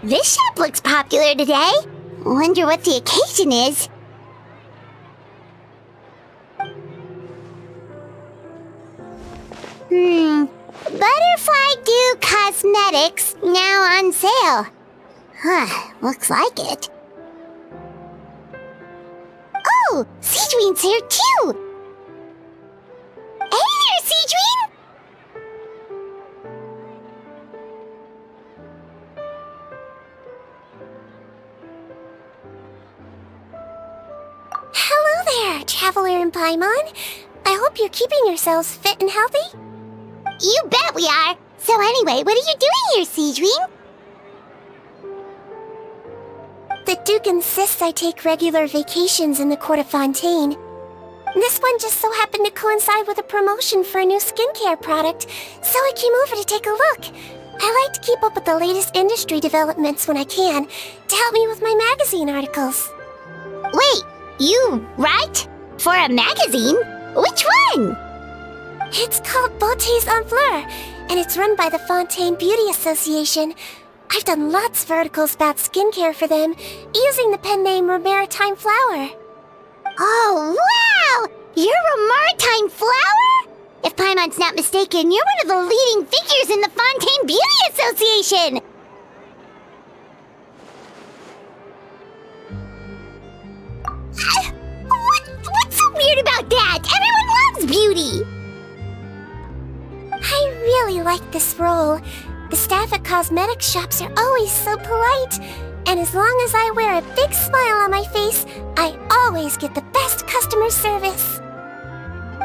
This shop looks popular today. Wonder what the occasion is. Butterfly Dew Cosmetics now on sale. Huh, looks like it. Oh, Sigewinne's here too! Hey there, Sigewinne! Hello there, Traveler and Paimon. I hope you're keeping yourselves fit and healthy. You bet we are! So anyway, what are you doing here, Sigewinne? The Duke insists I take regular vacations in the court of Fontaine. This one just so happened to coincide with a promotion for a new skincare product, so I came over to take a look. I like to keep up with the latest industry developments when I can, to help me with my magazine articles. Wait, you write? For a magazine? Which one? It's called Beautés en Fleur, and it's run by the Fontaine Beauty Association. I've done lots of articles about skincare for them, using the pen name Maritime Flower. Oh, wow! You're a Maritime Flower? If Paimon's not mistaken, you're one of the leading figures in the Fontaine Beauty Association! What's so weird about that? Everyone loves beauty! I really like this role. The staff at cosmetics shops are always so polite. And as long as I wear a big smile on my face, I always get the best customer service.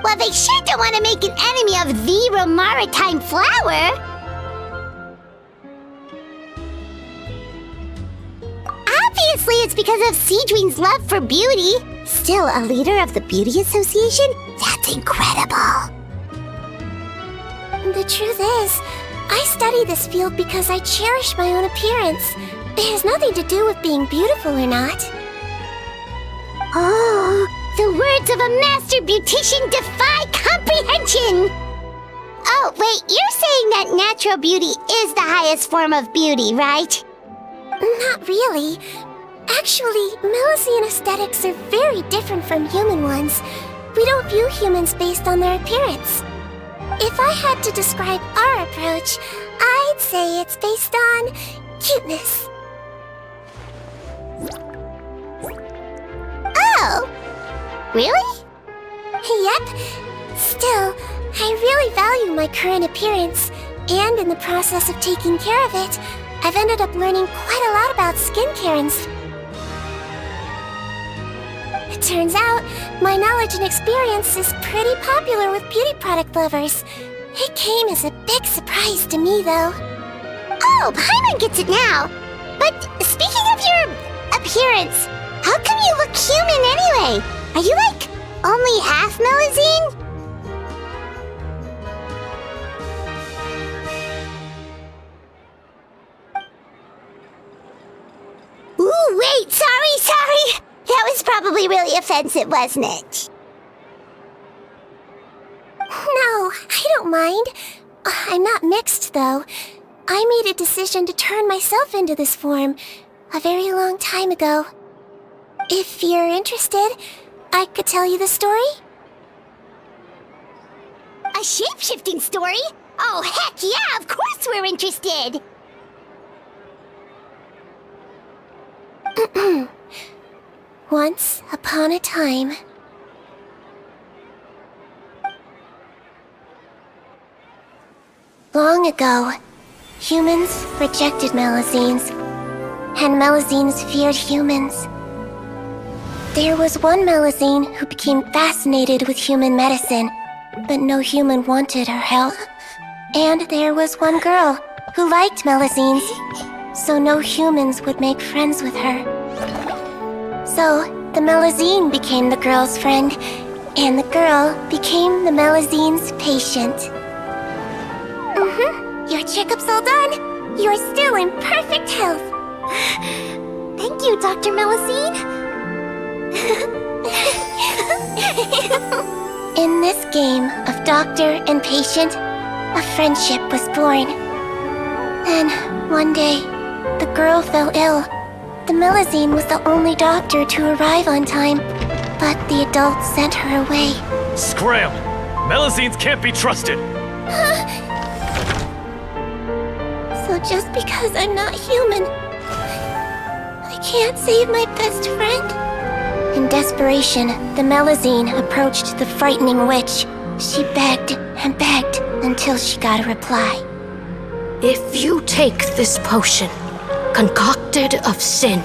Well, they sure don't want to make an enemy of the Maritime Flower. Obviously, it's because of Sigewinne's love for beauty. Still a leader of the Beauty Association? That's incredible. The truth is, I study this field because I cherish my own appearance. It has nothing to do with being beautiful or not. Oh, the words of a master beautician defy comprehension! Oh, wait, you're saying that natural beauty is the highest form of beauty, right? Not really. Actually, Melusine aesthetics are very different from human ones. We don't view humans based on their appearance. If I had to describe our approach, I'd say it's based on cuteness. Oh! Really? Yep. Still, I really value my current appearance, and in the process of taking care of it, I've ended up learning quite a lot about skincare and It turns out, my knowledge and experience is pretty popular with beauty product lovers. It came as a big surprise to me, though. Oh, Paimon gets it now. But speaking of your appearance, how come you look human anyway? Are you like only half Melusine? Ooh, wait, sorry. That was probably really offensive, wasn't it? No, I don't mind. I'm not mixed, though. I made a decision to turn myself into this form a very long time ago. If you're interested, I could tell you the story. A shape-shifting story? Oh, heck yeah, of course we're interested! Once upon a time... Long ago, humans rejected Melusines, and Melusines feared humans. There was one Melusine who became fascinated with human medicine, but no human wanted her help. And there was one girl who liked Melusines, so no humans would make friends with her. So, the Melusine became the girl's friend, and the girl became the Melusine's patient. Your checkup's all done. You're still in perfect health. Thank you, Dr. Melusine. In this game of doctor and patient, a friendship was born. Then, one day, the girl fell ill. The Melusine was the only doctor to arrive on time, but the adults sent her away. Scram! Melusines can't be trusted! So just because I'm not human, I can't save my best friend? In desperation, the Melusine approached the frightening witch. She begged and begged until she got a reply. If you take this potion, concocted of sin,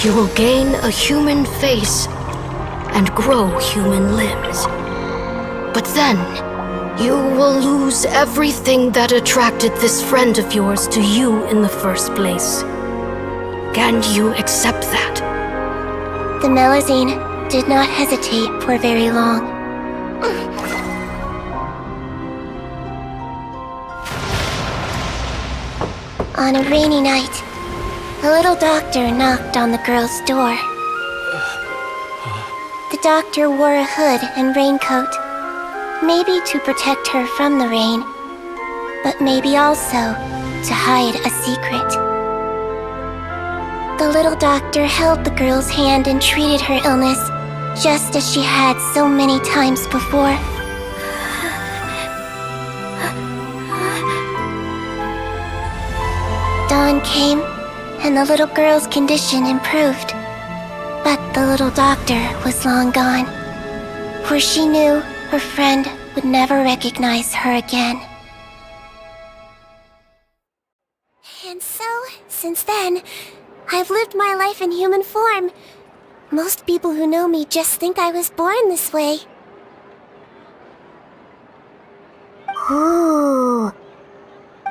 you will gain a human face and grow human limbs. But then, you will lose everything that attracted this friend of yours to you in the first place. Can you accept that? The Melusine did not hesitate for very long. On a rainy night, a little doctor knocked on the girl's door. The doctor wore a hood and raincoat, maybe to protect her from the rain, but maybe also to hide a secret. The little doctor held the girl's hand and treated her illness, just as she had so many times before. Dawn came, and the little girl's condition improved. But the little doctor was long gone, for she knew her friend would never recognize her again. And so, since then, I've lived my life in human form. Most people who know me just think I was born this way. Ooh.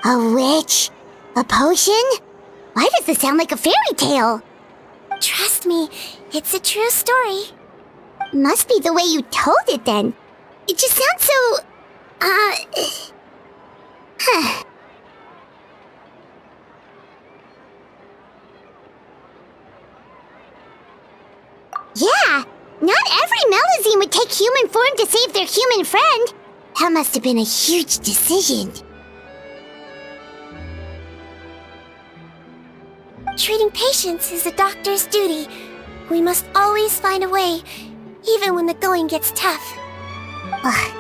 A witch? A potion? Why does this sound like a fairy tale? Trust me, it's a true story. Must be the way you told it then. It just sounds so... Yeah, not every Melusine would take human form to save their human friend. That must have been a huge decision. Treating patients is a doctor's duty. We must always find a way, even when the going gets tough. Ugh.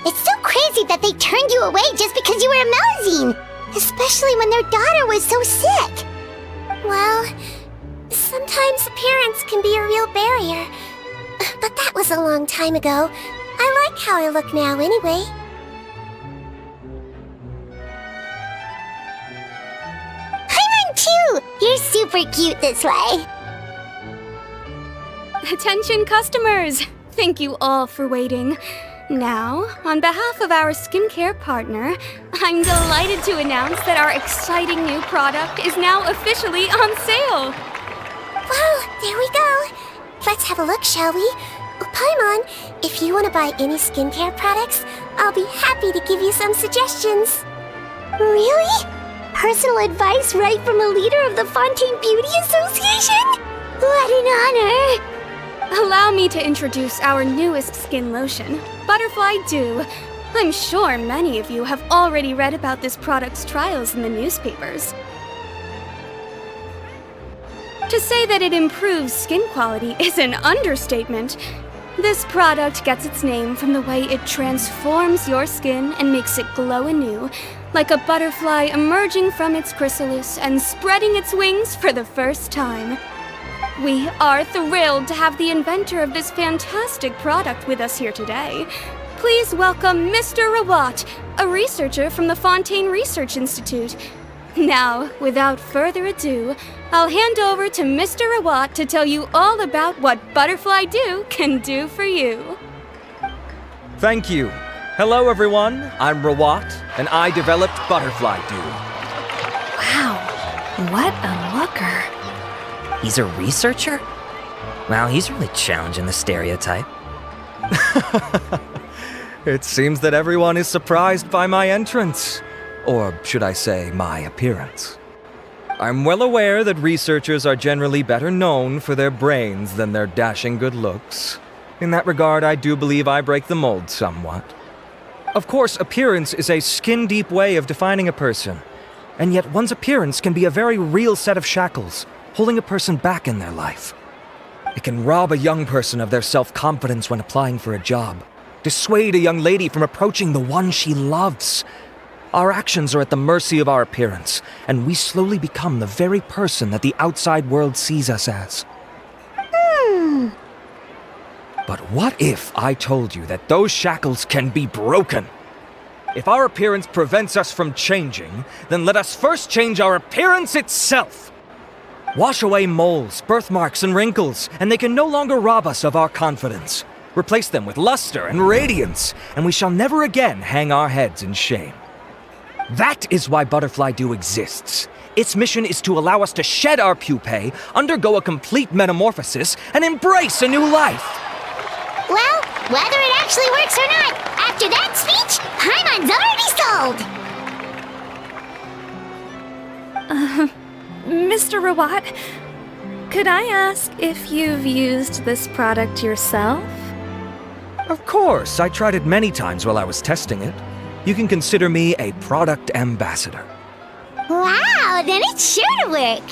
It's so crazy that they turned you away just because you were a Melusine, especially when their daughter was so sick. Well, sometimes appearance can be a real barrier. But that was a long time ago. I like how I look now anyway. Too. You're super cute this way. Attention customers! Thank you all for waiting. Now, on behalf of our skincare partner, I'm delighted to announce that our exciting new product is now officially on sale! Well, there we go. Let's have a look, shall we? Oh, Paimon, if you want to buy any skincare products, I'll be happy to give you some suggestions. Really? Personal advice right from a leader of the Fontaine Beauty Association? What an honor! Allow me to introduce our newest skin lotion, Butterfly Dew. I'm sure many of you have already read about this product's trials in the newspapers. To say that it improves skin quality is an understatement. This product gets its name from the way it transforms your skin and makes it glow anew, like a butterfly emerging from its chrysalis and spreading its wings for the first time. We are thrilled to have the inventor of this fantastic product with us here today. Please welcome Mr. Rawat, a researcher from the Fontaine Research Institute. Now, without further ado, I'll hand over to Mr. Rawat to tell you all about what Butterfly Dew can do for you. Thank you. Hello everyone, I'm Rawat, and I developed Butterfly Dew. Wow, what a looker. He's a researcher? Wow, he's really challenging the stereotype. It seems that everyone is surprised by my entrance. Or should I say, my appearance. I'm well aware that researchers are generally better known for their brains than their dashing good looks. In that regard, I do believe I break the mold somewhat. Of course, appearance is a skin-deep way of defining a person. And yet one's appearance can be a very real set of shackles, holding a person back in their life. It can rob a young person of their self-confidence when applying for a job, dissuade a young lady from approaching the one she loves. Our actions are at the mercy of our appearance, and we slowly become the very person that the outside world sees us as. But what if I told you that those shackles can be broken? If our appearance prevents us from changing, then let us first change our appearance itself. Wash away moles, birthmarks, and wrinkles, and they can no longer rob us of our confidence. Replace them with luster and radiance, and we shall never again hang our heads in shame. That is why Butterfly Dew exists. Its mission is to allow us to shed our pupae, undergo a complete metamorphosis, and embrace a new life. Well, whether it actually works or not, after that speech, Paimon's already sold! Mr. Rawat, could I ask if you've used this product yourself? Of course, I tried it many times while I was testing it. You can consider me a product ambassador. Wow, then it's sure to work!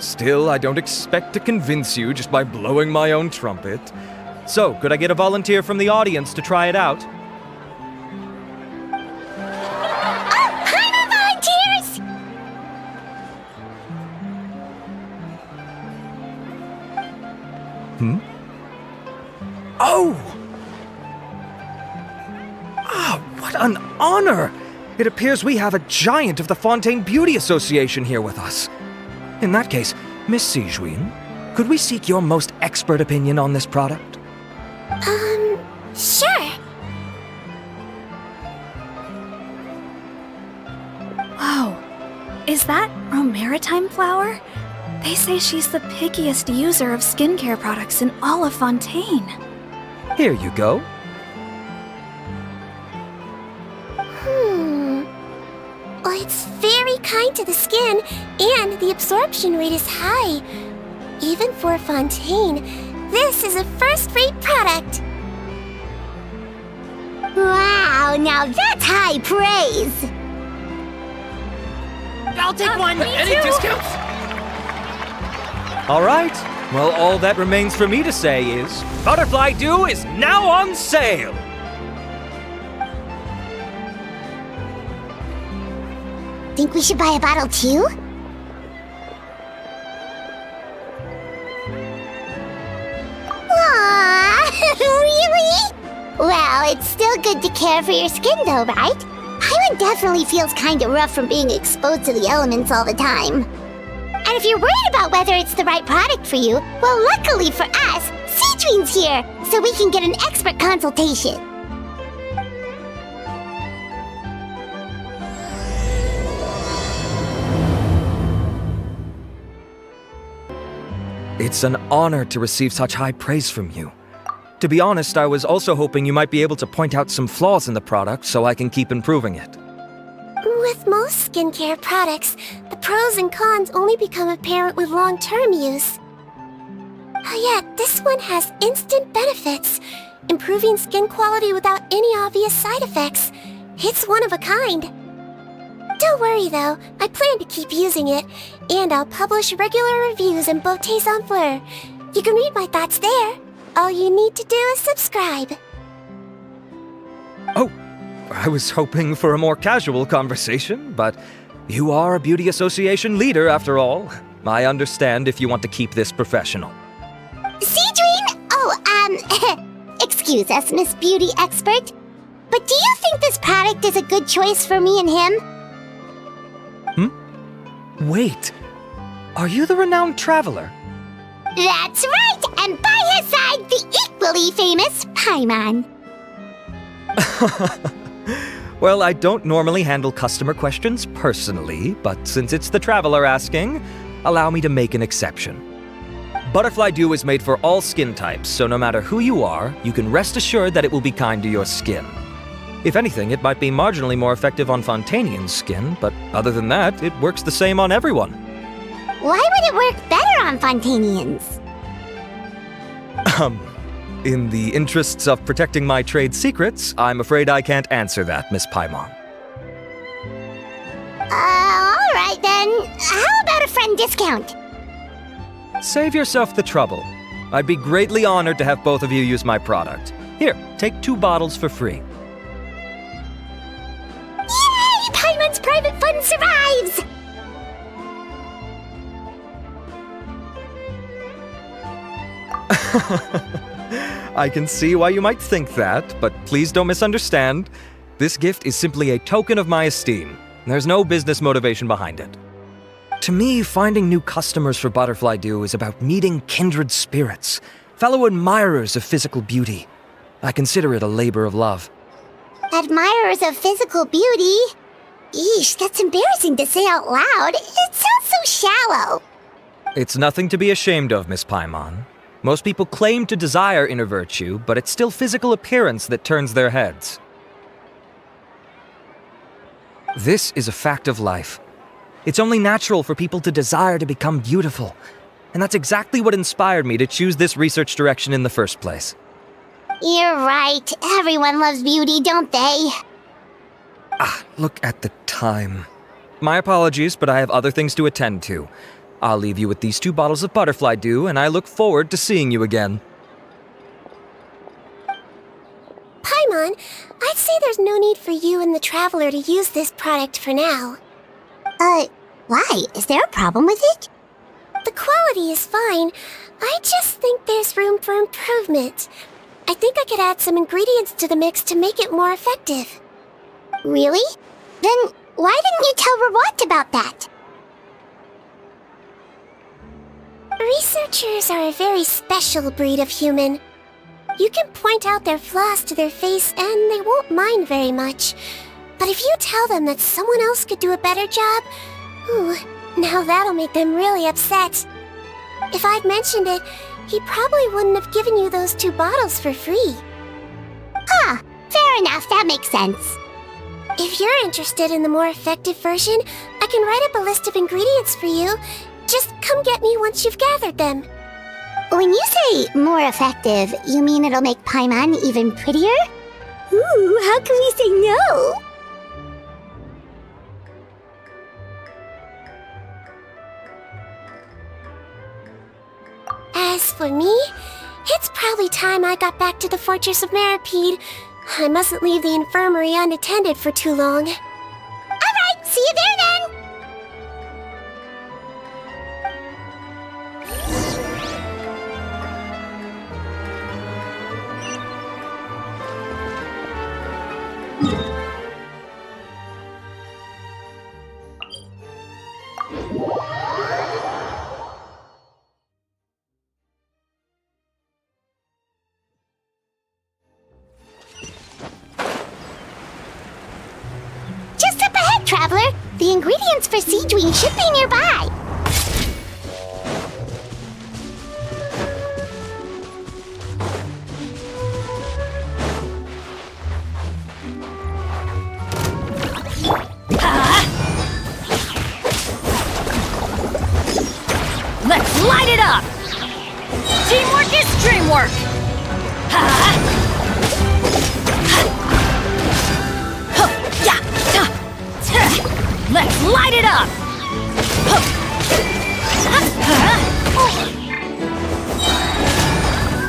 Still, I don't expect to convince you just by blowing my own trumpet. So, could I get a volunteer from the audience to try it out? Oh, Paimon volunteers! Oh! Ah, what an honor! It appears we have a giant of the Fontaine Beauty Association here with us. In that case, Miss Sigewinne, could we seek your most expert opinion on this product? Sure. Whoa, is that Romaritime flower? They say she's the pickiest user of skincare products in all of Fontaine. Here you go. Well, it's very kind to the skin, and the absorption rate is high. Even for Fontaine, this is a first-rate product. Wow, now that's high praise! I'll take one. Any discounts? All right. Well, all that remains for me to say is, Butterfly Dew is now on sale! Think we should buy a bottle too? Aww, really? Well, it's still good to care for your skin though, right? Paimon definitely feels kinda rough from being exposed to the elements all the time. And if you're worried about whether it's the right product for you, well, luckily for us, Sigewinne's here, so we can get an expert consultation. It's an honor to receive such high praise from you. To be honest, I was also hoping you might be able to point out some flaws in the product so I can keep improving it. With most skincare products, the pros and cons only become apparent with long-term use. Yet, this one has instant benefits, improving skin quality without any obvious side effects. It's one of a kind. Don't worry though, I plan to keep using it, and I'll publish regular reviews in Beautés en Fleur. You can read my thoughts there. All you need to do is subscribe. Oh, I was hoping for a more casual conversation, but you are a beauty association leader after all. I understand if you want to keep this professional. Sigewinne? Excuse us, Miss Beauty Expert. But do you think this product is a good choice for me and him? Wait, are you the renowned traveler? That's right, and by his side, the equally famous Paimon. Well, I don't normally handle customer questions personally, but since it's the traveler asking, allow me to make an exception. Butterfly Dew is made for all skin types, so no matter who you are, you can rest assured that it will be kind to your skin. If anything, it might be marginally more effective on Fontainian skin, but other than that, it works the same on everyone. Why would it work better on Fontainians? In the interests of protecting my trade secrets, I'm afraid I can't answer that, Miss Paimon. Alright then, how about a friend discount? Save yourself the trouble. I'd be greatly honored to have both of you use my product. Here, take 2 bottles for free. Yay! Paimon's private fund survives! I can see why you might think that, but please don't misunderstand. This gift is simply a token of my esteem. There's no business motivation behind it. To me, finding new customers for Butterfly Dew is about meeting kindred spirits, fellow admirers of physical beauty. I consider it a labor of love. Admirers of physical beauty? Eesh, that's embarrassing to say out loud. It sounds so shallow. It's nothing to be ashamed of, Miss Paimon. Most people claim to desire inner virtue, but it's still physical appearance that turns their heads. This is a fact of life. It's only natural for people to desire to become beautiful, and that's exactly what inspired me to choose this research direction in the first place. You're right. Everyone loves beauty, don't they? Look at the time. My apologies, but I have other things to attend to. I'll leave you with these 2 bottles of Butterfly Dew, and I look forward to seeing you again. Paimon, I'd say there's no need for you and the Traveler to use this product for now. Why? Is there a problem with it? The quality is fine. I just think there's room for improvement. I think I could add some ingredients to the mix to make it more effective. Really? Then why didn't you tell Rawat about that? Researchers are a very special breed of human. You can point out their flaws to their face and they won't mind very much. But if you tell them that someone else could do a better job, now that'll make them really upset. If I'd mentioned it, he probably wouldn't have given you those 2 bottles for free. Fair enough, that makes sense. If you're interested in the more effective version, I can write up a list of ingredients for you. Just come get me once you've gathered them. When you say more effective, you mean it'll make Paimon even prettier? Ooh, how can we say no? As for me, it's probably time I got back to the Fortress of Meripede. I mustn't leave the infirmary unattended for too long. Alright, see you there then! Just up ahead, Traveler! The ingredients for Sigewinne should be nearby! Let's light it up! Teamwork is dreamwork! Let's light it up!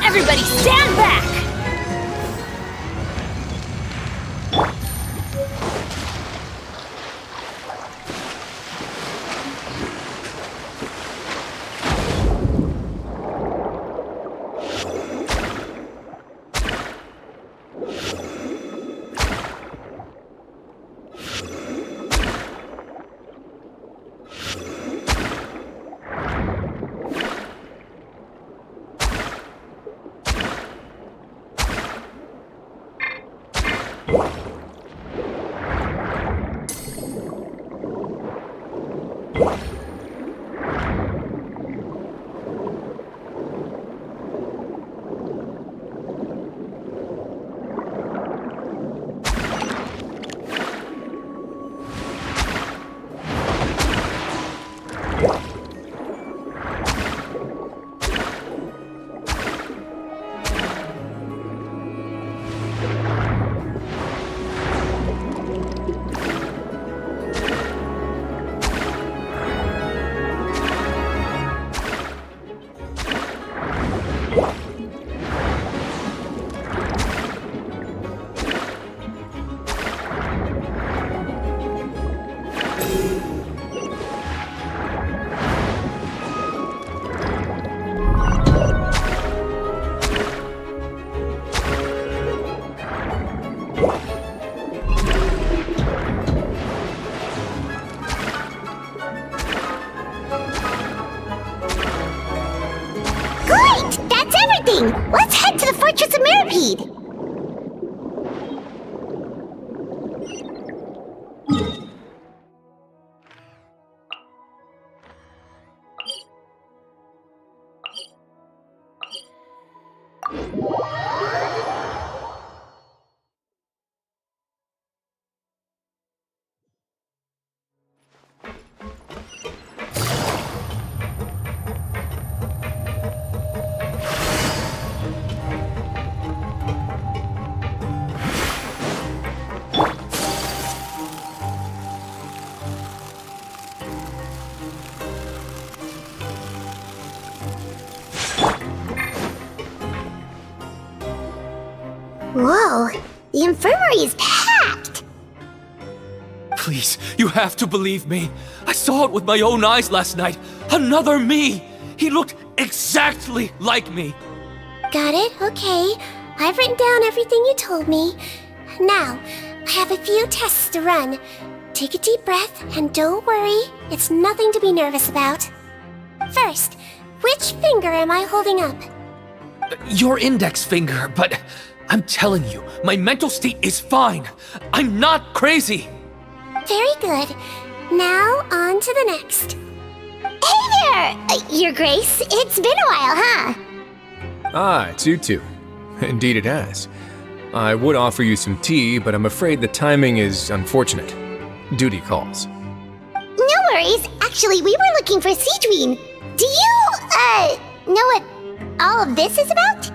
Everybody stand back! doing? Let's head to the Fortress of Mirapede! Whoa, the infirmary is packed! Please, you have to believe me. I saw it with my own eyes last night. Another me! He looked exactly like me. Got it? Okay. I've written down everything you told me. Now, I have a few tests to run. Take a deep breath, and don't worry. It's nothing to be nervous about. First, which finger am I holding up? Your index finger, but I'm telling you, my mental state is fine. I'm not crazy. Very good. Now, on to the next. Hey there! Your Grace, it's been a while, huh? Ah, it's you two. Indeed it has. I would offer you some tea, but I'm afraid the timing is unfortunate. Duty calls. No worries. Actually, we were looking for Sigewinne. Do you, know what all of this is about?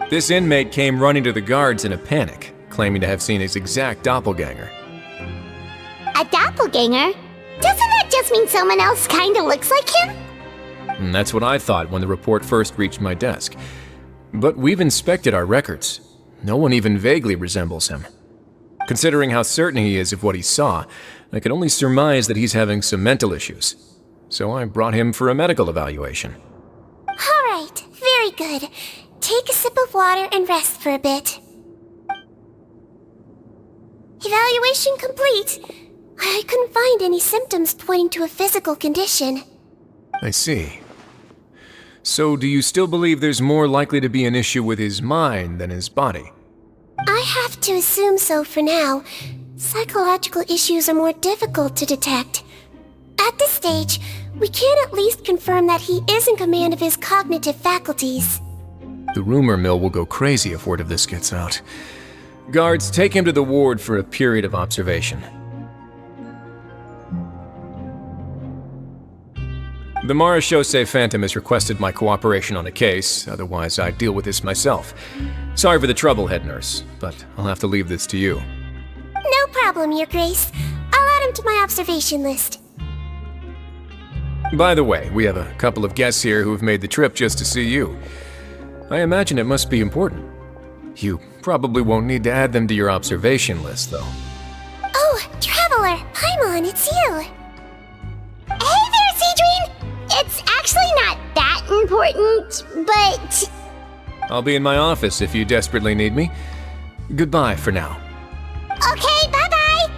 This inmate came running to the guards in a panic, claiming to have seen his exact doppelganger. A doppelganger? Doesn't that just mean someone else kinda looks like him? And that's what I thought when the report first reached my desk. But we've inspected our records. No one even vaguely resembles him. Considering how certain he is of what he saw, I can only surmise that he's having some mental issues. So I brought him for a medical evaluation. Alright, very good. Take a sip of water and rest for a bit. Evaluation complete. I couldn't find any symptoms pointing to a physical condition. I see. So do you still believe there's more likely to be an issue with his mind than his body? I have to assume so for now. Psychological issues are more difficult to detect. At this stage, we can at least confirm that he is in command of his cognitive faculties. The rumor mill will go crazy if word of this gets out. Guards, take him to the ward for a period of observation. The Marechaussee Phantom has requested my cooperation on a case, otherwise I'd deal with this myself. Sorry for the trouble, head nurse, but I'll have to leave this to you. No problem, Your Grace. I'll add him to my observation list. By the way, we have a couple of guests here who have made the trip just to see you. I imagine it must be important. You probably won't need to add them to your observation list, though. Oh, Traveler! Paimon, it's you! Hey there, Sigewinne! It's actually not that important, but... I'll be in my office if you desperately need me. Goodbye for now. Okay, bye-bye!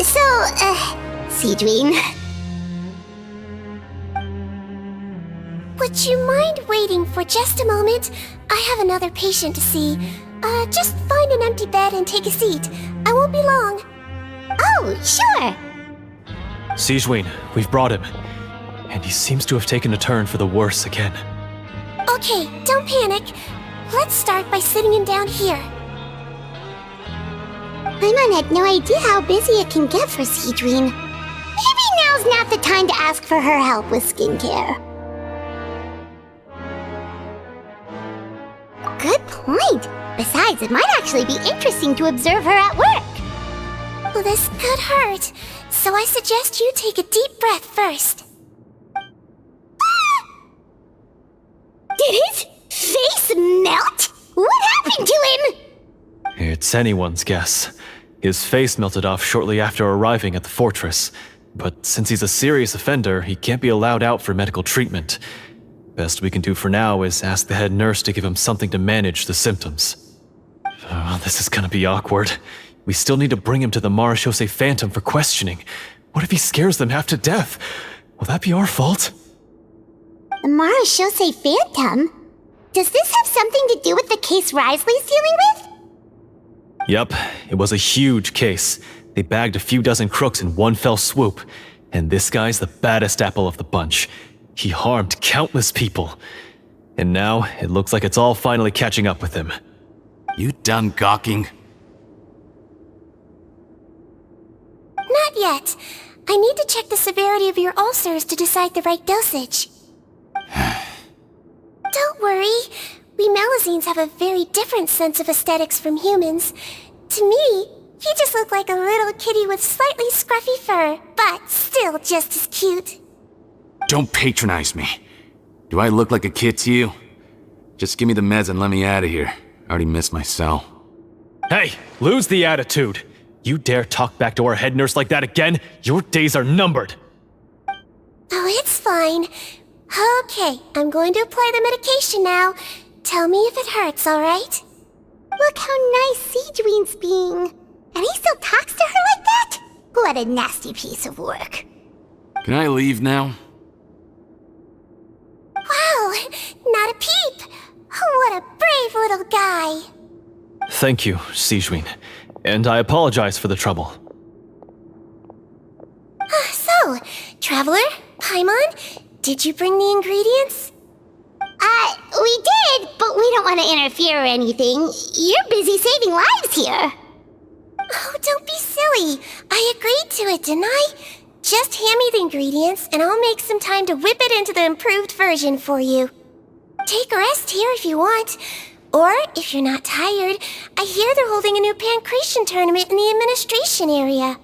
So, Sigewinne... Would you mind waiting for just a moment? I have another patient to see. Just find an empty bed and take a seat. I won't be long. Oh, sure! Sigewinne, we've brought him. And he seems to have taken a turn for the worse again. Okay, don't panic. Let's start by sitting him down here. Paimon had no idea how busy it can get for Sigewinne. Maybe now's not the time to ask for her help with skincare. Good point. Besides, it might actually be interesting to observe her at work. Well, this could hurt, so I suggest you take a deep breath first. Did his face melt? What happened to him? It's anyone's guess. His face melted off shortly after arriving at the fortress. But since he's a serious offender, he can't be allowed out for medical treatment. Best we can do for now is ask the head nurse to give him something to manage the symptoms. Oh, this is gonna be awkward. We still need to bring him to the Marechaussee Phantom for questioning. What if he scares them half to death? Will that be our fault? Marashose Phantom? Does this have something to do with the case Risley's dealing with? Yup, it was a huge case. They bagged a few dozen crooks in one fell swoop. And this guy's the baddest apple of the bunch. He harmed countless people. And now, it looks like it's all finally catching up with him. You done gawking? Not yet. I need to check the severity of your ulcers to decide the right dosage. Don't worry. We Melazines have a very different sense of aesthetics from humans. To me, he just looked like a little kitty with slightly scruffy fur, but still just as cute. Don't patronize me. Do I look like a kid to you? Just give me the meds and let me out of here. I already missed my cell. Hey, lose the attitude. You dare talk back to our head nurse like that again? Your days are numbered. Oh, it's fine. Okay, I'm going to apply the medication now. Tell me if it hurts, alright? Look how nice Sigewinne's being. And he still talks to her like that? What a nasty piece of work. Can I leave now? Wow, not a peep. What a brave little guy. Thank you, Sigewinne. And I apologize for the trouble. So, Traveler, Paimon, did you bring the ingredients? We did, but we don't want to interfere or anything. You're busy saving lives here. Oh, don't be silly. I agreed to it, didn't I? Just hand me the ingredients, and I'll make some time to whip it into the improved version for you. Take a rest here if you want. Or, if you're not tired, I hear they're holding a new pancreation tournament in the administration area.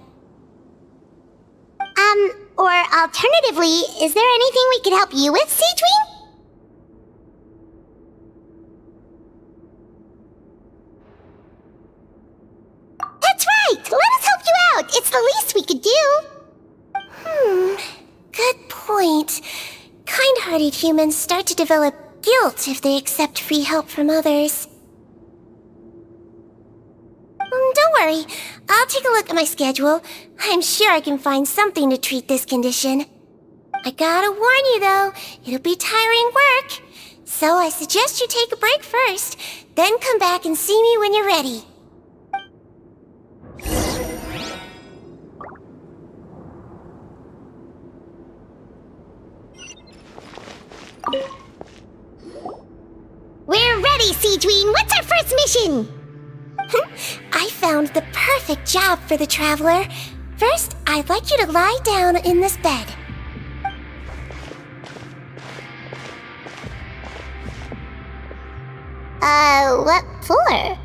Or alternatively, is there anything we could help you with, Sigewinne? That's right! Let us help you out! It's the least we could do! Good point. Kind-hearted humans start to develop guilt if they accept free help from others. Don't worry. I'll take a look at my schedule. I'm sure I can find something to treat this condition. I gotta warn you though, it'll be tiring work. So I suggest you take a break first, then come back and see me when you're ready. We're ready, Sigewinne! What's our first mission? I found the perfect job for the Traveler. First, I'd like you to lie down in this bed. What for?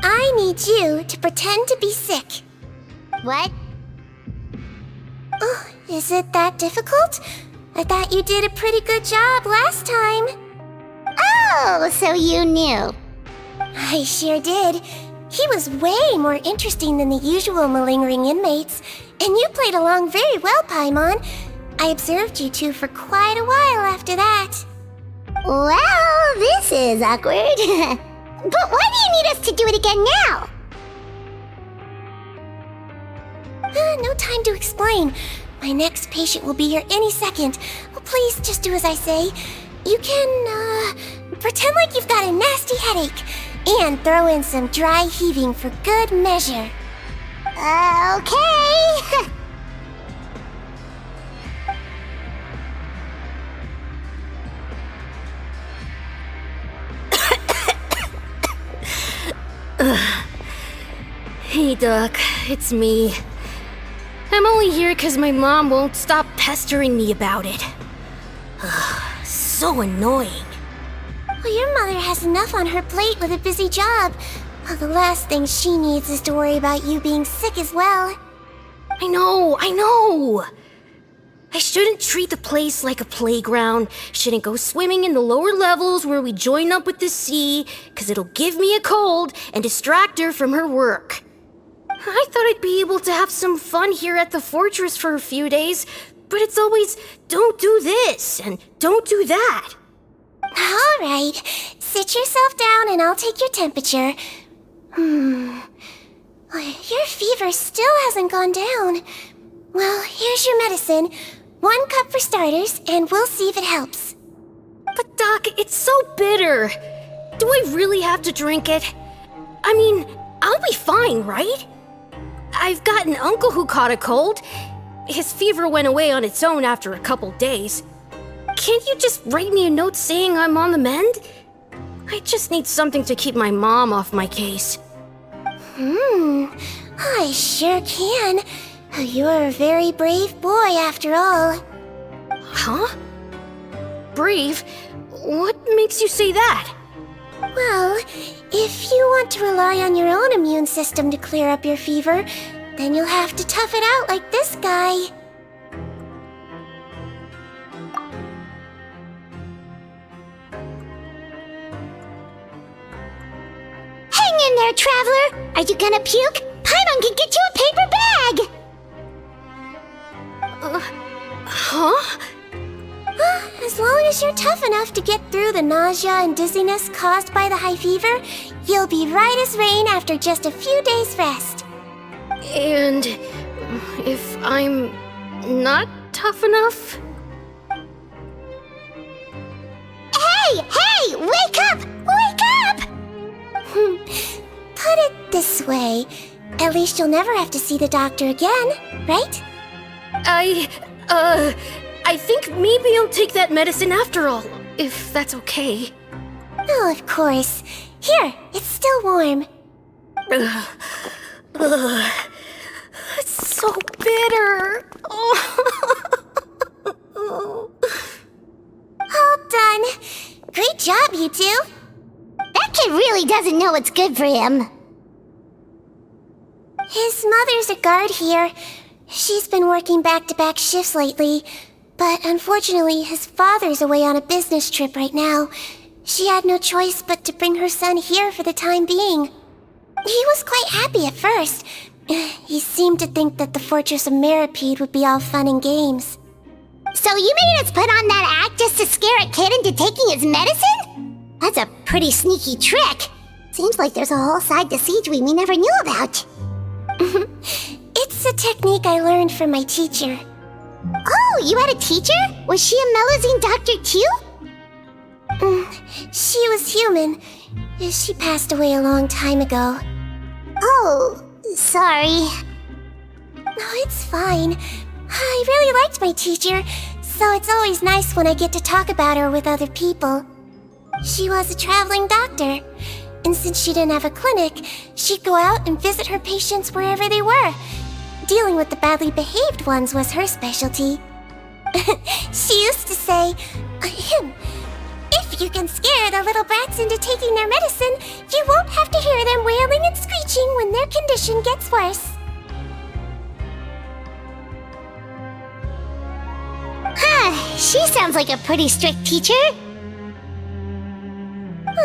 I need you to pretend to be sick. What? Oh, is it that difficult? I thought you did a pretty good job last time. Oh, so you knew. I sure did. He was way more interesting than the usual malingering inmates, and you played along very well, Paimon. I observed you two for quite a while after that. Well, this is awkward. But why do you need us to do it again now? No time to explain. My next patient will be here any second. Oh, please, just do as I say. You can, pretend like you've got a nasty headache, and throw in some dry heaving for good measure. Okay. Hey, Doc, it's me. I'm only here because my mom won't stop pestering me about it. So annoying. Well, your mother has enough on her plate with a busy job. Well, the last thing she needs is to worry about you being sick as well. I know. I shouldn't treat the place like a playground. Shouldn't go swimming in the lower levels where we join up with the sea, because it'll give me a cold and distract her from her work. I thought I'd be able to have some fun here at the fortress for a few days, but it's always, don't do this and don't do that. All right, sit yourself down and I'll take your temperature. Your fever still hasn't gone down. Well, here's your medicine. 1 cup for starters, and we'll see if it helps. But Doc, it's so bitter. Do I really have to drink it? I mean, I'll be fine, right? I've got an uncle who caught a cold. His fever went away on its own after a couple days. Can't you just write me a note saying I'm on the mend? I just need something to keep my mom off my case. I sure can. You're a very brave boy after all. Huh? Brave? What makes you say that? Well, if you want to rely on your own immune system to clear up your fever, then you'll have to tough it out like this guy. Hang in there, traveler! Are you gonna puke? Paimon can get you a paper bag! Huh? As long as you're tough enough to get through the nausea and dizziness caused by the high fever, you'll be right as rain after just a few days' rest. And if I'm not tough enough? Hey! Wake up! Wake up! Put it this way, at least you'll never have to see the doctor again, right? I think maybe I'll take that medicine after all, if that's okay. Oh, of course. Here, it's still warm. It's so bitter. All done. Great job, you two. That kid really doesn't know what's good for him. His mother's a guard here. She's been working back-to-back shifts lately, but unfortunately his father's away on a business trip right now. She had no choice but to bring her son here for the time being. He was quite happy at first. He seemed to think that the Fortress of Meripede would be all fun and games. So you made us put on that act just to scare a kid into taking his medicine? That's a pretty sneaky trick. Seems like there's a whole side to Sigewinne we never knew about. It's a technique I learned from my teacher. Oh, you had a teacher? Was she a Melusine doctor too? She was human. She passed away a long time ago. Oh, sorry. No, it's fine. I really liked my teacher, so it's always nice when I get to talk about her with other people. She was a traveling doctor, and since she didn't have a clinic, she'd go out and visit her patients wherever they were. Dealing with the badly behaved ones was her specialty. She used to say, if you can scare the little brats into taking their medicine, you won't have to hear them wailing and screeching when their condition gets worse. She sounds like a pretty strict teacher.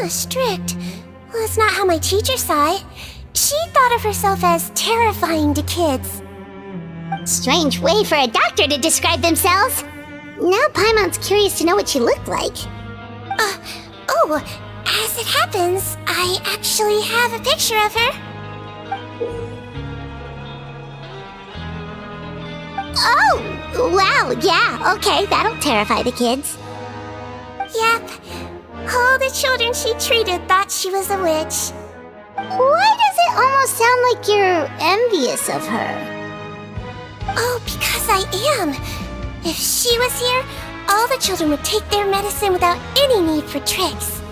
Strict? Well, that's not how my teacher saw it. She thought of herself as terrifying to kids. Strange way for a doctor to describe themselves. Now Paimon's curious to know what she looked like. As it happens, I actually have a picture of her. Oh, wow, yeah, okay, that'll terrify the kids. Yep. All the children she treated thought she was a witch. Why does it almost sound like you're envious of her? Oh, because I am. If she was here, all the children would take their medicine without any need for tricks.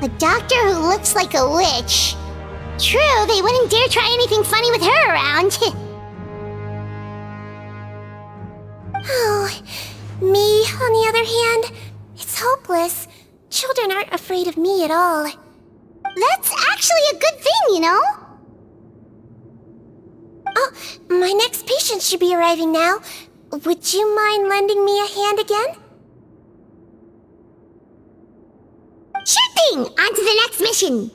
A doctor who looks like a witch. True, they wouldn't dare try anything funny with her around. Oh, me, on the other hand, it's hopeless. Children aren't afraid of me at all. That's actually a good thing, you know? Oh, my next patient should be arriving now. Would you mind lending me a hand again? Sure thing! On to the next mission!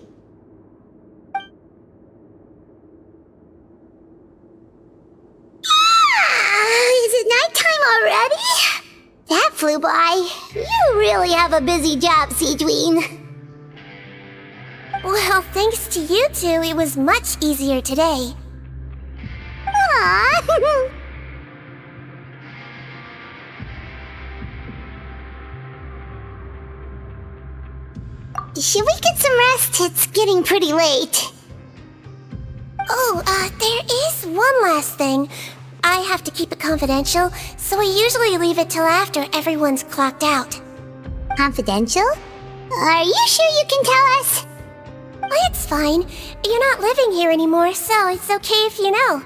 Is it nighttime already? That flew by. You really have a busy job, Sigewinne. Well, thanks to you two, it was much easier today. Aww. should we get some rest? It's getting pretty late. Oh, there is one last thing. I have to keep it confidential, so I usually leave it till after everyone's clocked out. Confidential? Are you sure you can tell us? Well, it's fine. You're not living here anymore, so it's okay if you know.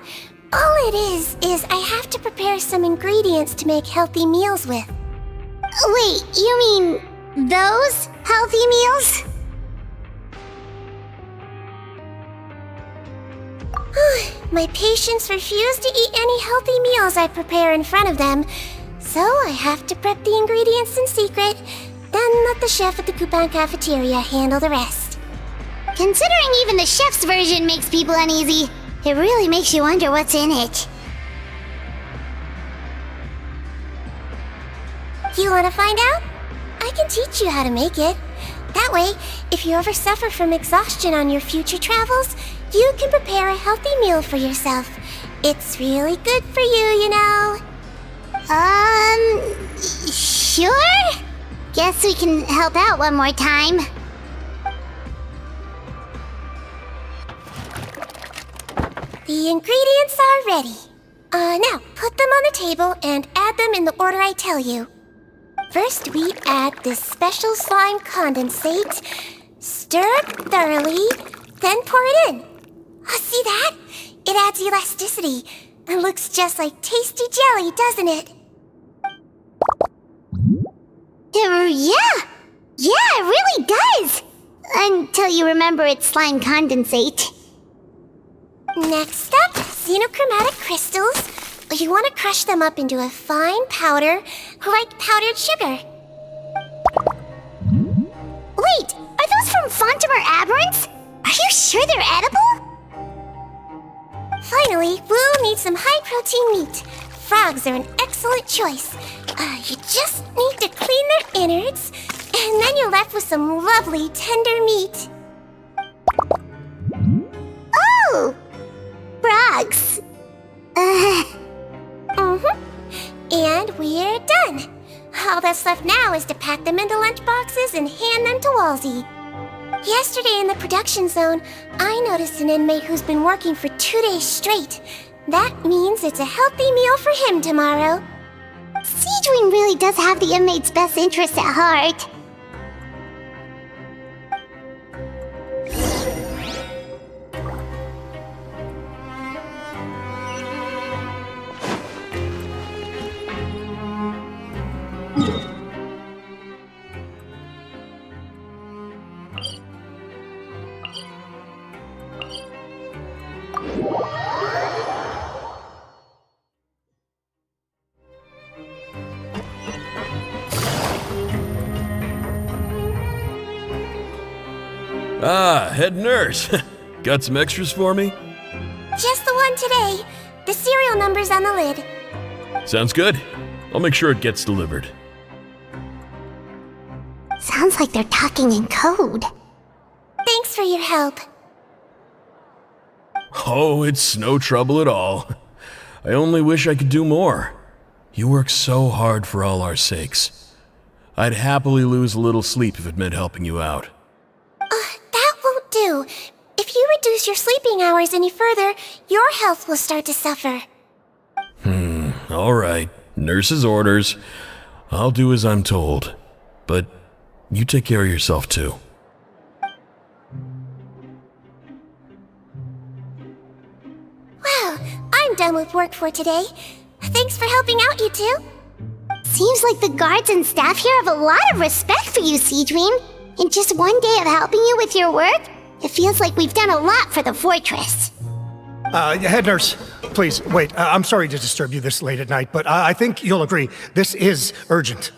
All it is I have to prepare some ingredients to make healthy meals with. Wait, you mean those healthy meals? My patients refuse to eat any healthy meals I prepare in front of them, so I have to prep the ingredients in secret, then let the chef at the Coupon cafeteria handle the rest. Considering even the chef's version makes people uneasy, it really makes you wonder what's in it. You want to find out? I can teach you how to make it. That way, if you ever suffer from exhaustion on your future travels, you can prepare a healthy meal for yourself. It's really good for you, you know. Sure? Guess we can help out one more time. The ingredients are ready. Now, put them on the table and add them in the order I tell you. First, we add this special slime condensate, stir it thoroughly, then pour it in. See that? It adds elasticity and looks just like tasty jelly, doesn't it? Yeah, it really does! Until you remember it's slime condensate. Next up, xenochromatic crystals. You want to crush them up into a fine powder, like powdered sugar. Wait, are those from Fontaine aberrants? Are you sure they're edible? Finally, we'll need some high-protein meat. Frogs are an excellent choice. You just need to clean their innards, and then you're left with some lovely, tender meat. Oh! Frogs. And we're done. All that's left now is to pack them into lunchboxes and hand them to Walsey. Yesterday in the production zone, I noticed an inmate who's been working for 2 days straight. That means it's a healthy meal for him tomorrow. Sigewinne really does have the inmate's best interests at heart. Ah, head nurse. Got some extras for me? Just the one today. The serial number's on the lid. Sounds good. I'll make sure it gets delivered. Sounds like they're talking in code. Thanks for your help. Oh, it's no trouble at all. I only wish I could do more. You work so hard for all our sakes. I'd happily lose a little sleep if it meant helping you out. That won't do. If you reduce your sleeping hours any further, your health will start to suffer. All right. Nurse's orders. I'll do as I'm told. But you take care of yourself too. Well, I'm done with work for today. Thanks for helping out, you two. Seems like the guards and staff here have a lot of respect for you, Sigewinne. In just one day of helping you with your work, it feels like we've done a lot for the fortress. Head nurse, please, wait. I'm sorry to disturb you this late at night, but I think you'll agree, this is urgent.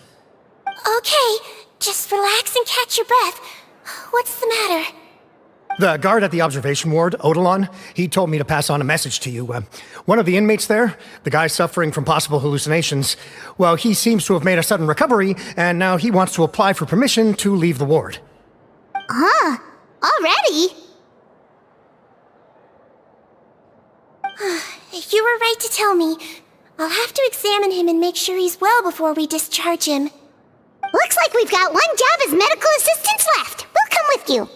Okay, just relax and catch your breath. What's the matter? The guard at the observation ward, Odilon, he told me to pass on a message to you. One of the inmates there, the guy suffering from possible hallucinations, well, he seems to have made a sudden recovery, and now he wants to apply for permission to leave the ward. Huh? Already? You were right to tell me. I'll have to examine him and make sure he's well before we discharge him. Looks like we've got one job as medical assistants left. We'll come come with you.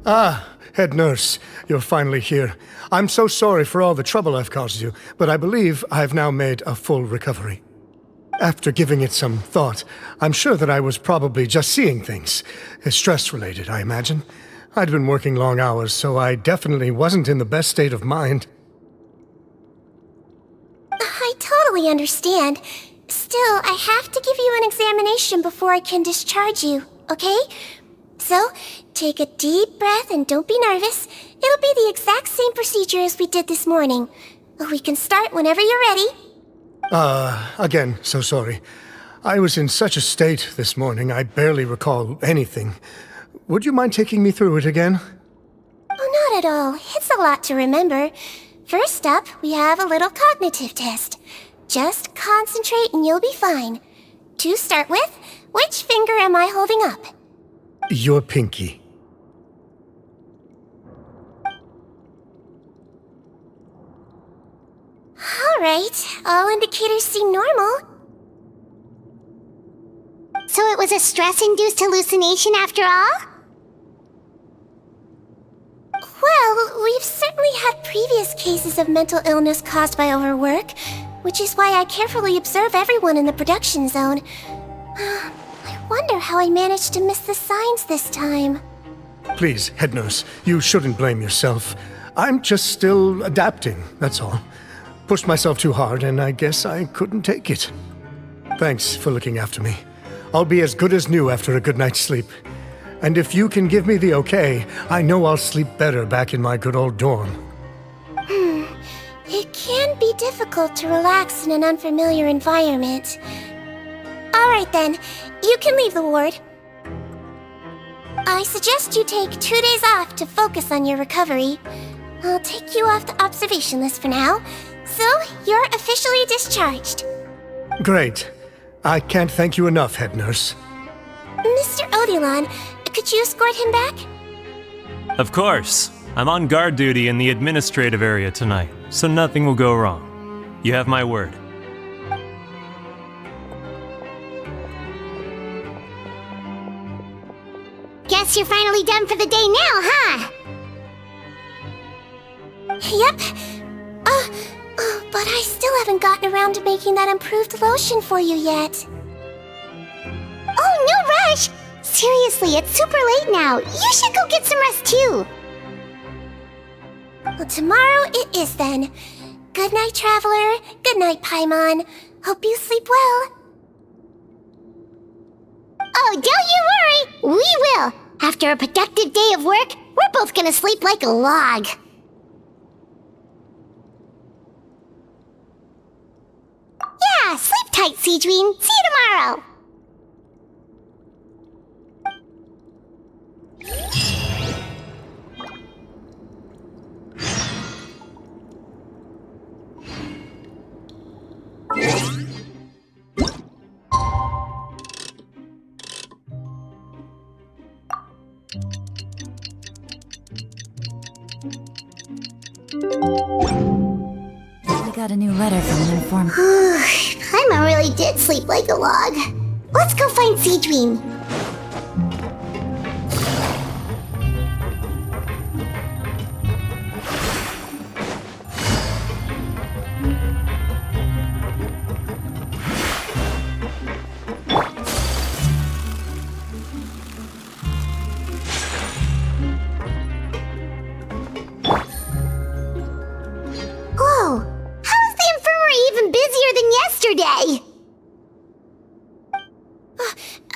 Ah, head nurse, you're finally here. I'm so sorry for all the trouble I've caused you, but I believe I've now made a full recovery. After giving it some thought, I'm sure that I was probably just seeing things. Stress-related, I imagine. I'd been working long hours, so I definitely wasn't in the best state of mind. I totally understand. Still, I have to give you an examination before I can discharge you, okay? So, take a deep breath and don't be nervous. It'll be the exact same procedure as we did this morning. We can start whenever you're ready. Again, so sorry. I was in such a state this morning, I barely recall anything. Would you mind taking me through it again? Oh, not at all. It's a lot to remember. First up, we have a little cognitive test. Just concentrate and you'll be fine. To start with, which finger am I holding up? Your pinky. Alright, all indicators seem normal. So it was a stress-induced hallucination after all? Well, we've certainly had previous cases of mental illness caused by overwork, which is why I carefully observe everyone in the production zone. I wonder how I managed to miss the signs this time. Please, head nurse, you shouldn't blame yourself. I'm just still adapting, that's all. Pushed myself too hard, and I guess I couldn't take it. Thanks for looking after me. I'll be as good as new after a good night's sleep. And if you can give me the okay, I know I'll sleep better back in my good old dorm. It can be difficult to relax in an unfamiliar environment. Alright then, you can leave the ward. I suggest you take 2 days off to focus on your recovery. I'll take you off the observation list for now, so you're officially discharged. Great. I can't thank you enough, head nurse. Mr. Odilon, could you escort him back? Of course. I'm on guard duty in the administrative area tonight, so nothing will go wrong. You have my word. Guess you're finally done for the day now, huh? Yep. But I still haven't gotten around to making that improved lotion for you yet. Oh, no rush! Seriously, it's super late now. You should go get some rest too. Well, tomorrow it is then. Good night, Traveler. Good night, Paimon. Hope you sleep well. Oh, don't you worry! We will! After a productive day of work, we're both gonna sleep like a log. Yeah, sleep tight, Sigewinne. See you tomorrow! We got a new letter from an informed... Paimon really did sleep like a log. Let's go find Sigewinne.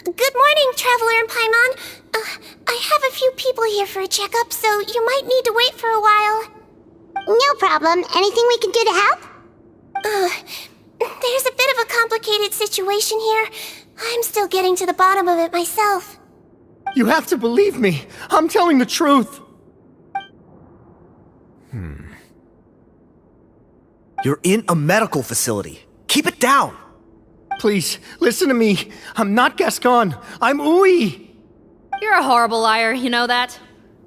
Good morning, Traveler and Paimon. I have a few people here for a checkup, so you might need to wait for a while. No problem. Anything we can do to help? There's a bit of a complicated situation here. I'm still getting to the bottom of it myself. You have to believe me. I'm telling the truth. You're in a medical facility. Keep it down. Please, listen to me. I'm not Gascon. I'm Uwe. You're a horrible liar, you know that?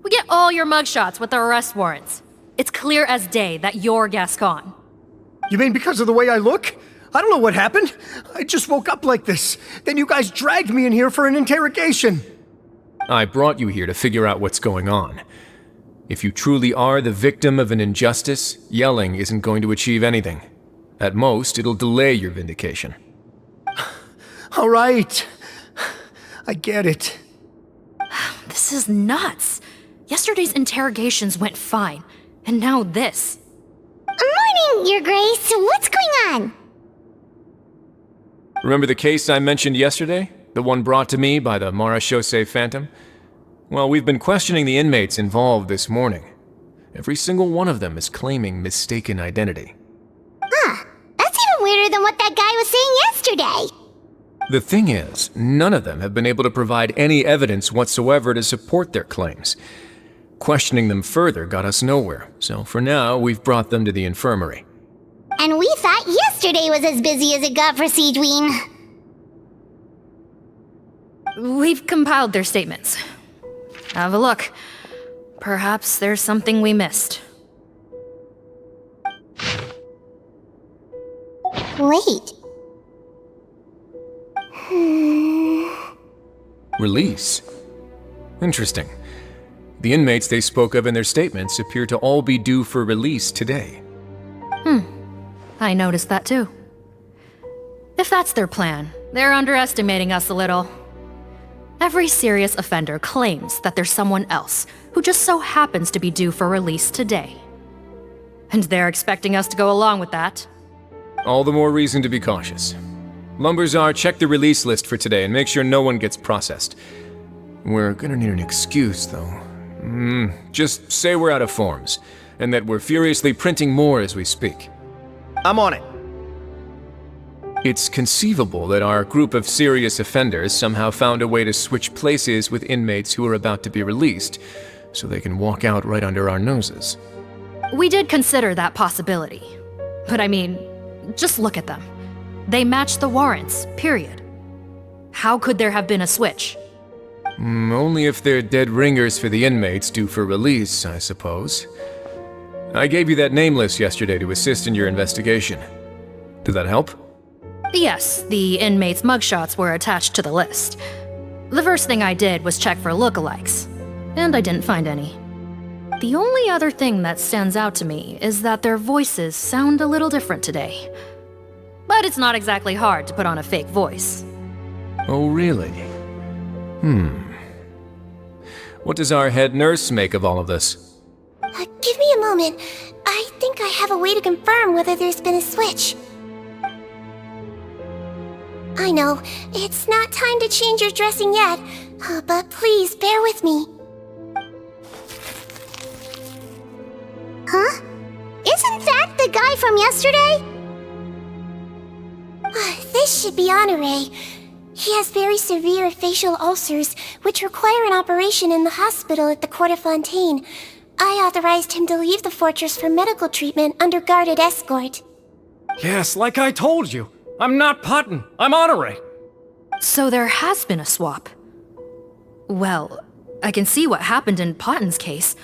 We get all your mugshots with the arrest warrants. It's clear as day that you're Gascon. You mean because of the way I look? I don't know what happened. I just woke up like this. Then you guys dragged me in here for an interrogation. I brought you here to figure out what's going on. If you truly are the victim of an injustice, yelling isn't going to achieve anything. At most, it'll delay your vindication. All right. I get it. This is nuts. Yesterday's interrogations went fine, and now this. Morning, Your Grace. What's going on? Remember the case I mentioned yesterday? The one brought to me by the Marechaussee Phantom? Well, we've been questioning the inmates involved this morning. Every single one of them is claiming mistaken identity. Huh. That's even weirder than what that guy was saying yesterday. The thing is, none of them have been able to provide any evidence whatsoever to support their claims. Questioning them further got us nowhere, so for now, we've brought them to the infirmary. And we thought yesterday was as busy as it got for Sigewinne. We've compiled their statements. Have a look. Perhaps there's something we missed. Wait. Release? Interesting. The inmates they spoke of in their statements appear to all be due for release today. I noticed that too. If that's their plan, they're underestimating us a little. Every serious offender claims that there's someone else who just so happens to be due for release today. And they're expecting us to go along with that. All the more reason to be cautious. Lumberzar, check the release list for today and make sure no one gets processed. We're gonna need an excuse, though. Just say we're out of forms, and that we're furiously printing more as we speak. I'm on it. It's conceivable that our group of serious offenders somehow found a way to switch places with inmates who are about to be released, so they can walk out right under our noses. We did consider that possibility. But I mean, just look at them. They match the warrants, period. How could there have been a switch? Only if they're dead ringers for the inmates due for release, I suppose. I gave you that name list yesterday to assist in your investigation. Did that help? Yes, the inmates' mugshots were attached to the list. The first thing I did was check for lookalikes, and I didn't find any. The only other thing that stands out to me is that their voices sound a little different today. But it's not exactly hard to put on a fake voice. Oh, really? What does our head nurse make of all of this? Give me a moment. I think I have a way to confirm whether there's been a switch. I know, it's not time to change your dressing yet, but please bear with me. Huh? Isn't that the guy from yesterday? This should be Honore. He has very severe facial ulcers, which require an operation in the hospital at the court of Fontaine. I authorized him to leave the fortress for medical treatment under guarded escort. Yes, like I told you. I'm not Potton. I'm Honore. So there has been a swap. Well, I can see what happened in Potton's case,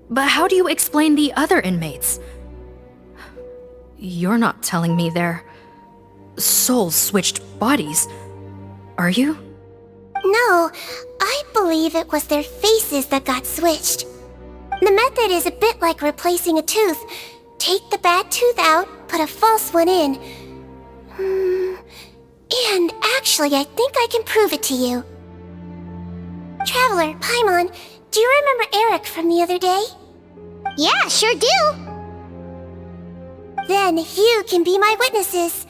but how do you explain the other inmates? You're not telling me their souls switched bodies, are you? No, I believe it was their faces that got switched. The method is a bit like replacing a tooth. Take the bad tooth out, put a false one in. And actually, I think I can prove it to you. Traveler, Paimon, do you remember Eric from the other day? Yeah, sure do. Then you can be my witnesses.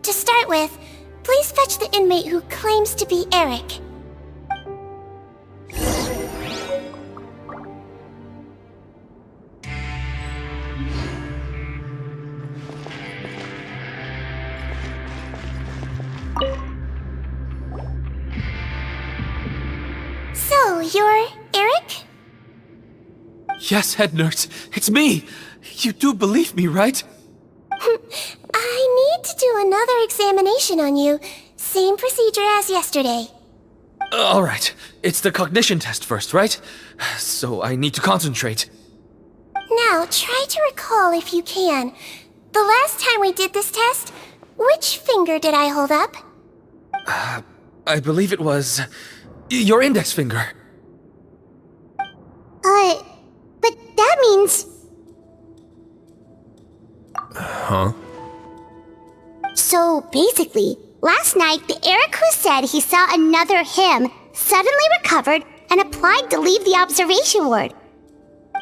To start with, please fetch the inmate who claims to be Eric. You're Eric? Yes, head nurse. It's me. You do believe me, right? I need to do another examination on you. Same procedure as yesterday. All right. It's the cognition test first, right? So I need to concentrate. Now, try to recall if you can. The last time we did this test, which finger did I hold up? I believe it was your index finger. But that means... Huh? So basically, last night the Eric who said he saw another him suddenly recovered and applied to leave the observation ward.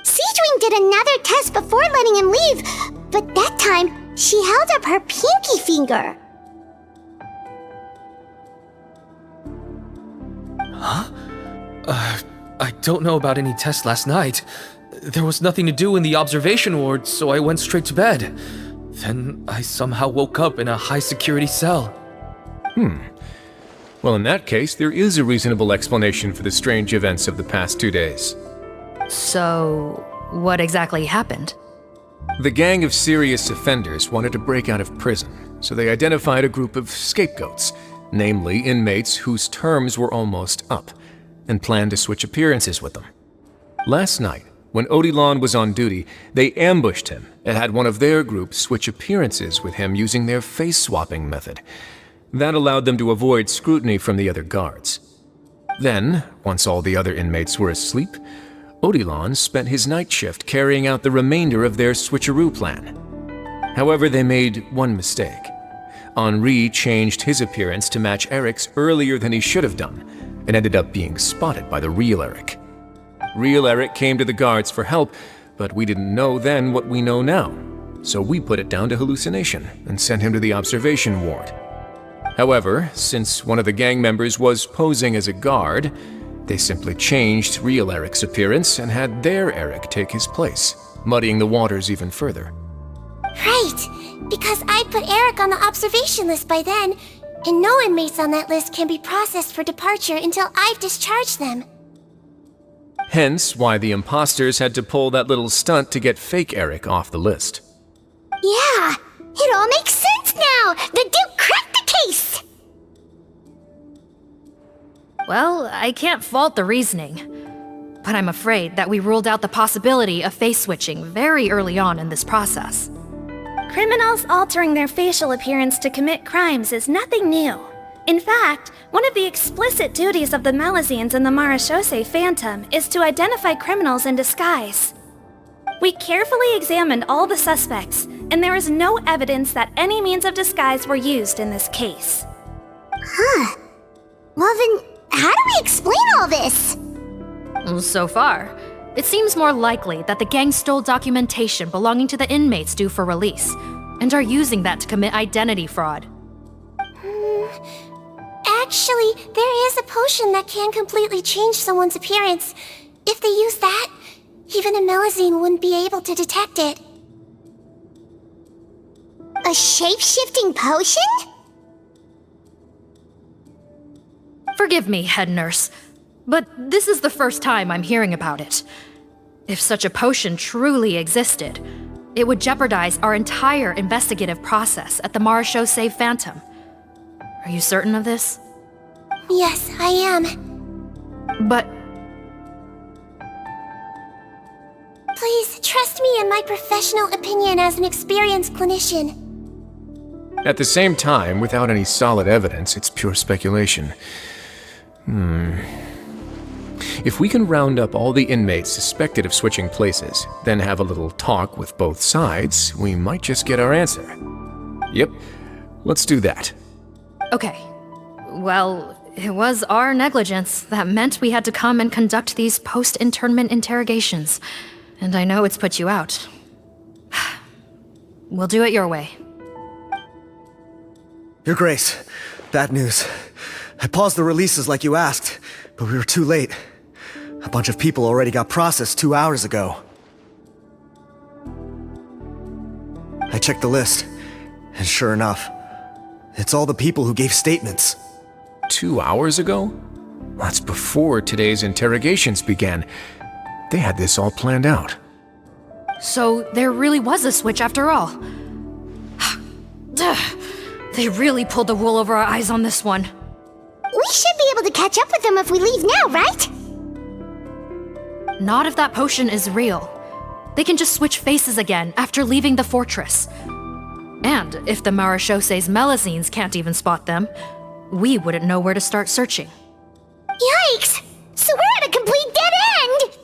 Sigewinne did another test before letting him leave, but that time she held up her pinky finger. Huh? I don't know about any tests last night. There was nothing to do in the observation ward, so I went straight to bed. Then I somehow woke up in a high-security cell. Well, in that case, there is a reasonable explanation for the strange events of the past 2 days. So, what exactly happened? The gang of serious offenders wanted to break out of prison, so they identified a group of scapegoats, namely inmates whose terms were almost up, and planned to switch appearances with them. Last night, when Odilon was on duty, they ambushed him and had one of their group switch appearances with him using their face-swapping method. That allowed them to avoid scrutiny from the other guards. Then, once all the other inmates were asleep, Odilon spent his night shift carrying out the remainder of their switcheroo plan. However, they made one mistake. Henri changed his appearance to match Eric's earlier than he should have done, and ended up being spotted by the real Eric. Real Eric came to the guards for help, but we didn't know then what we know now, so we put it down to hallucination and sent him to the observation ward. However, since one of the gang members was posing as a guard, they simply changed real Eric's appearance and had their Eric take his place, muddying the waters even further. Right, because I put Eric on the observation list by then, and no inmates on that list can be processed for departure until I've discharged them. Hence why the imposters had to pull that little stunt to get fake Eric off the list. Yeah, it all makes sense now! The Duke cracked the case! Well, I can't fault the reasoning, but I'm afraid that we ruled out the possibility of face switching very early on in this process. Criminals altering their facial appearance to commit crimes is nothing new. In fact, one of the explicit duties of the Melusines in the Marechaussee Phantom is to identify criminals in disguise. We carefully examined all the suspects, and there is no evidence that any means of disguise were used in this case. Huh. Well then, how do we explain all this? So far, it seems more likely that the gang stole documentation belonging to the inmates due for release, and are using that to commit identity fraud. Actually, there is a potion that can completely change someone's appearance. If they use that, even a Melusine wouldn't be able to detect it. A shape-shifting potion? Forgive me, head nurse, but this is the first time I'm hearing about it. If such a potion truly existed, it would jeopardize our entire investigative process at the Marechaussee Phantom. Are you certain of this? Yes, I am. But... Please, trust me in my professional opinion as an experienced clinician. At the same time, without any solid evidence, it's pure speculation. If we can round up all the inmates suspected of switching places, then have a little talk with both sides, we might just get our answer. Yep, let's do that. Okay. Well, it was our negligence that meant we had to come and conduct these post-internment interrogations. And I know it's put you out. We'll do it your way. Your Grace, bad news. I paused the releases like you asked, but we were too late. A bunch of people already got processed 2 hours ago. I checked the list, and sure enough, it's all the people who gave statements. 2 hours ago? That's before today's interrogations began. They had this all planned out. So there really was a switch after all. They really pulled the wool over our eyes on this one. We should be able to catch up with them if we leave now, right? Not if that potion is real. They can just switch faces again after leaving the fortress. And if the Maréchaussé's Melusines can't even spot them, we wouldn't know where to start searching. Yikes! So we're at a complete dead end!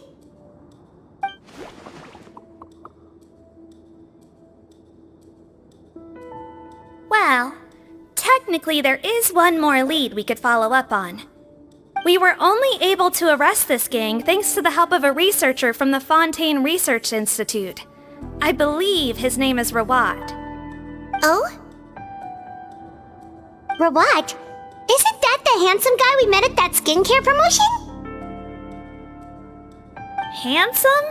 Well, technically there is one more lead we could follow up on. We were only able to arrest this gang thanks to the help of a researcher from the Fontaine Research Institute. I believe his name is Rawat. Oh? Rawat? Isn't that the handsome guy we met at that skincare promotion? Handsome?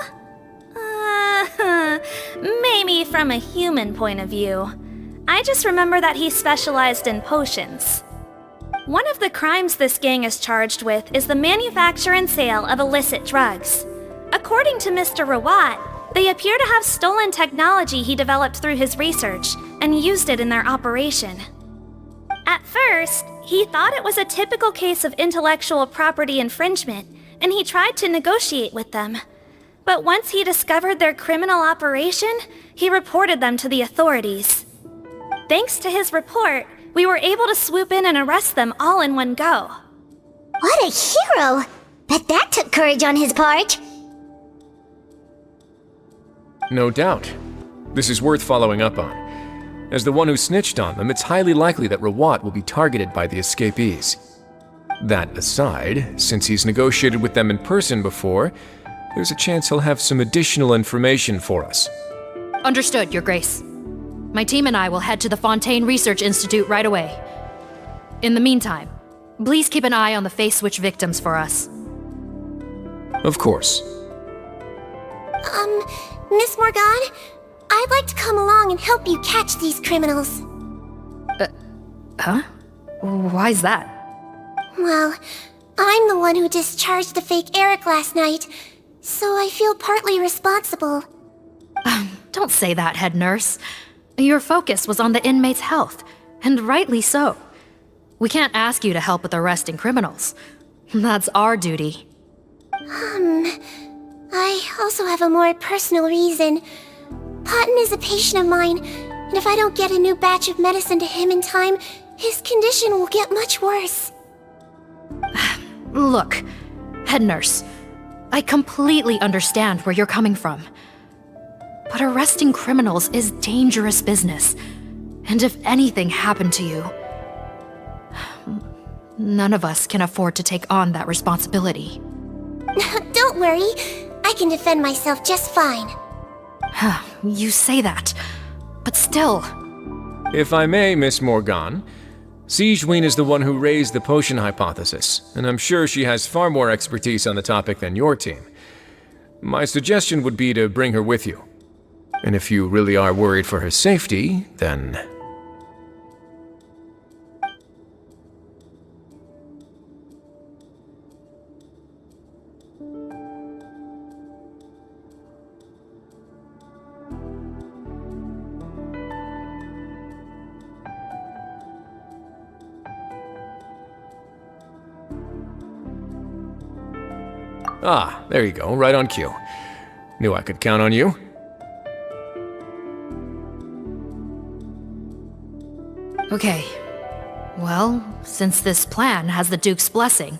Maybe from a human point of view. I just remember that he specialized in potions. One of the crimes this gang is charged with is the manufacture and sale of illicit drugs. According to Mr. Rawat, they appear to have stolen technology he developed through his research and used it in their operation. At first, he thought it was a typical case of intellectual property infringement, and he tried to negotiate with them. But once he discovered their criminal operation, he reported them to the authorities. Thanks to his report, we were able to swoop in and arrest them all in one go. What a hero! Bet that took courage on his part. No doubt. This is worth following up on. As the one who snitched on them, it's highly likely that Rawat will be targeted by the escapees. That aside, since he's negotiated with them in person before, there's a chance he'll have some additional information for us. Understood, Your Grace. My team and I will head to the Fontaine Research Institute right away. In the meantime, please keep an eye on the face switch victims for us. Of course. Miss Morgane, I'd like to come along and help you catch these criminals. Huh? Why's that? Well, I'm the one who discharged the fake Eric last night, so I feel partly responsible. Don't say that, head nurse. Your focus was on the inmates' health, and rightly so. We can't ask you to help with arresting criminals. That's our duty. I also have a more personal reason. Potton is a patient of mine, and if I don't get a new batch of medicine to him in time, his condition will get much worse. Look, head nurse, I completely understand where you're coming from. But arresting criminals is dangerous business. And if anything happened to you, none of us can afford to take on that responsibility. Don't worry, I can defend myself just fine. You say that, but still. If I may, Miss Morgane, Sigewinne is the one who raised the potion hypothesis, and I'm sure she has far more expertise on the topic than your team. My suggestion would be to bring her with you. And if you really are worried for her safety, then... Ah, there you go, right on cue. Knew I could count on you. Okay. Well, since this plan has the Duke's blessing,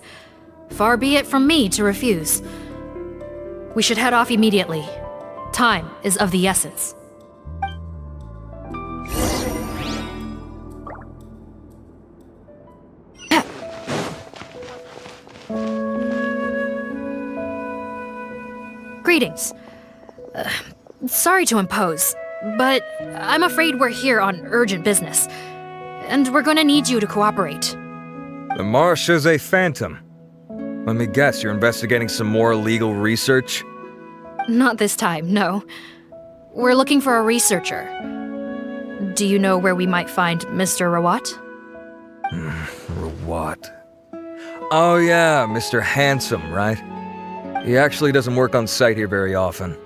far be it from me to refuse. We should head off immediately. Time is of the essence. Greetings. Sorry to impose, but I'm afraid we're here on urgent business, and we're gonna need you to cooperate. The Maréchaussé Phantom. Let me guess, you're investigating some more legal research? Not this time, no. We're looking for a researcher. Do you know where we might find Mr. Rawat? Rawat. Oh yeah, Mr. Handsome, right? He actually doesn't work on site here very often.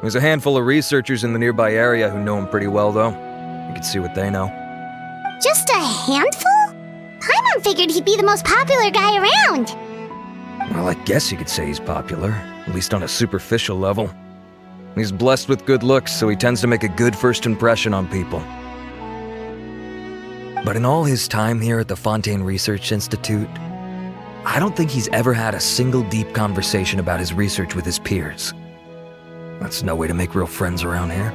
There's a handful of researchers in the nearby area who know him pretty well, though. You can see what they know. Just a handful? Paimon figured he'd be the most popular guy around. Well, I guess you could say he's popular, at least on a superficial level. He's blessed with good looks, so he tends to make a good first impression on people. But in all his time here at the Fontaine Research Institute, I don't think he's ever had a single deep conversation about his research with his peers. That's no way to make real friends around here.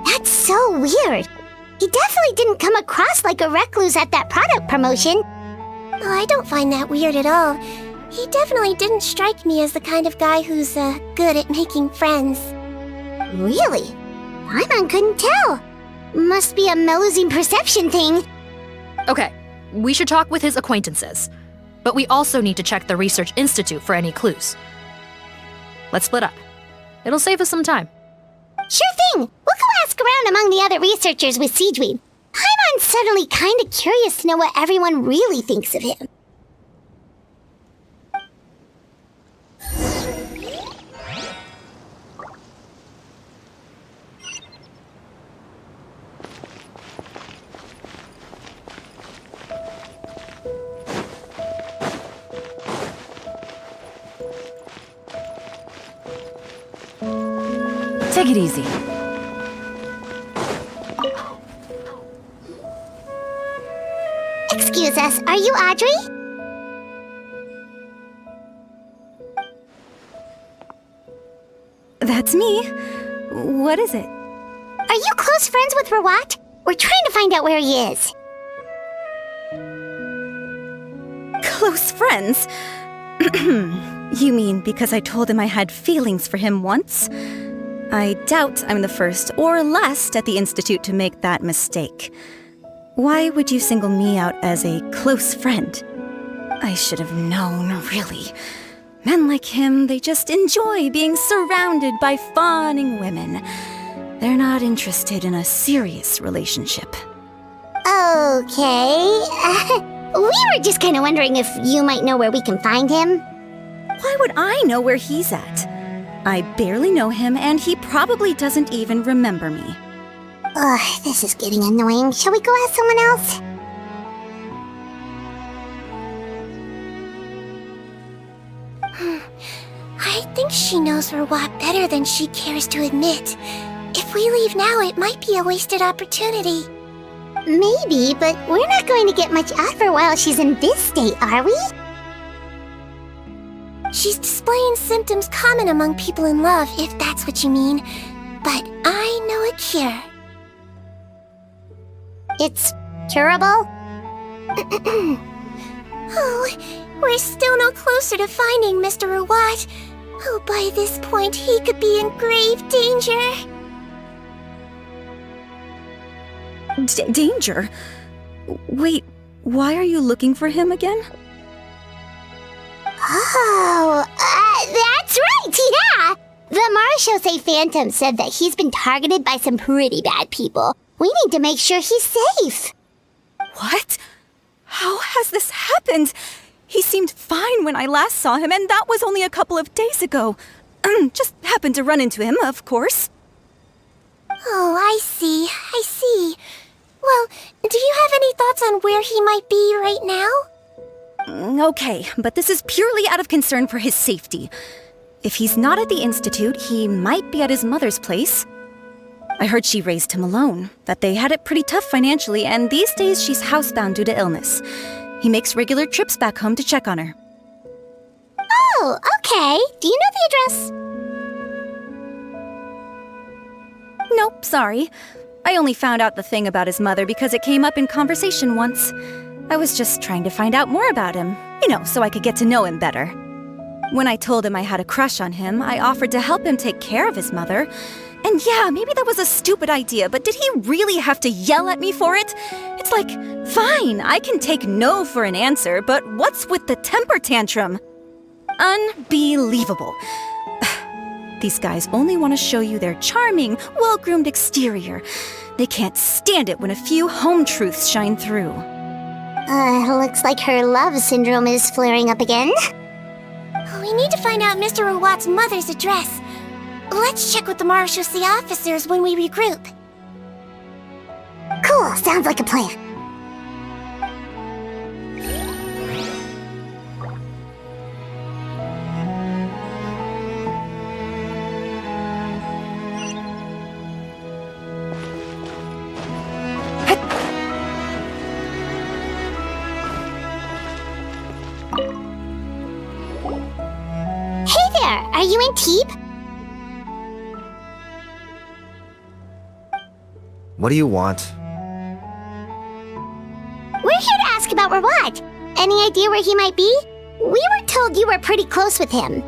That's so weird. He definitely didn't come across like a recluse at that product promotion. Oh, I don't find that weird at all. He definitely didn't strike me as the kind of guy who's, good at making friends. Really? Paimon couldn't tell. Must be a Melusine perception thing. Okay, we should talk with his acquaintances. But we also need to check the Research Institute for any clues. Let's split up. It'll save us some time. Sure thing. We'll go ask around among the other researchers with Sigewinne. Paimon's suddenly kinda curious to know what everyone really thinks of him. Take it easy. Excuse us, are you Audrey? That's me. What is it? Are you close friends with Rawat? We're trying to find out where he is. Close friends? You mean because I told him I had feelings for him once? I doubt I'm the first or last at the Institute to make that mistake. Why would you single me out as a close friend? I should have known, really. Men like him, they just enjoy being surrounded by fawning women. They're not interested in a serious relationship. Okay. We were just kind of wondering if you might know where we can find him. Why would I know where he's at? I barely know him, and he probably doesn't even remember me. Ugh, this is getting annoying. Shall we go ask someone else? I think she knows Rawat better than she cares to admit. If we leave now, it might be a wasted opportunity. Maybe, but we're not going to get much out of her while she's in this state, are we? She's displaying symptoms common among people in love, if that's what you mean. But I know a cure. It's curable? Oh, we're still no closer to finding Mr. Rawat. Oh, by this point, he could be in grave danger. Danger? Wait, why are you looking for him again? Oh, that's right, yeah! The Marechaussee Phantom said that he's been targeted by some pretty bad people. We need to make sure he's safe. What? How has this happened? He seemed fine when I last saw him, and that was only a couple of days ago. Just happened to run into him, of course. Oh, I see. Well, do you have any thoughts on where he might be right now? Okay, but this is purely out of concern for his safety. If he's not at the Institute, he might be at his mother's place. I heard she raised him alone, that they had it pretty tough financially, and these days she's housebound due to illness. He makes regular trips back home to check on her. Oh, okay. Do you know the address? Nope, sorry. I only found out the thing about his mother because it came up in conversation once. I was just trying to find out more about him, so I could get to know him better. When I told him I had a crush on him, I offered to help him take care of his mother. And yeah, maybe that was a stupid idea, but did he really have to yell at me for it? It's like, fine, I can take no for an answer, but what's with the temper tantrum? Unbelievable. These guys only want to show you their charming, well-groomed exterior. They can't stand it when a few home truths shine through. Looks like her love syndrome is flaring up again. We need to find out Mr. Rawat's mother's address. Let's check with the Marechaussee officers when we regroup. Cool, sounds like a plan. Are you in Teep? What do you want? We're here to ask about Rawat. Any idea where he might be? We were told you were pretty close with him.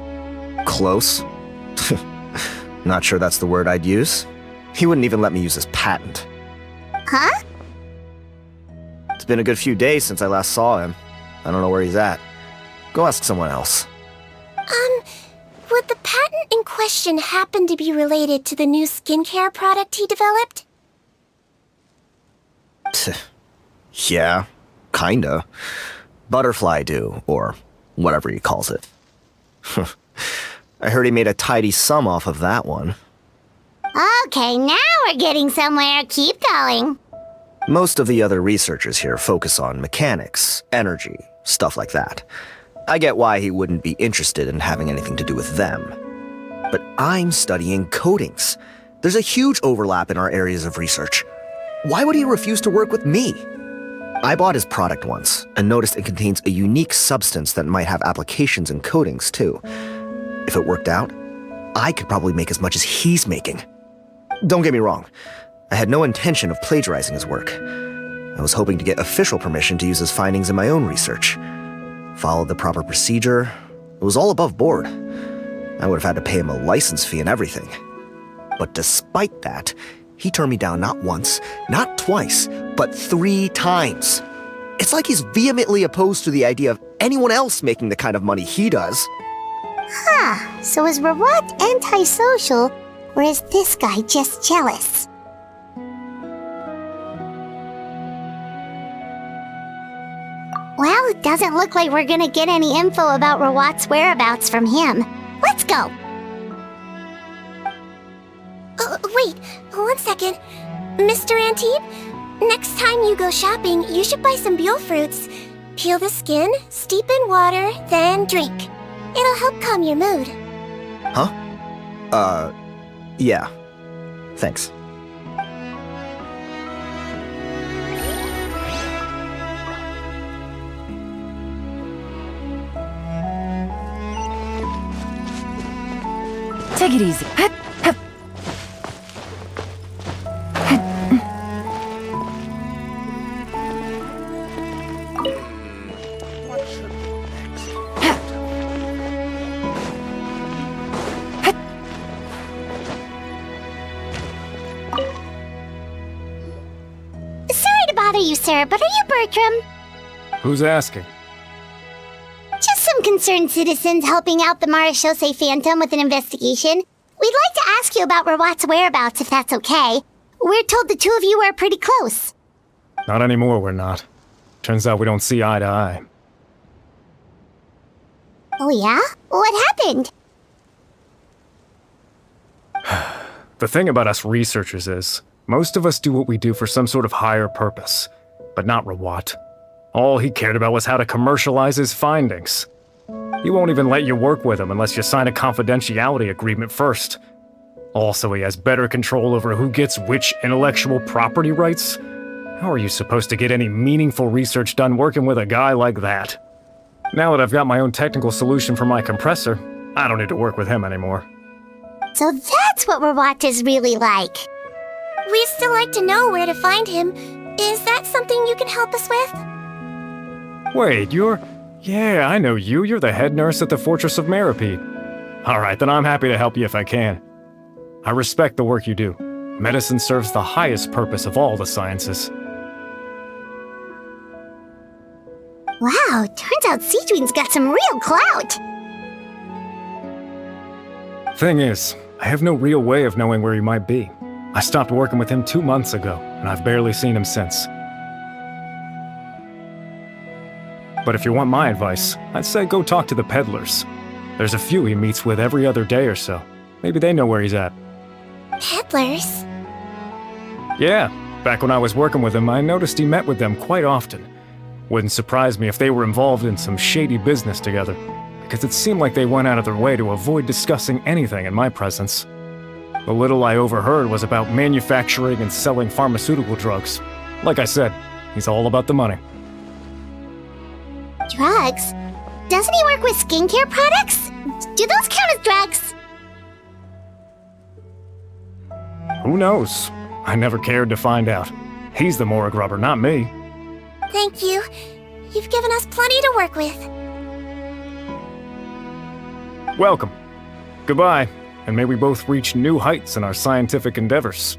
Close? Not sure that's the word I'd use. He wouldn't even let me use his patent. Huh? It's been a good few days since I last saw him. I don't know where he's at. Go ask someone else. Would the patent in question happen to be related to the new skincare product he developed? Yeah, kinda. Butterfly dew, or whatever he calls it. I heard he made a tidy sum off of that one. Okay, now we're getting somewhere. Keep going. Most of the other researchers here focus on mechanics, energy, stuff like that. I get why he wouldn't be interested in having anything to do with them. But I'm studying coatings. There's a huge overlap in our areas of research. Why would he refuse to work with me? I bought his product once and noticed it contains a unique substance that might have applications in coatings too. If it worked out, I could probably make as much as he's making. Don't get me wrong, I had no intention of plagiarizing his work. I was hoping to get official permission to use his findings in my own research. Followed the proper procedure. It was all above board. I would have had to pay him a license fee and everything. But despite that, he turned me down not once, not twice, but 3 times. It's like he's vehemently opposed to the idea of anyone else making the kind of money he does. Huh, so is Rawat antisocial, or is this guy just jealous? Well, it doesn't look like we're gonna get any info about Rawat's whereabouts from him. Let's go! Wait, 1 second. Mr. Antibes, next time you go shopping, you should buy some Buell fruits. Peel the skin, steep in water, then drink. It'll help calm your mood. Huh? Yeah. Thanks. Take it easy. Sorry to bother you, sir, but are you Bertram? Who's asking? Just some concerned citizens helping out the Marechaussee Phantom with an investigation. We'd like to ask you about Rawat's whereabouts, if that's okay. We're told the two of you are pretty close. Not anymore, we're not. Turns out we don't see eye to eye. Oh yeah? What happened? The thing about us researchers is, most of us do what we do for some sort of higher purpose. But not Rawat. All he cared about was how to commercialize his findings. He won't even let you work with him unless you sign a confidentiality agreement first. Also, he has better control over who gets which intellectual property rights. How are you supposed to get any meaningful research done working with a guy like that? Now that I've got my own technical solution for my compressor, I don't need to work with him anymore. So that's what Rawat is really like. We'd still like to know where to find him. Is that something you can help us with? Wait, Yeah, I know you. You're the head nurse at the Fortress of Meropide. Alright, then I'm happy to help you if I can. I respect the work you do. Medicine serves the highest purpose of all the sciences. Wow, turns out Sigewinne's got some real clout. Thing is, I have no real way of knowing where he might be. I stopped working with him 2 months ago, and I've barely seen him since. But if you want my advice, I'd say go talk to the peddlers. There's a few he meets with every other day or so. Maybe they know where he's at. Peddlers? Yeah, back when I was working with him, I noticed he met with them quite often. Wouldn't surprise me if they were involved in some shady business together, because it seemed like they went out of their way to avoid discussing anything in my presence. The little I overheard was about manufacturing and selling pharmaceutical drugs. Like I said, he's all about the money. Drugs? Doesn't he work with skincare products? Do those count as drugs? Who knows? I never cared to find out. He's the Morag rubber, not me. Thank you. You've given us plenty to work with. Welcome. Goodbye, and may we both reach new heights in our scientific endeavors.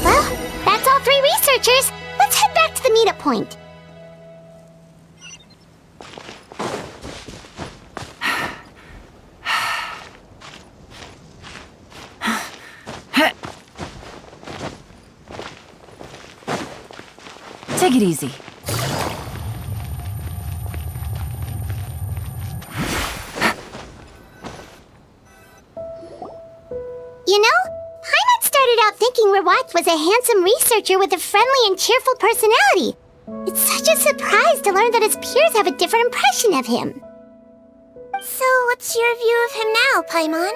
Well, that's all 3 researchers. Let's head back to the meetup point. Take it easy. You know, Paimon started out thinking Rawat was a handsome researcher with a friendly and cheerful personality. It's such a surprise to learn that his peers have a different impression of him. So, what's your view of him now, Paimon?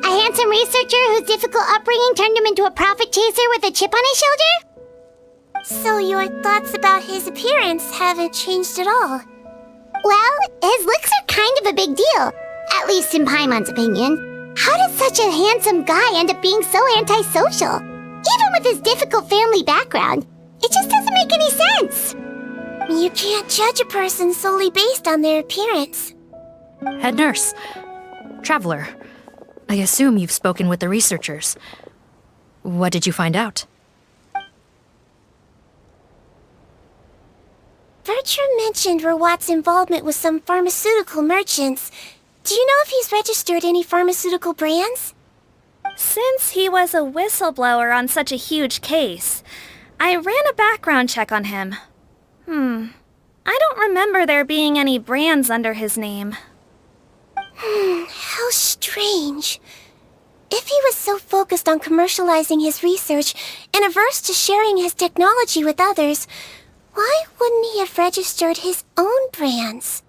A handsome researcher whose difficult upbringing turned him into a profit chaser with a chip on his shoulder? So your thoughts about his appearance haven't changed at all? Well, his looks are kind of a big deal, at least in Paimon's opinion. How does such a handsome guy end up being so antisocial? Even with his difficult family background, it just doesn't make any sense. You can't judge a person solely based on their appearance. Head nurse. Traveler. I assume you've spoken with the researchers. What did you find out? Bertram mentioned Rawat's involvement with some pharmaceutical merchants. Do you know if he's registered any pharmaceutical brands? Since he was a whistleblower on such a huge case, I ran a background check on him. I don't remember there being any brands under his name. How strange. If he was so focused on commercializing his research and averse to sharing his technology with others, why wouldn't he have registered his own brands?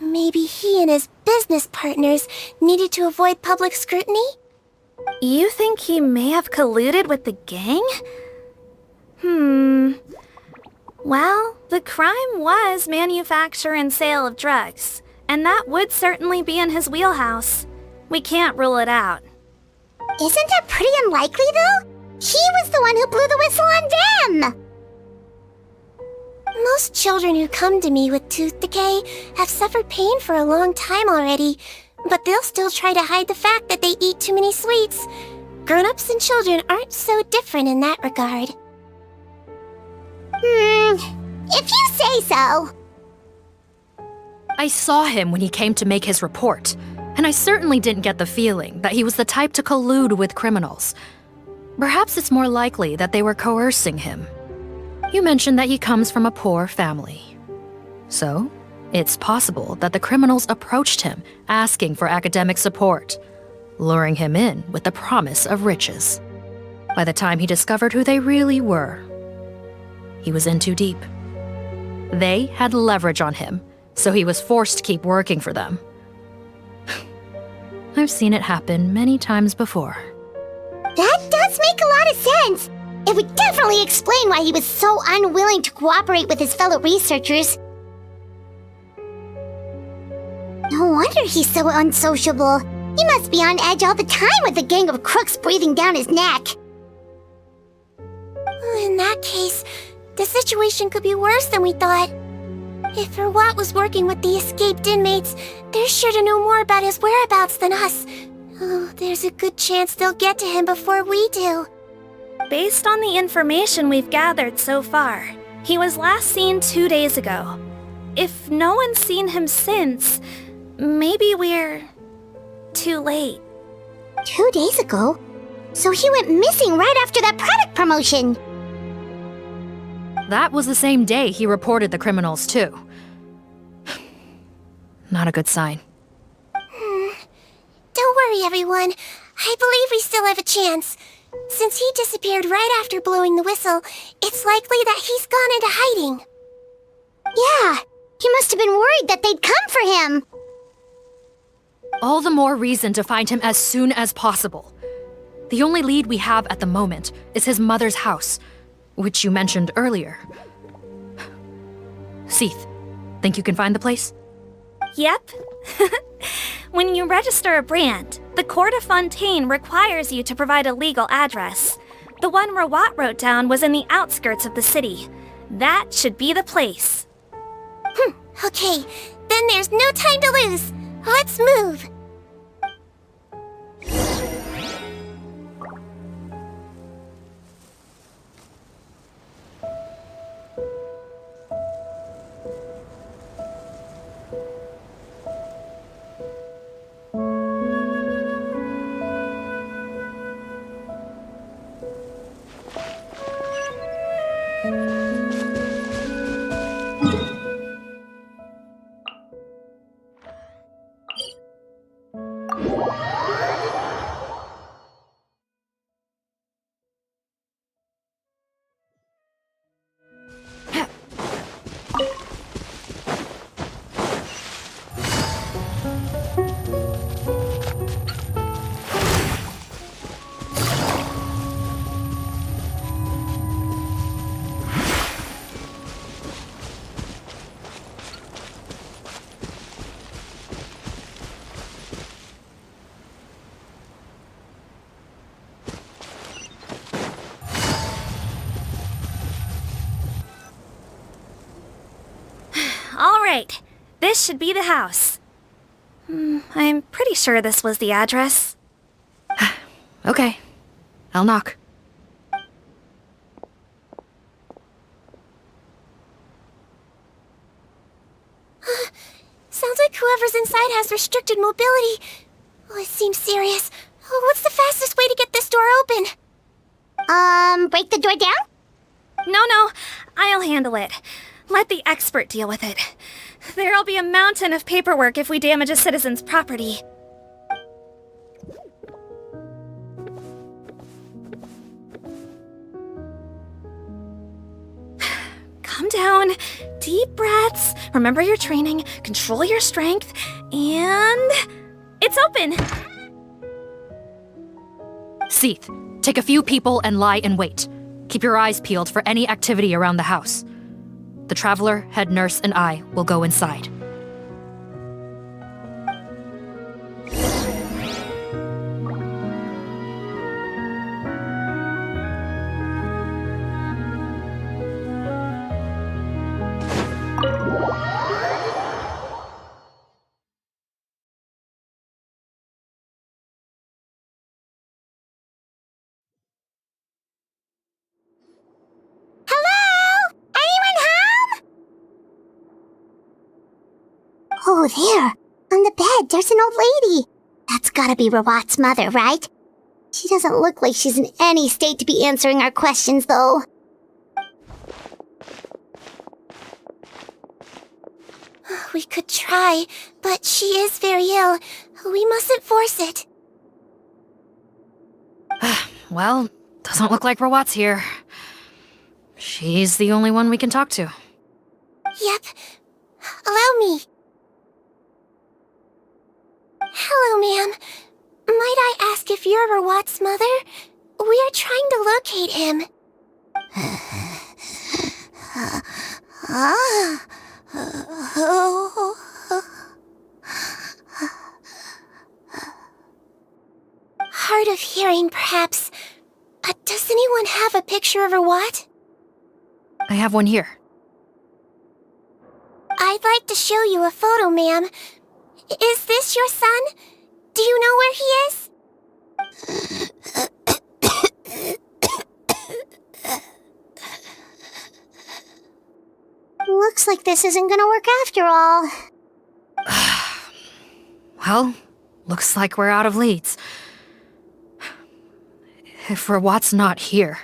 Maybe he and his business partners needed to avoid public scrutiny? You think he may have colluded with the gang? Well, the crime was manufacture and sale of drugs, and that would certainly be in his wheelhouse. We can't rule it out. Isn't that pretty unlikely, though? He was the one who blew the whistle on them! Most children who come to me with tooth decay have suffered pain for a long time already, but they'll still try to hide the fact that they eat too many sweets. Grown-ups and children aren't so different in that regard. If you say so. I saw him when he came to make his report, and I certainly didn't get the feeling that he was the type to collude with criminals. Perhaps it's more likely that they were coercing him. You mentioned that he comes from a poor family. So, it's possible that the criminals approached him asking for academic support, luring him in with the promise of riches. By the time he discovered who they really were, he was in too deep. They had leverage on him, so he was forced to keep working for them. I've seen it happen many times before. That does make a lot of sense. It would definitely explain why he was so unwilling to cooperate with his fellow researchers. No wonder he's so unsociable. He must be on edge all the time with a gang of crooks breathing down his neck. In that case, the situation could be worse than we thought. If Rawat was working with the escaped inmates, they're sure to know more about his whereabouts than us. Oh, there's a good chance they'll get to him before we do. Based on the information we've gathered so far, he was last seen 2 days ago. if no one's seen him since, maybe we're too late. 2 days ago? So he went missing right after that product promotion. That was the same day he reported the criminals, too. Not a good sign. Don't worry, everyone. I believe we still have a chance. Since he disappeared right after blowing the whistle, it's likely that he's gone into hiding. Yeah, he must have been worried that they'd come for him. All the more reason to find him as soon as possible. The only lead we have at the moment is his mother's house, which you mentioned earlier. Seath, think you can find the place? Yep. When you register a brand, the court of Fontaine requires you to provide a legal address. The one Rawat wrote down was in the outskirts of the city. That should be the place. Okay, then there's no time to lose. Let's move. Alright, this should be the house. I'm pretty sure this was the address. Okay, I'll knock. Sounds like whoever's inside has restricted mobility. Oh, it seems serious. Oh, what's the fastest way to get this door open? Break the door down? No, I'll handle it. Let the expert deal with it. There'll be a mountain of paperwork if we damage a citizen's property. Calm down. Deep breaths. Remember your training. Control your strength. And... it's open! Seath, take a few people and lie in wait. Keep your eyes peeled for any activity around the house. The Traveler, Head Nurse, and I will go inside. Oh, there. On the bed, there's an old lady. That's gotta be Rawat's mother, right? She doesn't look like she's in any state to be answering our questions, though. We could try, but she is very ill. We mustn't force it. Well, doesn't look like Rawat's here. She's the only one we can talk to. Yep. Allow me. Hello, ma'am. Might I ask if you're Rawat's mother? We are trying to locate him. Hard of hearing, perhaps. Does anyone have a picture of Rawat? I have one here. I'd like to show you a photo, ma'am. Is this your son? Do you know where he is? Looks like this isn't gonna work after all. Well, looks like we're out of leads. If Rawat's not here,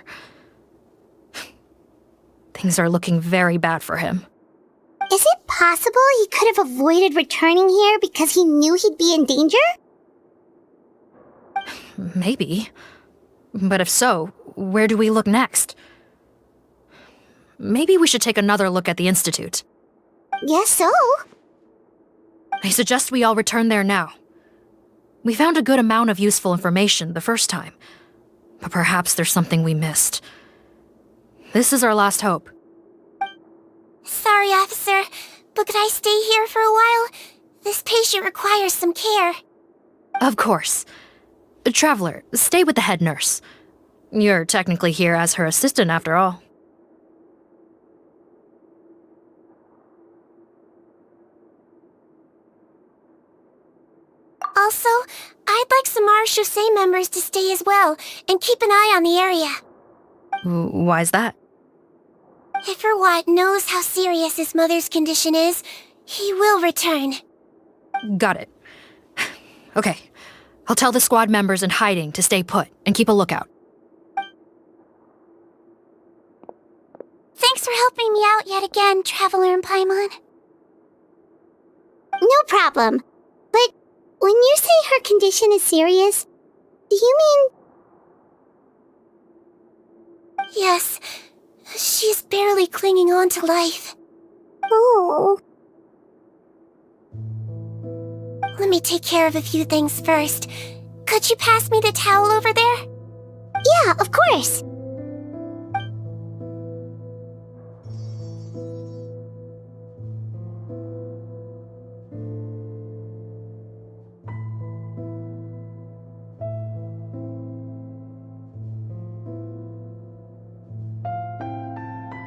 things are looking very bad for him. Is it possible he could have avoided returning here because he knew he'd be in danger? Maybe. But if so, where do we look next? Maybe we should take another look at the Institute. Guess so. I suggest we all return there now. We found a good amount of useful information the first time, but perhaps there's something we missed. This is our last hope. Sorry, officer, but could I stay here for a while? This patient requires some care. Of course. Traveler, stay with the head nurse. You're technically here as her assistant after all. Also, I'd like some Marechaussee members to stay as well, and keep an eye on the area. Why's that? If Rawat knows how serious his mother's condition is, he will return. Got it. Okay, I'll tell the squad members in hiding to stay put and keep a lookout. Thanks for helping me out yet again, Traveler and Paimon. No problem. But when you say her condition is serious, do you mean... Yes, she's barely clinging on to life. Oh. Let me take care of a few things first. Could you pass me the towel over there? Yeah, of course.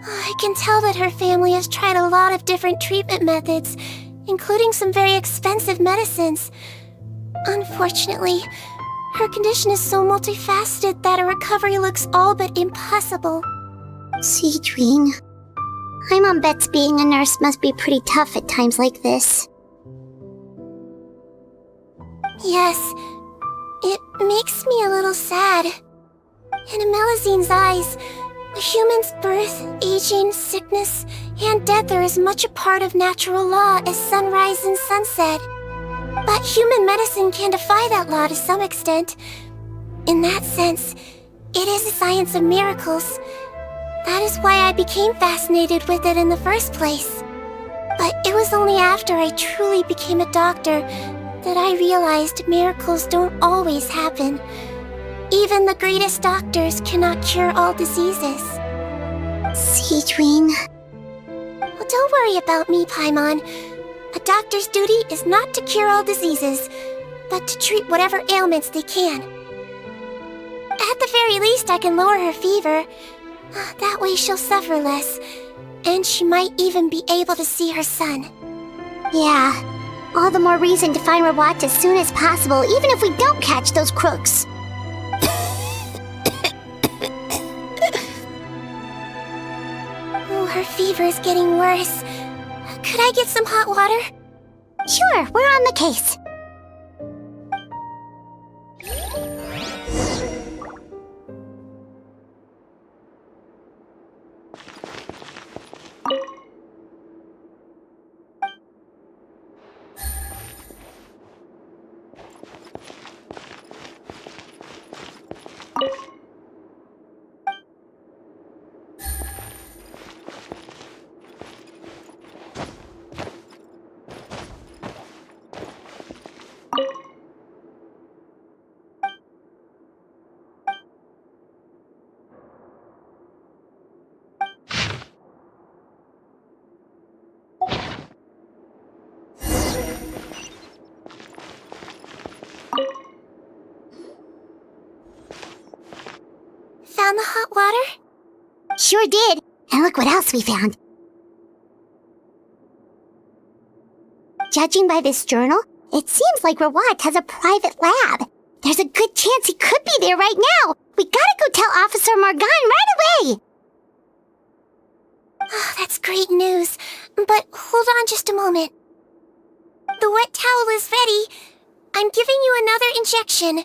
I can tell that her family has tried a lot of different treatment methods, including some very expensive medicines. Unfortunately, her condition is so multifaceted that a recovery looks all but impossible. Sigewinne, my mom bets being a nurse must be pretty tough at times like this. Yes, it makes me a little sad. In a Melizine's eyes, a human's birth, aging, sickness, and death are as much a part of natural law as sunrise and sunset. But human medicine can defy that law to some extent. In that sense, it is a science of miracles. That is why I became fascinated with it in the first place. But it was only after I truly became a doctor that I realized miracles don't always happen. Even the greatest doctors cannot cure all diseases. Sigewinne. Well, don't worry about me, Paimon. A doctor's duty is not to cure all diseases, but to treat whatever ailments they can. At the very least, I can lower her fever. That way she'll suffer less, and she might even be able to see her son. Yeah, all the more reason to find Rawat as soon as possible, even if we don't catch those crooks. Oh, her fever is getting worse. Could I get some hot water? Sure, we're on the case. Found the hot water? Sure did. And look what else we found. Judging by this journal, it seems like Rawat has a private lab. There's a good chance he could be there right now. We gotta go tell Officer Morgan right away. Oh, that's great news. But hold on just a moment. The wet towel is ready. I'm giving you another injection.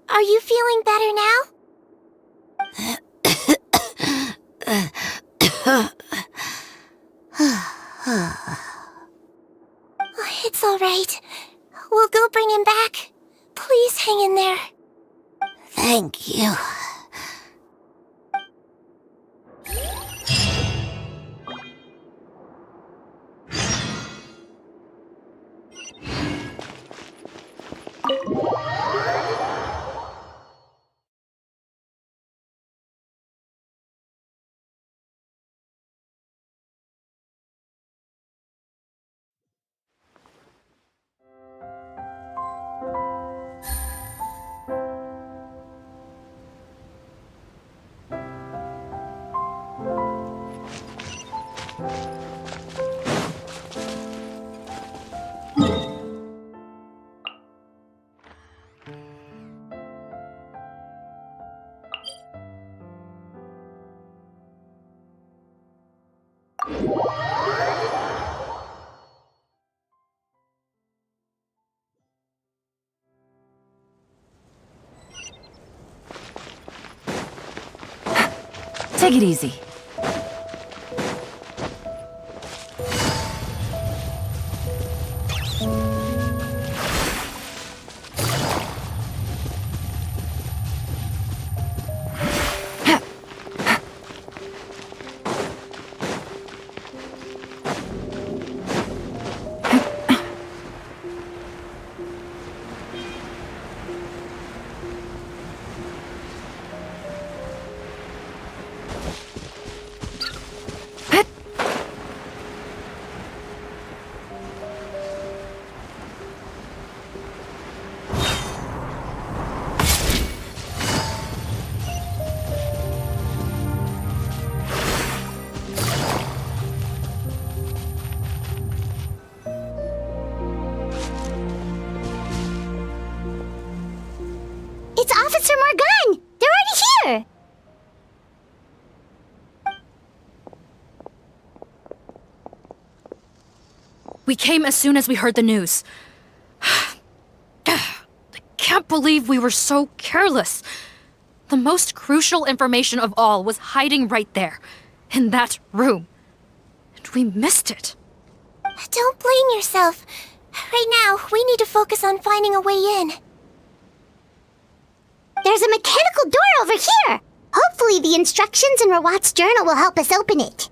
Are you feeling better now? It's all right. We'll go bring him back. Please hang in there. Thank you. Take it easy. It's Officer Morgan! They're already here! We came as soon as we heard the news. I can't believe we were so careless. The most crucial information of all was hiding right there, in that room. And we missed it. Don't blame yourself. Right now, we need to focus on finding a way in. There's a mechanical door over here! Hopefully the instructions in Rawat's journal will help us open it.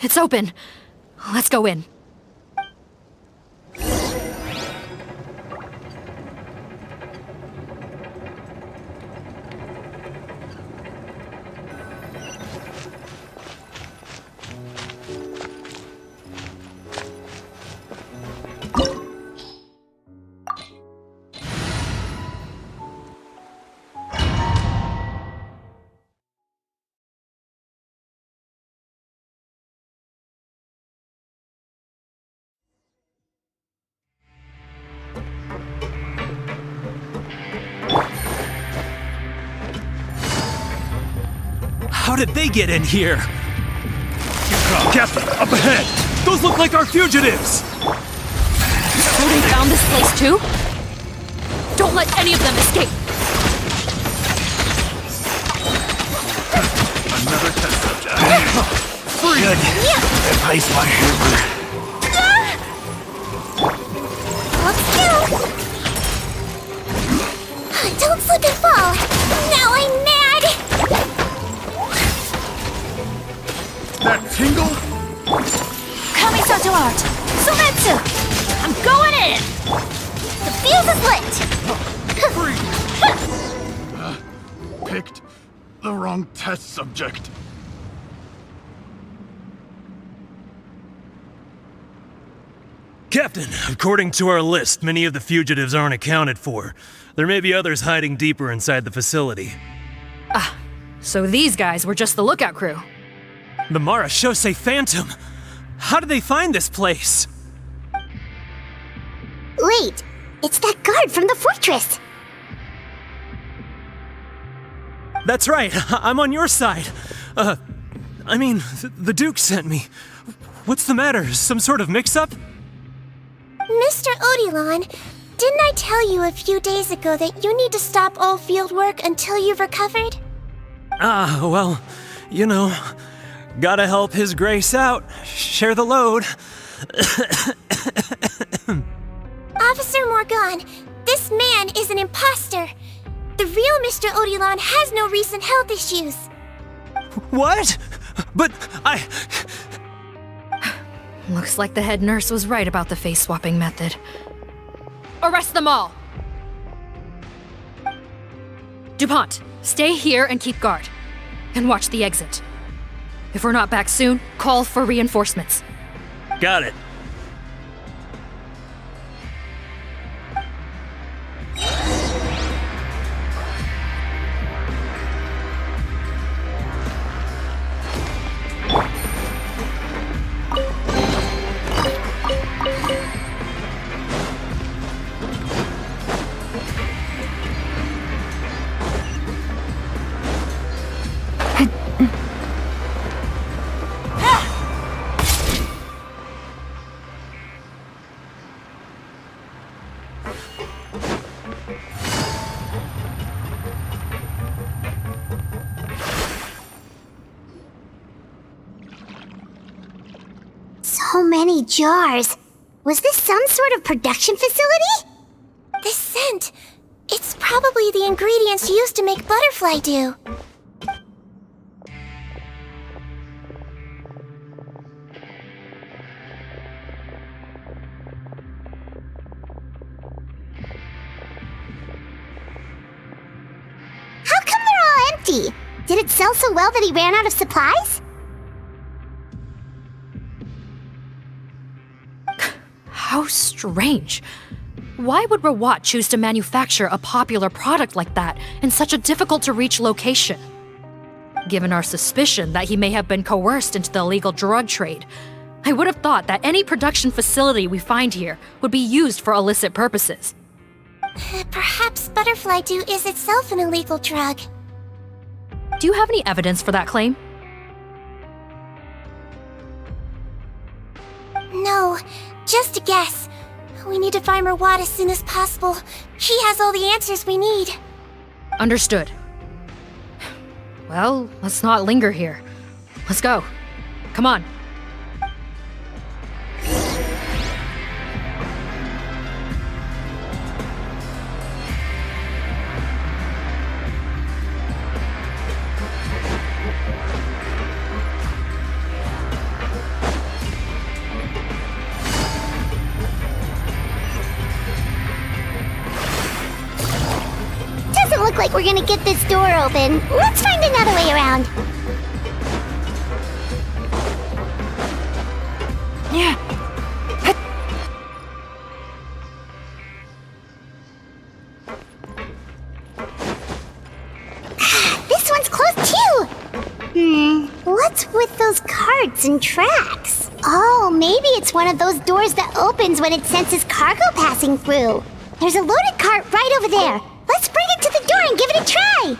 It's open. Let's go in. How did they get in here? Captain, up ahead! Those look like our fugitives! So they found this place too? Don't let any of them escape! Another test subject. Free! Good. Advice by Hoover. Don't slip and fall! Now I'm mad! That tingle? Kamisato art! Sumeru! I'm going in! The fuse is lit! Picked the wrong test subject. Captain, according to our list, many of the fugitives aren't accounted for. There may be others hiding deeper inside the facility. So these guys were just the lookout crew. The Marachose Phantom! How did they find this place? Wait, it's that guard from the fortress! That's right, I'm on your side. The Duke sent me. What's the matter? Some sort of mix-up? Mr. Odilon, didn't I tell you a few days ago that you need to stop all field work until you've recovered? Well, you know, gotta help His Grace out. Share the load. Officer Morgan, this man is an imposter. The real Mr. Odilon has no recent health issues. What? But Looks like the head nurse was right about the face-swapping method. Arrest them all! DuPont, stay here and keep guard. And watch the exit. If we're not back soon, call for reinforcements. got it. So many jars. Was this some sort of production facility? The scent. It's probably the ingredients used to make butterfly dew. How come they're all empty? Did it sell so well that he ran out of supplies? How strange. Why would Rawat choose to manufacture a popular product like that in such a difficult-to-reach location? Given our suspicion that he may have been coerced into the illegal drug trade, I would have thought that any production facility we find here would be used for illicit purposes. Perhaps butterfly dew is itself an illegal drug. Do you have any evidence for that claim? No, just a guess. We need to find Rawat as soon as possible. He has all the answers we need. Understood. Well, let's not linger here. Let's go. Come on. Doesn't look like we're gonna get this door open. Let's find another way around. Yeah. This one's closed too! What's with those carts and tracks? Oh, maybe it's one of those doors that opens when it senses cargo passing through. There's a loaded cart right over there. Let's bring it to the door and give it a try!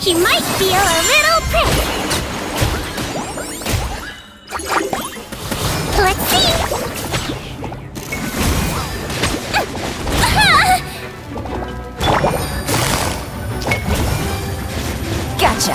He might feel a little prick. Let's see. Gotcha.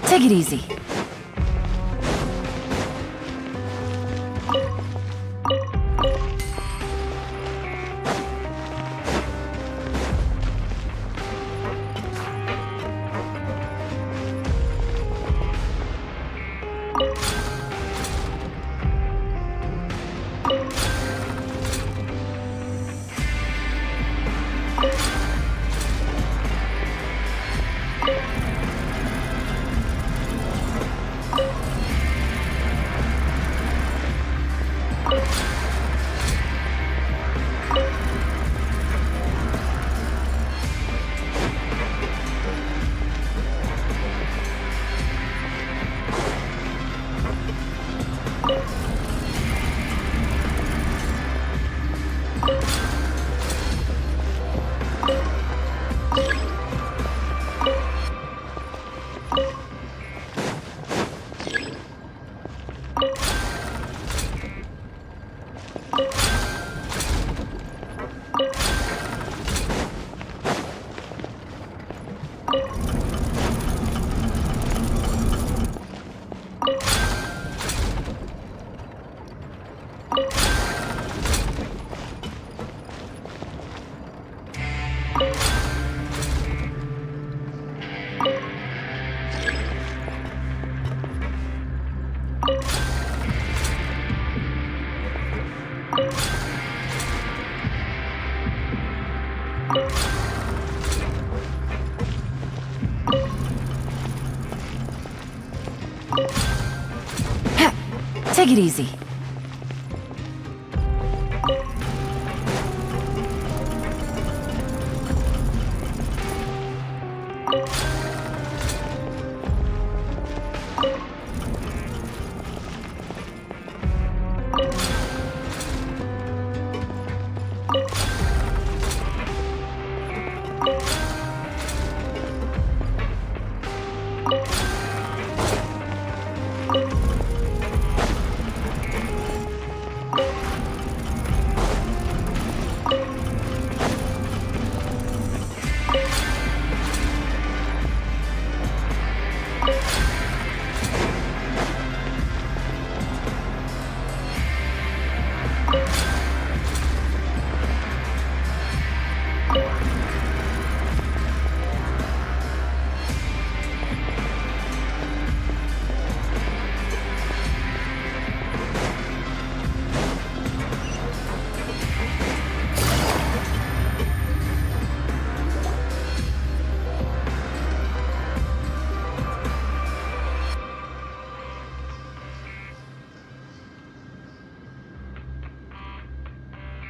Take it easy. Take it easy.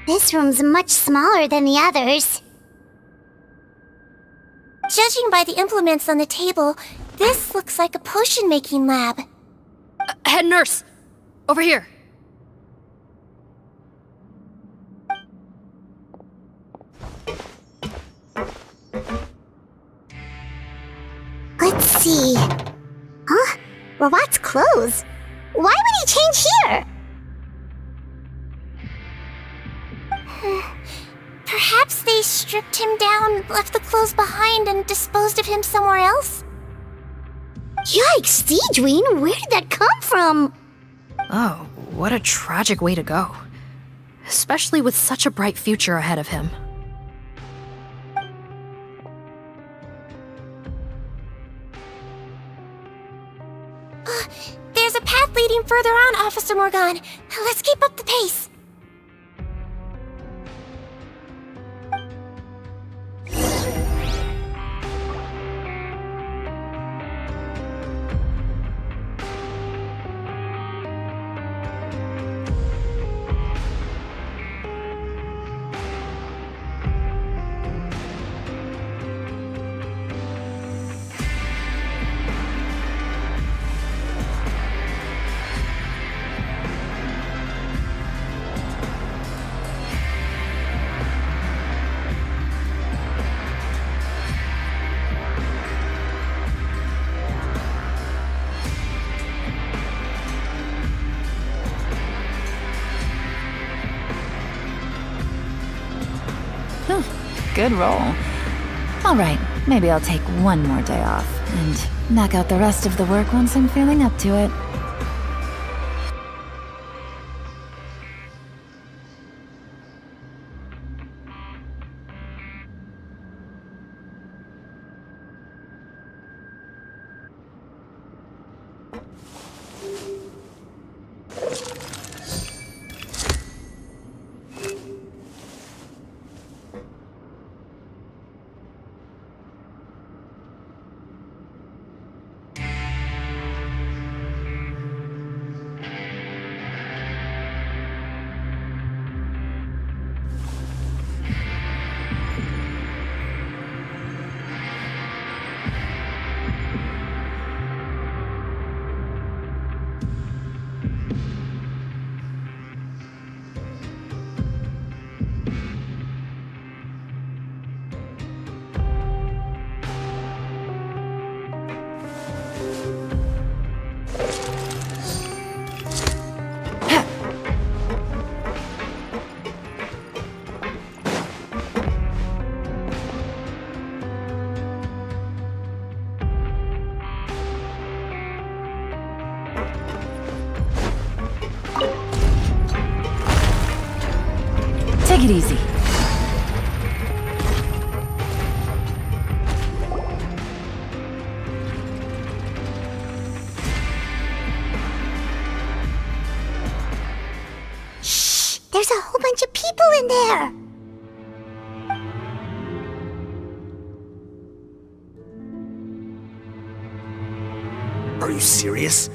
This room's much smaller than the others. Judging by the implements on the table, this looks like a potion-making lab. Head nurse! Over here! Let's see. Huh? Robot's clothes? Why would he change here? Perhaps they stripped him down, left the clothes behind, and disposed of him somewhere else? Yikes, Sigewinne, where did that come from? Oh, what a tragic way to go. Especially with such a bright future ahead of him. There's a path leading further on, Officer Morgan. Let's keep up the pace. Whew, good roll. Alright, maybe I'll take one more day off, and knock out the rest of the work once I'm feeling up to it. Take it easy. Shh! There's a whole bunch of people in there! Are you serious?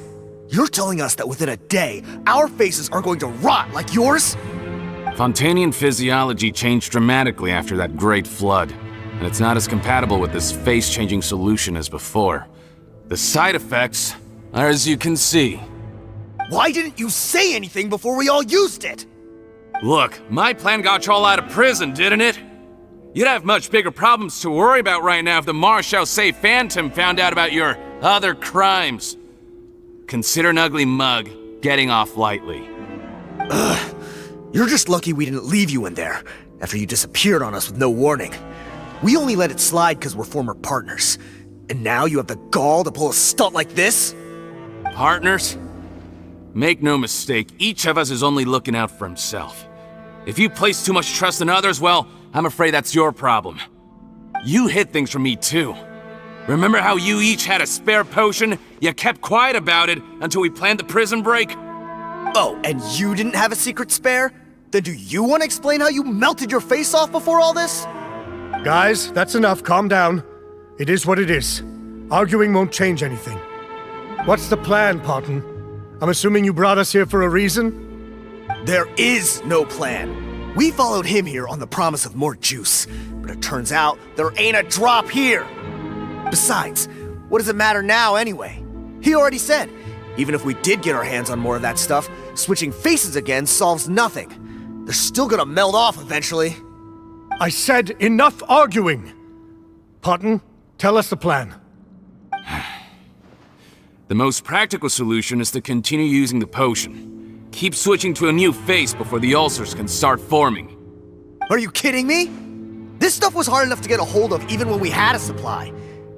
You're telling us that within a day, our faces are going to rot like yours? Fontainian physiology changed dramatically after that great flood, and it's not as compatible with this face-changing solution as before. The side effects are as you can see. Why didn't you say anything before we all used it? Look, my plan got you all out of prison, didn't it? You'd have much bigger problems to worry about right now if the Marechaussee Phantom found out about your other crimes. Consider an ugly mug getting off lightly. Ugh. You're just lucky we didn't leave you in there after you disappeared on us with no warning. We only let it slide because we're former partners. And now you have the gall to pull a stunt like this? Partners? Make no mistake, each of us is only looking out for himself. If you place too much trust in others, well, I'm afraid that's your problem. You hid things from me too. Remember how you each had a spare potion? You kept quiet about it until we planned the prison break? Oh, and you didn't have a secret spare? Then do you want to explain how you melted your face off before all this? Guys, that's enough. Calm down. It is what it is. Arguing won't change anything. What's the plan, Parton? I'm assuming you brought us here for a reason? There is no plan. We followed him here on the promise of more juice, but it turns out there ain't a drop here. Besides, what does it matter now anyway? He already said, even if we did get our hands on more of that stuff, switching faces again solves nothing. They're still gonna melt off eventually. I said enough arguing! Parton, tell us the plan. The most practical solution is to continue using the potion. Keep switching to a new face before the ulcers can start forming. Are you kidding me? This stuff was hard enough to get a hold of even when we had a supply.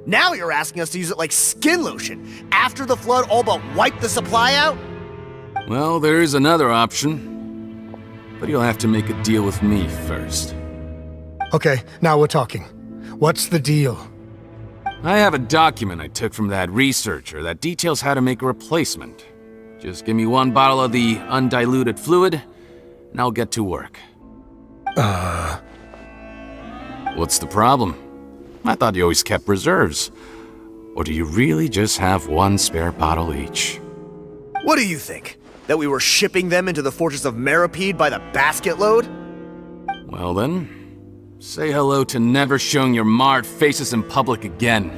Now you're asking us to use it like skin lotion, after the flood all but wiped the supply out? Well, there is another option. But you'll have to make a deal with me first. Okay, now we're talking. What's the deal? I have a document I took from that researcher that details how to make a replacement. Just give me one bottle of the undiluted fluid, and I'll get to work. What's the problem? I thought you always kept reserves. Or do you really just have one spare bottle each? What do you think? That we were shipping them into the fortress of Meripede by the basket load? Well then, say hello to never showing your marred faces in public again.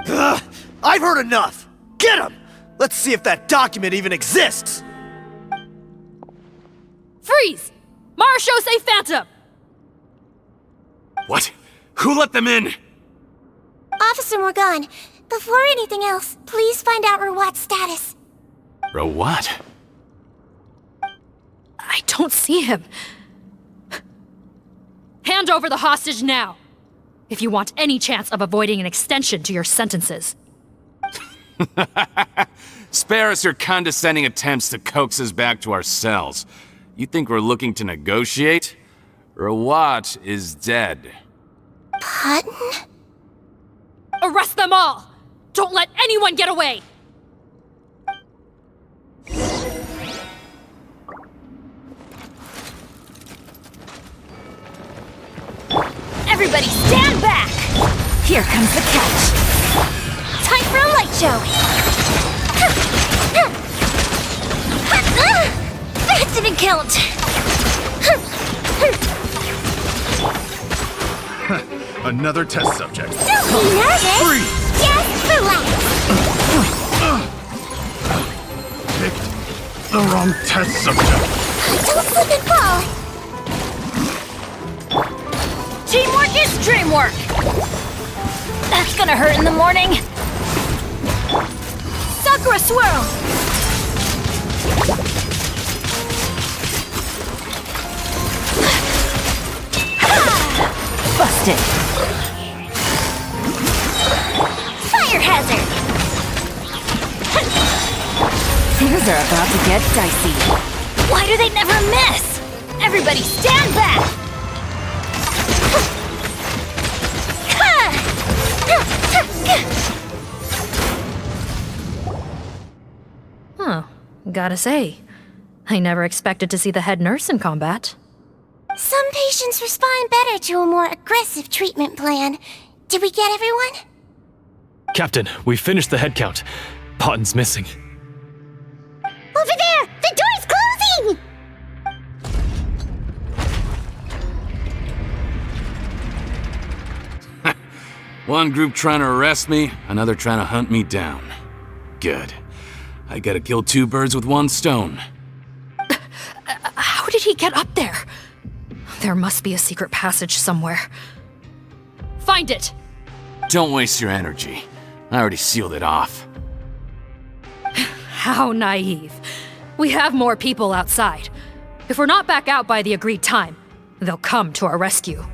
Ugh, I've heard enough! Get him! Let's see if that document even exists! Freeze! Marechaussee Phantom! What? Who let them in? Officer Morgan, before anything else, please find out Rawat's status. Rawat? I don't see him. Hand Hand over the hostage now! If you want any chance of avoiding an extension to your sentences. Spare us your condescending attempts to coax us back to our cells. You think we're looking to negotiate? Rawat is dead. Pardon? Arrest them all! Don't let anyone get away! Everybody stand back! Here comes the catch. Time for a light show! That didn't count! Another test subject. Don't be nervous! Freeze! Just relax! Picked the wrong test subject. Don't slip and fall! Teamwork is dreamwork! That's gonna hurt in the morning! Sakura swirl! Busted. Fire hazard! Things are about to get dicey. Why do they never miss? Everybody stand back! Huh. Gotta say, I never expected to see the head nurse in combat. Some patients respond better to a more aggressive treatment plan. Did we get everyone? Captain, we finished the head count. Potten's missing. Over there! The door's closing! One group trying to arrest me, another trying to hunt me down. Good. I gotta kill two birds with one stone. How did he get up there? There must be a secret passage somewhere. Find it! Don't waste your energy. I already sealed it off. How naive. We have more people outside. If we're not back out by the agreed time, they'll come to our rescue.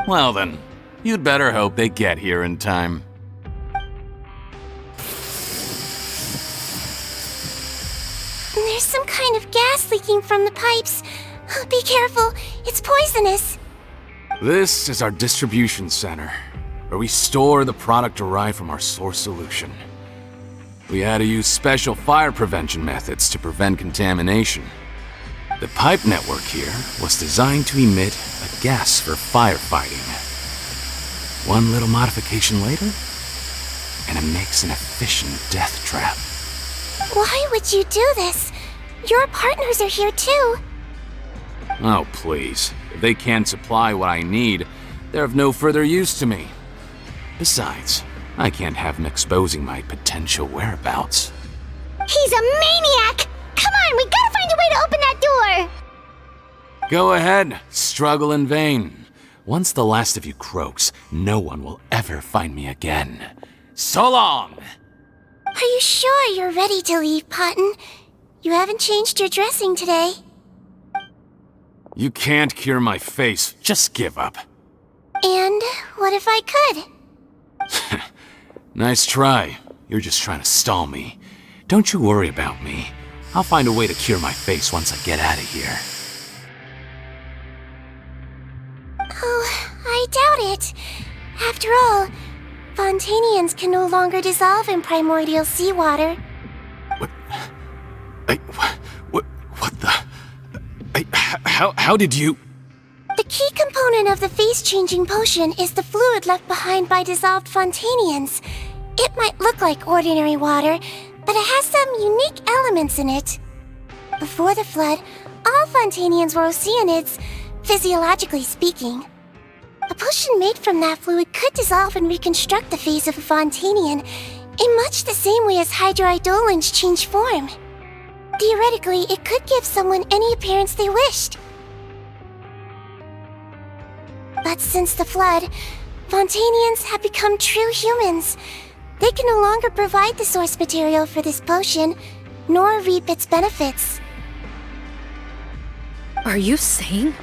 Well then, you'd better hope they get here in time. There's some kind of gas leaking from the pipes. Be careful, it's poisonous. This is our distribution center, where we store the product derived from our source solution. We had to use special fire prevention methods to prevent contamination. The pipe network here was designed to emit a gas for firefighting. One little modification later, and it makes an efficient death trap. Why would you do this? Your partners are here too. Oh, please. If they can't supply what I need, they're of no further use to me. Besides, I can't have them exposing my potential whereabouts. He's a maniac! Come on, we gotta find a way to open that door! Go ahead, struggle in vain. Once the last of you croaks, no one will ever find me again. So long! Are you sure you're ready to leave, Potten? You haven't changed your dressing today. You can't cure my face, just give up. And what if I could? Nice try. You're just trying to stall me. Don't you worry about me. I'll find a way to cure my face once I get out of here. Oh, I doubt it. After all, Fontainians can no longer dissolve in primordial seawater. What the... How did you... The key component of the face-changing potion is the fluid left behind by dissolved Fontainians. It might look like ordinary water, but it has some unique elements in it. Before the flood, all Fontainians were oceanids, physiologically speaking. A potion made from that fluid could dissolve and reconstruct the face of a Fontainian in much the same way as hydroidolins change form. Theoretically, it could give someone any appearance they wished. But since the flood, Fontainians have become true humans. They can no longer provide the source material for this potion, nor reap its benefits. Are you saying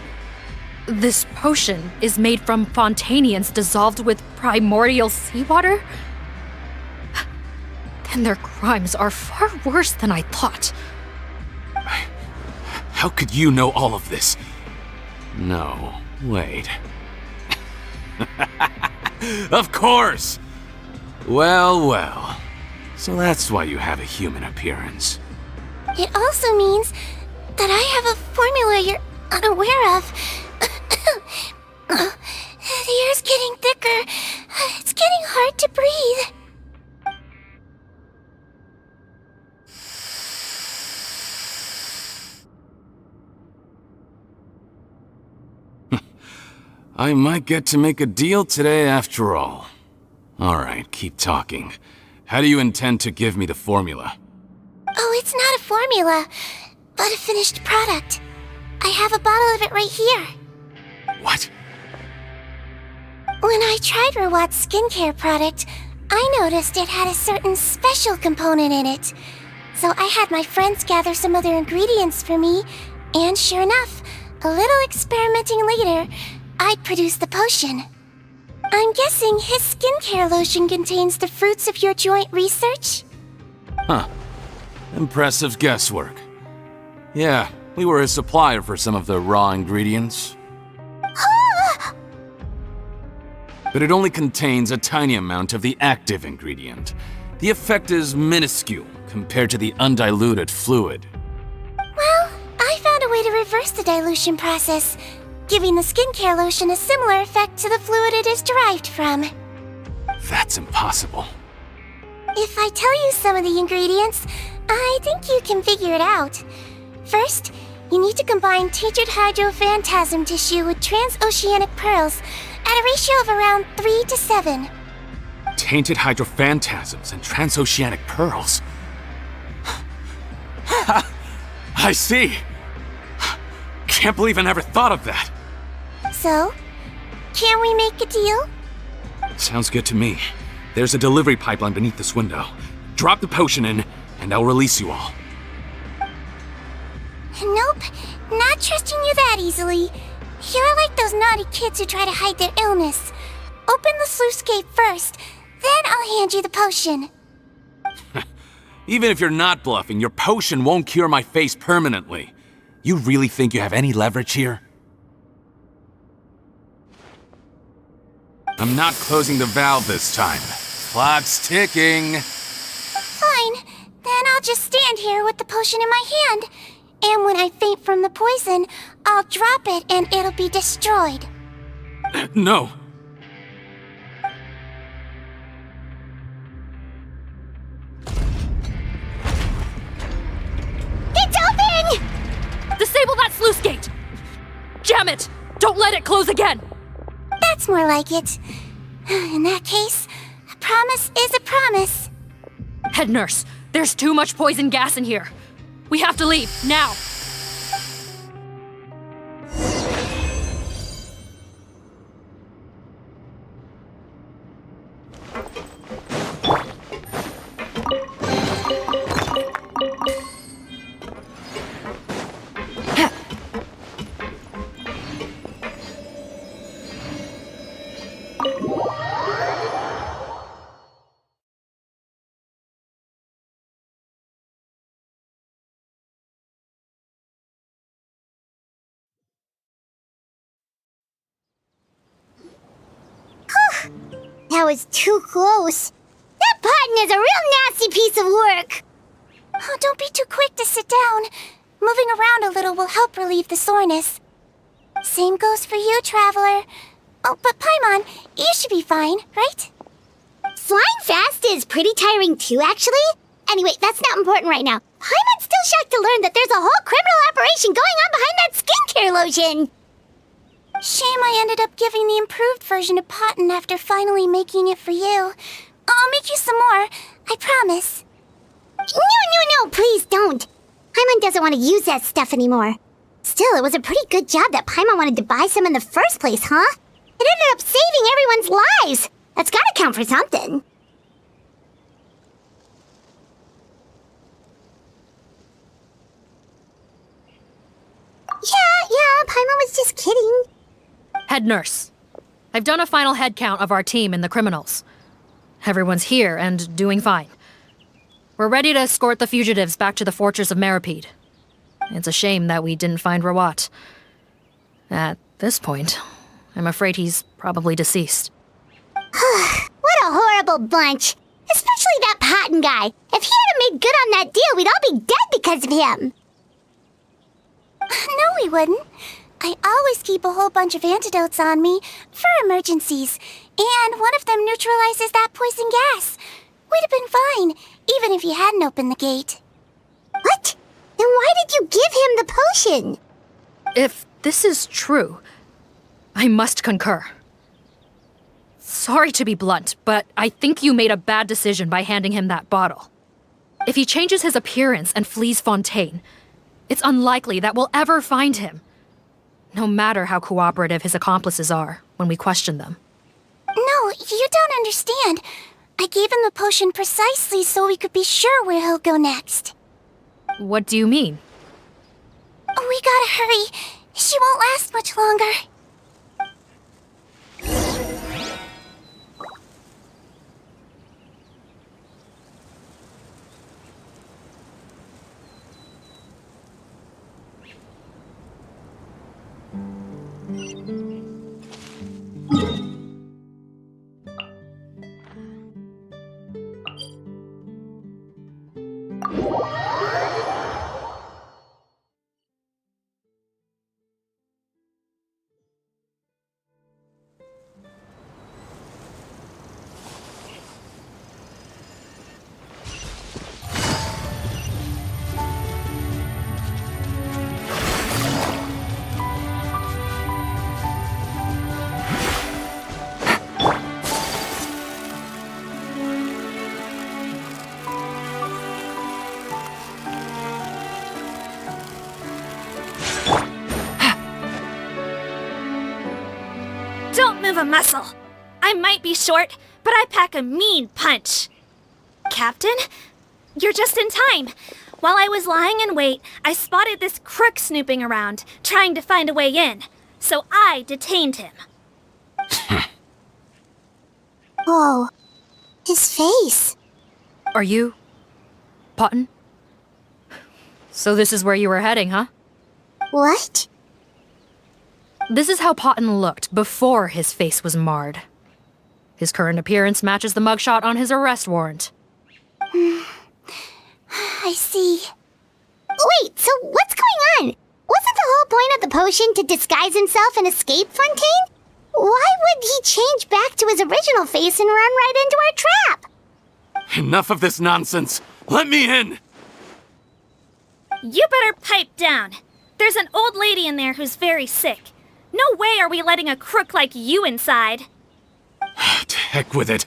This potion is made from Fontainians dissolved with primordial seawater? Then their crimes are far worse than I thought. How could you know all of this? No, wait. Of course! Well, well. So that's why you have a human appearance. It also means that I have a formula you're unaware of. The air's getting thicker. It's getting hard to breathe. I might get to make a deal today after all. Alright, keep talking. How do you intend to give me the formula? Oh, it's not a formula, but a finished product. I have a bottle of it right here. What? When I tried Rawat's skincare product, I noticed it had a certain special component in it. So I had my friends gather some other ingredients for me, and sure enough, a little experimenting later, I'd produced the potion. I'm guessing his skincare lotion contains the fruits of your joint research? Huh. Impressive guesswork. Yeah, we were his supplier for some of the raw ingredients. But it only contains a tiny amount of the active ingredient. The effect is minuscule compared to the undiluted fluid. Well, I found a way to reverse the dilution process, giving the skincare lotion a similar effect to the fluid it is derived from. That's impossible. If I tell you some of the ingredients, I think you can figure it out. First, you need to combine tainted hydrophantasm tissue with transoceanic pearls at a ratio of around 3 to 7. Tainted hydrophantasms and transoceanic pearls. I see. Can't believe I never thought of that. So, can we make a deal? Sounds good to me. There's a delivery pipeline beneath this window. Drop the potion in, and I'll release you all. Nope, not trusting you that easily. You're like those naughty kids who try to hide their illness. Open the sluice gate first, then I'll hand you the potion. Even if you're not bluffing, your potion won't cure my face permanently. You really think you have any leverage here? I'm not closing the valve this time. Clock's ticking. Fine, then I'll just stand here with the potion in my hand. And when I faint from the poison, I'll drop it and it'll be destroyed. No. It's open! Disable that sluice gate! Jam it! Don't let it close again! That's more like it. In that case, a promise is a promise. Head nurse, there's too much poison gas in here. We have to leave, now! That was too close. That button is a real nasty piece of work. Oh, don't be too quick to sit down. Moving around a little will help relieve the soreness. Same goes for you, Traveler. Oh, but Paimon, you should be fine, right? Flying fast is pretty tiring too, actually. Anyway, that's not important right now. Paimon's still shocked to learn that there's a whole criminal operation going on behind that skincare lotion. Shame I ended up giving the improved version to Potten after finally making it for you. I'll make you some more, I promise. No, please don't. Paimon doesn't want to use that stuff anymore. Still, it was a pretty good job that Paimon wanted to buy some in the first place, huh? It ended up saving everyone's lives. That's gotta count for something. Yeah, Paimon was just kidding. Head nurse. I've done a final head count of our team and the criminals. Everyone's here and doing fine. We're ready to escort the fugitives back to the fortress of Meripede. It's a shame that we didn't find Rawat. At this point, I'm afraid he's probably deceased. What a horrible bunch. Especially that Potton guy. If he hadn't made good on that deal, we'd all be dead because of him. No, we wouldn't. I always keep a whole bunch of antidotes on me for emergencies, and one of them neutralizes that poison gas. We'd have been fine, even if you hadn't opened the gate. What? Then why did you give him the potion? If this is true, I must concur. Sorry to be blunt, but I think you made a bad decision by handing him that bottle. If he changes his appearance and flees Fontaine, it's unlikely that we'll ever find him. No matter how cooperative his accomplices are when we question them. No, you don't understand. I gave him the potion precisely so we could be sure where he'll go next. What do you mean? We gotta hurry. She won't last much longer. Of a muscle. I might be short, but I pack a mean punch. Captain, you're just in time. While I was lying in wait, I spotted this crook snooping around, trying to find a way in. So I detained him. Oh, his face. Are you... Potton? So this is where you were heading, huh? What? This is how Potton looked before his face was marred. His current appearance matches the mugshot on his arrest warrant. I see. Wait, so what's going on? Wasn't the whole point of the potion to disguise himself and escape Fontaine? Why would he change back to his original face and run right into our trap? Enough of this nonsense. Let me in! You better pipe down. There's an old lady in there who's very sick. No way are we letting a crook like you inside. To heck with it.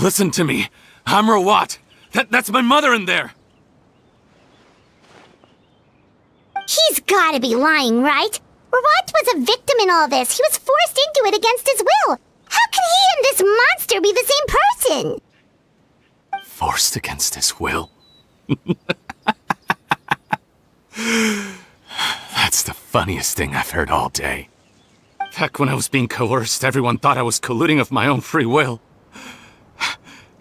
Listen to me. I'm Rawat. That's my mother in there. He's gotta be lying, right? Rawat was a victim in all this. He was forced into it against his will. How can he and this monster be the same person? Forced against his will? That's the funniest thing I've heard all day. Back when I was being coerced, everyone thought I was colluding of my own free will.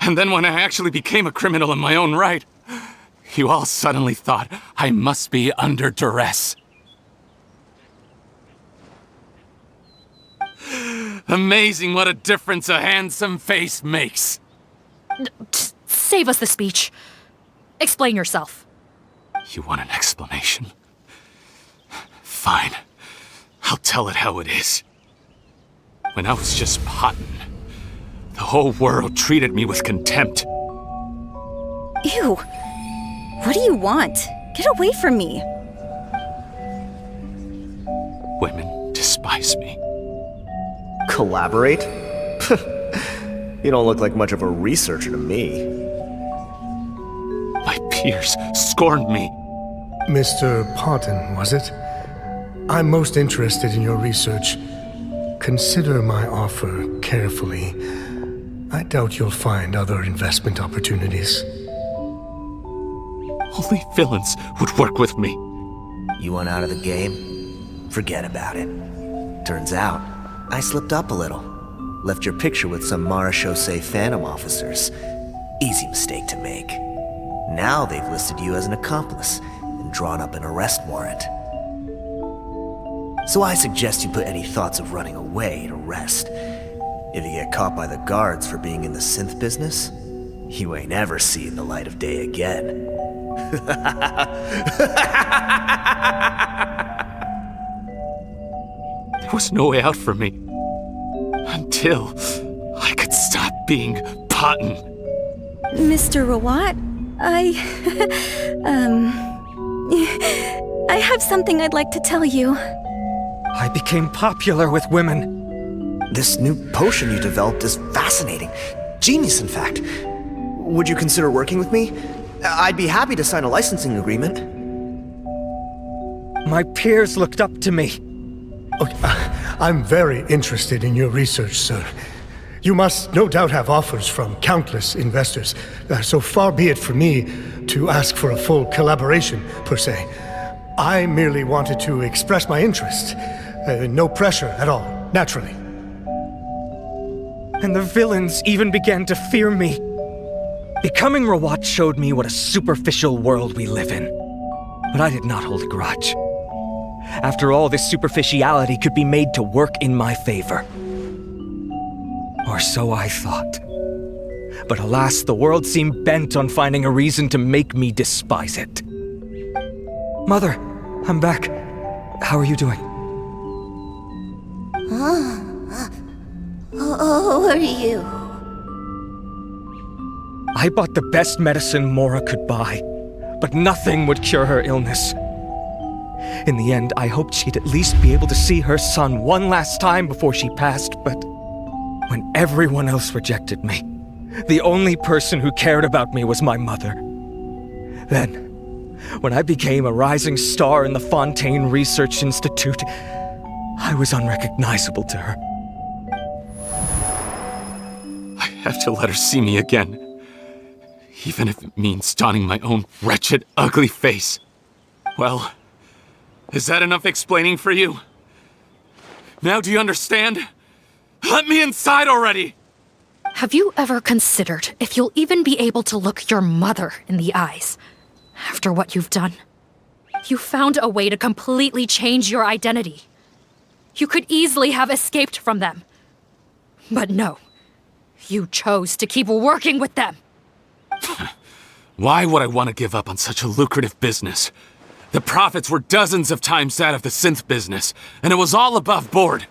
And then when I actually became a criminal in my own right, you all suddenly thought I must be under duress. Amazing what a difference a handsome face makes. Save us the speech. Explain yourself. You want an explanation? Fine. I'll tell it how it is. When I was just Potton, the whole world treated me with contempt. Ew. What do you want? Get away from me. Women despise me. Collaborate? You don't look like much of a researcher to me. My peers scorned me. Mr. Potton, was it? I'm most interested in your research. Consider my offer carefully. I doubt you'll find other investment opportunities. Only villains would work with me. You want out of the game? Forget about it. Turns out, I slipped up a little. Left your picture with some Marechaussee Phantom officers. Easy mistake to make. Now they've listed you as an accomplice and drawn up an arrest warrant. So I suggest you put any thoughts of running away to rest. If you get caught by the guards for being in the synth business, you ain't ever seeing the light of day again. There was no way out for me. Until I could stop being Potton. Mr. Rawat, I have something I'd like to tell you. I became popular with women. This new potion you developed is fascinating. Genius, in fact. Would you consider working with me? I'd be happy to sign a licensing agreement. My peers looked up to me. I'm very interested in your research, sir. You must no doubt have offers from countless investors, so far be it from me to ask for a full collaboration, per se. I merely wanted to express my interest. No pressure at all, naturally. And the villains even began to fear me. Becoming Rawat showed me what a superficial world we live in. But I did not hold a grudge. After all, this superficiality could be made to work in my favor. Or so I thought. But alas, the world seemed bent on finding a reason to make me despise it. Mother, I'm back. How are you doing? Who are you? I bought the best medicine Mora could buy, but nothing would cure her illness. In the end, I hoped she'd at least be able to see her son one last time before she passed, but when everyone else rejected me, the only person who cared about me was my mother. Then, when I became a rising star in the Fontaine Research Institute, I was unrecognizable to her. I have to let her see me again. Even if it means donning my own wretched, ugly face. Well, is that enough explaining for you? Now do you understand? Let me inside already! Have you ever considered if you'll even be able to look your mother in the eyes after what you've done? You found a way to completely change your identity. You could easily have escaped from them. But no, you chose to keep working with them. Why would I want to give up on such a lucrative business? The profits were dozens of times that of the synth business, and it was all above board.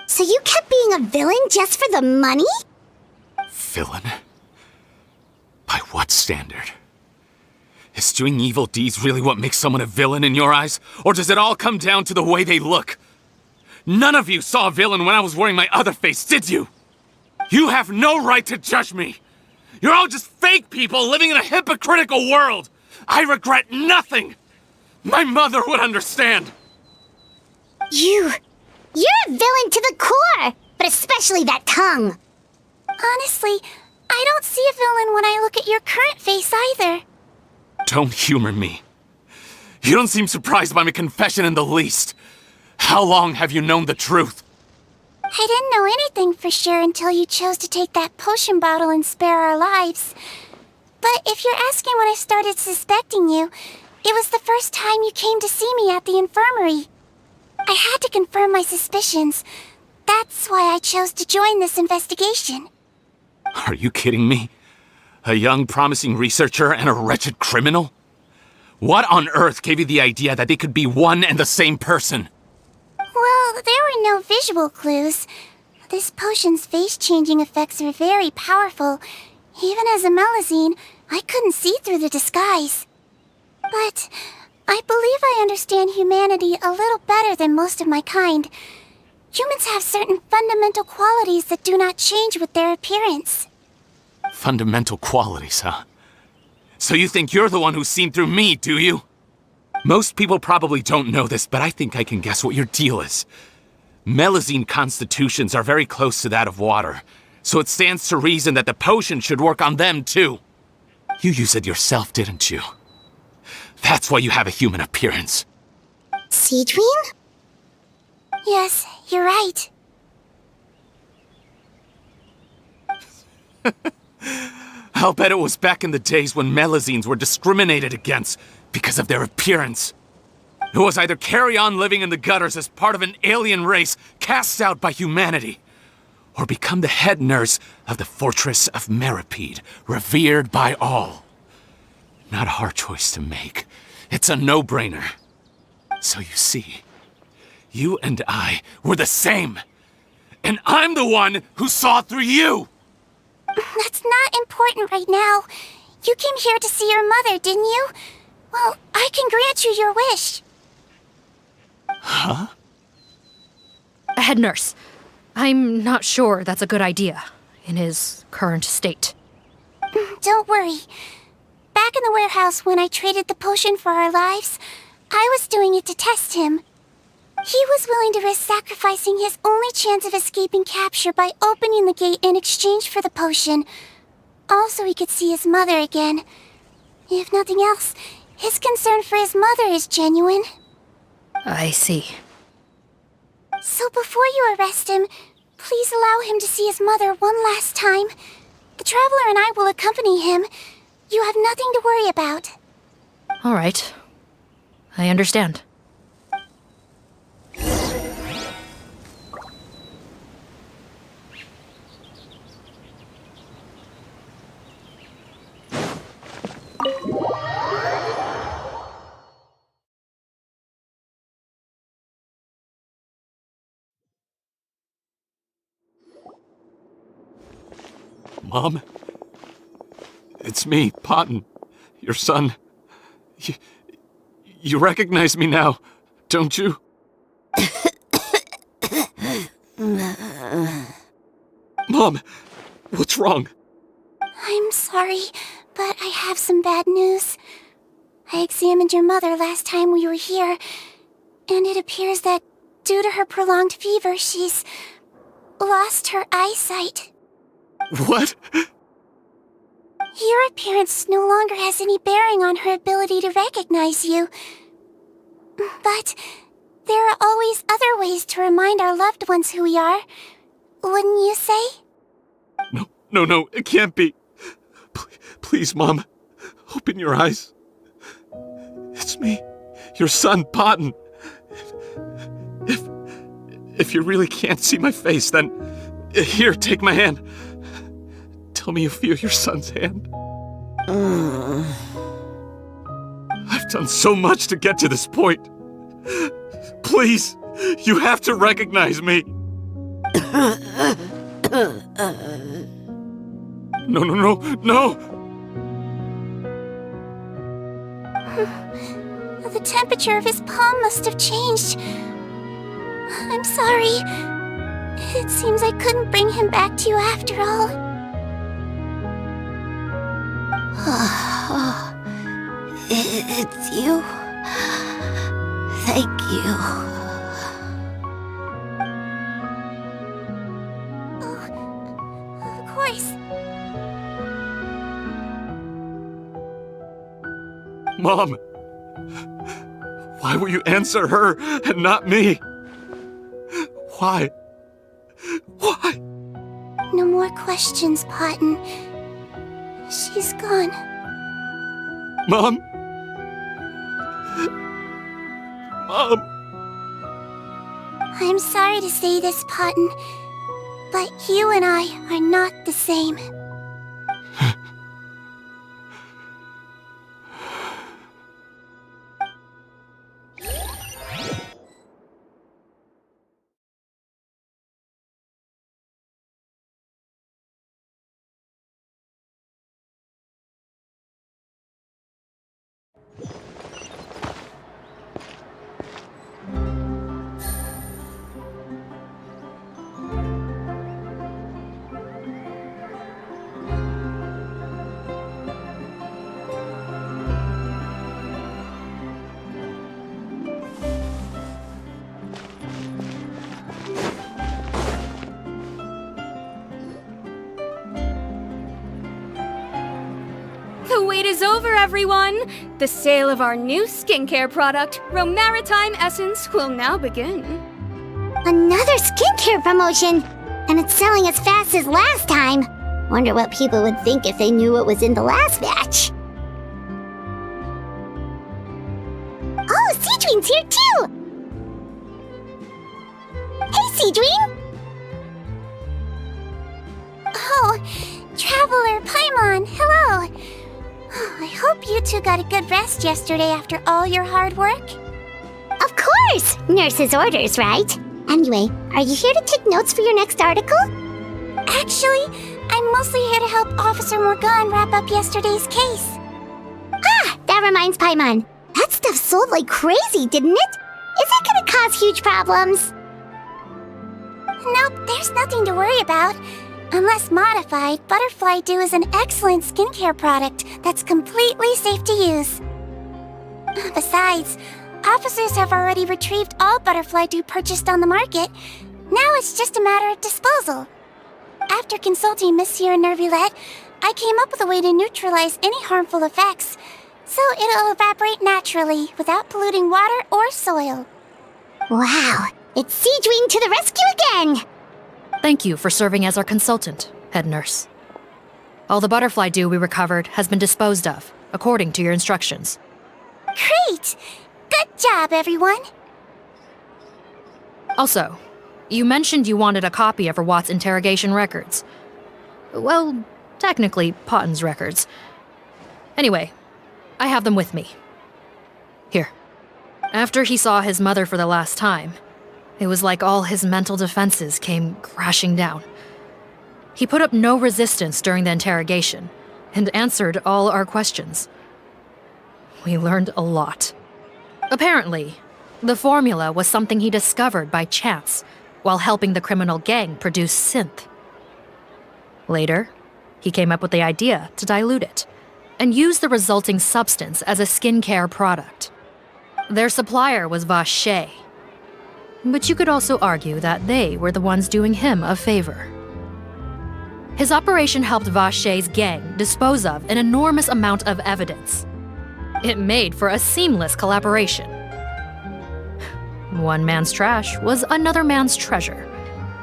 So you kept being a villain just for the money? Villain? By what standard? Is doing evil deeds really what makes someone a villain in your eyes? Or does it all come down to the way they look? None of you saw a villain when I was wearing my other face, did you? You have no right to judge me! You're all just fake people living in a hypocritical world! I regret nothing! My mother would understand! You're a villain to the core! But especially that tongue! Honestly, I don't see a villain when I look at your current face either. Don't humor me. You don't seem surprised by my confession in the least. How long have you known the truth? I didn't know anything for sure until you chose to take that potion bottle and spare our lives. But if you're asking when I started suspecting you, it was the first time you came to see me at the infirmary. I had to confirm my suspicions. That's why I chose to join this investigation. Are you kidding me? A young, promising researcher and a wretched criminal? What on earth gave you the idea that they could be one and the same person? Well, there were no visual clues. This potion's face-changing effects are very powerful. Even as a Melusine, I couldn't see through the disguise. But I believe I understand humanity a little better than most of my kind. Humans have certain fundamental qualities that do not change with their appearance. Fundamental qualities, huh? So you think you're the one who's seen through me, do you? Most people probably don't know this, but I think I can guess what your deal is. Melusine constitutions are very close to that of water, so it stands to reason that the potion should work on them too. You used it yourself, didn't you? That's why you have a human appearance. Sigewinne? Yes, you're right. I'll bet it was back in the days when Melusines were discriminated against because of their appearance. It was either carry on living in the gutters as part of an alien race cast out by humanity, or become the head nurse of the fortress of Meripede, revered by all. Not a hard choice to make. It's a no-brainer. So you see, you and I were the same. And I'm the one who saw through you! That's not important right now. You came here to see your mother, didn't you? Well, I can grant you your wish. Huh? Head nurse, I'm not sure that's a good idea in his current state. Don't worry. Back in the warehouse when I traded the potion for our lives, I was doing it to test him. He was willing to risk sacrificing his only chance of escaping capture by opening the gate in exchange for the potion. Also, he could see his mother again. If nothing else, his concern for his mother is genuine. I see. So before you arrest him, please allow him to see his mother one last time. The Traveler and I will accompany him. You have nothing to worry about. All right. I understand. Mom? It's me, Potton, your son. You recognize me now, don't you? Mom, what's wrong? I'm sorry, but I have some bad news. I examined your mother last time we were here, and it appears that due to her prolonged fever, she's lost her eyesight. What? Your appearance no longer has any bearing on her ability to recognize you. But there are always other ways to remind our loved ones who we are. Wouldn't you say? No, it can't be. Please, Mom, open your eyes. It's me, your son, Potton. If you really can't see my face, then here, take my hand. Tell me you feel your son's hand. I've done so much to get to this point. Please, you have to recognize me. No. The temperature of his palm must have changed. I'm sorry. It seems I couldn't bring him back to you after all. It's you. Thank you. Of course. Mom, why will you answer her and not me? Why? No more questions, Potton. She's gone. Mom? I'm sorry to say this, Potton, but you and I are not the same. wait is over, everyone! The sale of our new skincare product, Romaritime Essence, will now begin. Another skincare promotion! And it's selling as fast as last time. Wonder what people would think if they knew what was in the last batch. Oh, Sigewinne's here too! Hey, Sigewinne! Oh, Traveler Paimon, hello! Oh, I hope you two got a good rest yesterday after all your hard work. Of course! Nurse's orders, right? Anyway, are you here to take notes for your next article? Actually, I'm mostly here to help Officer Morgan wrap up yesterday's case. Ah, that reminds Paimon. That stuff sold like crazy, didn't it? Is it gonna cause huge problems? Nope, there's nothing to worry about. Unless modified, Butterfly Dew is an excellent skincare product that's completely safe to use. Besides, officers have already retrieved all Butterfly Dew purchased on the market. Now it's just a matter of disposal. After consulting Monsieur Nervulette, I came up with a way to neutralize any harmful effects, so it'll evaporate naturally without polluting water or soil. Wow, it's Sigewinne to the rescue again! Thank you for serving as our consultant, head nurse. All the butterfly dew we recovered has been disposed of, according to your instructions. Great! Good job, everyone! Also, you mentioned you wanted a copy of Rawat's interrogation records. Well, technically, Potten's records. Anyway, I have them with me. Here. After he saw his mother for the last time, it was like all his mental defenses came crashing down. He put up no resistance during the interrogation, and answered all our questions. We learned a lot. Apparently, the formula was something he discovered by chance while helping the criminal gang produce synth. Later, he came up with the idea to dilute it and use the resulting substance as a skincare product. Their supplier was Vache, but you could also argue that they were the ones doing him a favor. His operation helped Vache's gang dispose of an enormous amount of evidence. It made for a seamless collaboration. One man's trash was another man's treasure,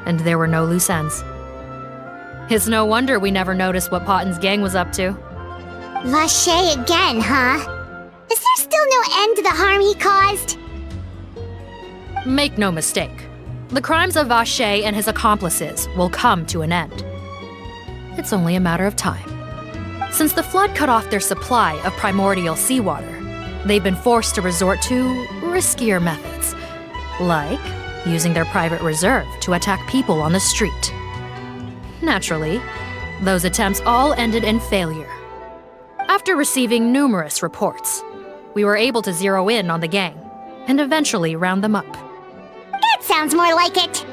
and there were no loose ends. It's no wonder we never noticed what Potten's gang was up to. Vache again, huh? Is there still no end to the harm he caused? Make no mistake, the crimes of Vache and his accomplices will come to an end. It's only a matter of time. Since the flood cut off their supply of primordial seawater, they've been forced to resort to riskier methods, like using their private reserve to attack people on the street. Naturally, those attempts all ended in failure. After receiving numerous reports, we were able to zero in on the gang and eventually round them up. That sounds more like it!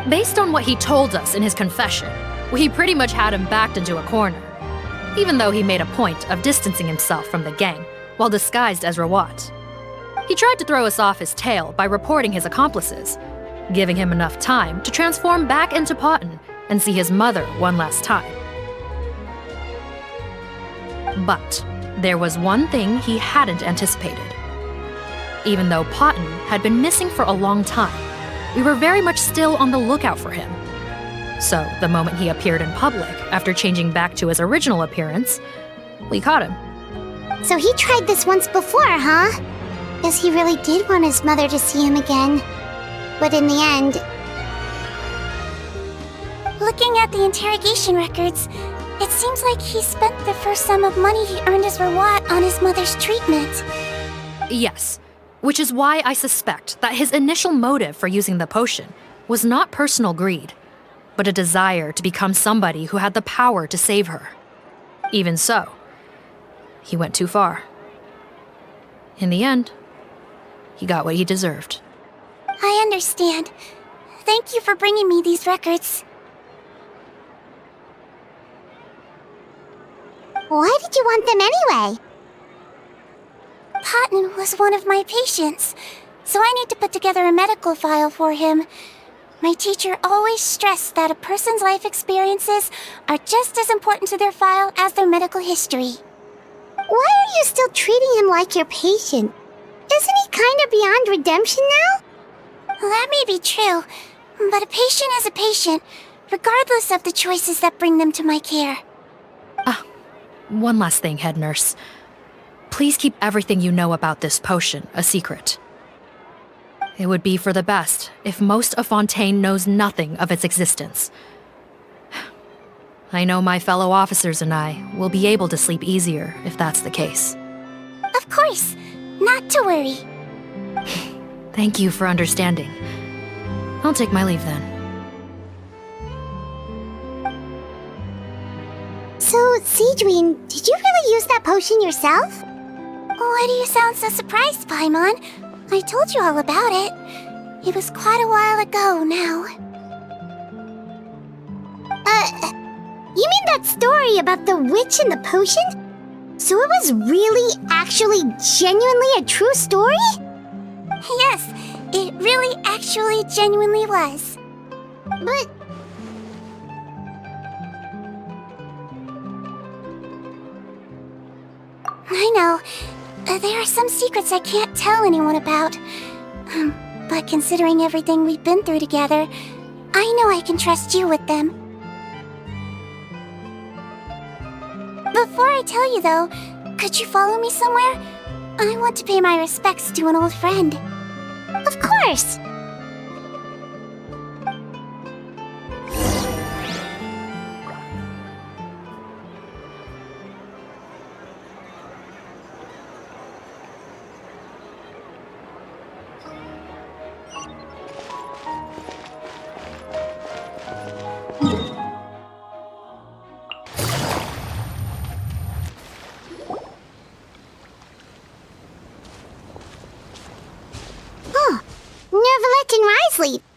Based on what he told us in his confession, we pretty much had him backed into a corner, even though he made a point of distancing himself from the gang while disguised as Rawat. He tried to throw us off his tail by reporting his accomplices, giving him enough time to transform back into Potten and see his mother one last time. But there was one thing he hadn't anticipated. Even though Potten had been missing for a long time, we were very much still on the lookout for him. So the moment he appeared in public after changing back to his original appearance, we caught him. So he tried this once before, huh? Guess he really did want his mother to see him again. But in the end... Looking at the interrogation records, it seems like he spent the first sum of money he earned as Rawat on his mother's treatment. Yes, which is why I suspect that his initial motive for using the potion was not personal greed, but a desire to become somebody who had the power to save her. Even so, he went too far. In the end, he got what he deserved. I understand. Thank you for bringing me these records. Why did you want them anyway? Potten was one of my patients, so I need to put together a medical file for him. My teacher always stressed that a person's life experiences are just as important to their file as their medical history. Why are you still treating him like your patient? Isn't he kind of beyond redemption now? That may be true, but a patient is a patient, regardless of the choices that bring them to my care. One last thing, head nurse. Please keep everything you know about this potion a secret. It would be for the best if most of Fontaine knows nothing of its existence. I know my fellow officers and I will be able to sleep easier if that's the case. Of course, not to worry. Thank you for understanding. I'll take my leave then. So, Sigewinne, did you really use that potion yourself? Why do you sound so surprised, Paimon? I told you all about it. It was quite a while ago now. You mean that story about the witch and the potion? So it was really, actually, genuinely a true story? Yes, it really, actually, genuinely was. But... I know. There are some secrets I can't tell anyone about. But considering everything we've been through together, I know I can trust you with them. Before I tell you, though, could you follow me somewhere? I want to pay my respects to an old friend. Of course!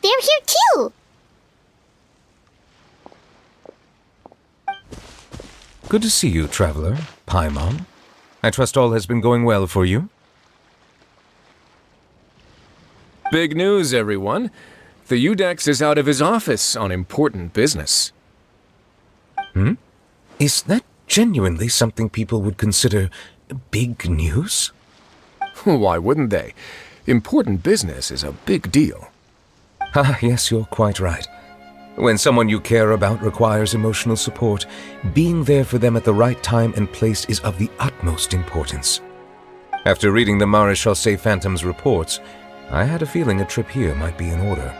They're here too! Good to see you, traveler. Paimon. I trust all has been going well for you? Big news, everyone. The Udex is out of his office on important business. Is that genuinely something people would consider big news? Why wouldn't they? Important business is a big deal. Ah, yes, you're quite right. When someone you care about requires emotional support, being there for them at the right time and place is of the utmost importance. After reading the Maréchal Phantom's reports, I had a feeling a trip here might be in order.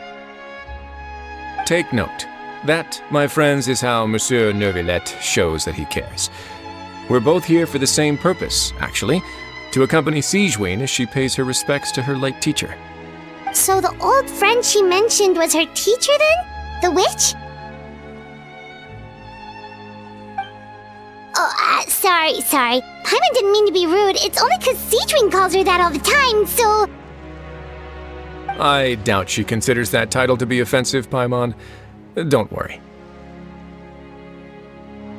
Take note. That, my friends, is how Monsieur Neuvillette shows that he cares. We're both here for the same purpose, actually, to accompany Sigewinne as she pays her respects to her late teacher. So the old friend she mentioned was her teacher then? The witch? Oh, sorry. Paimon didn't mean to be rude. It's only because Sigewinne calls her that all the time, so... I doubt she considers that title to be offensive, Paimon. Don't worry.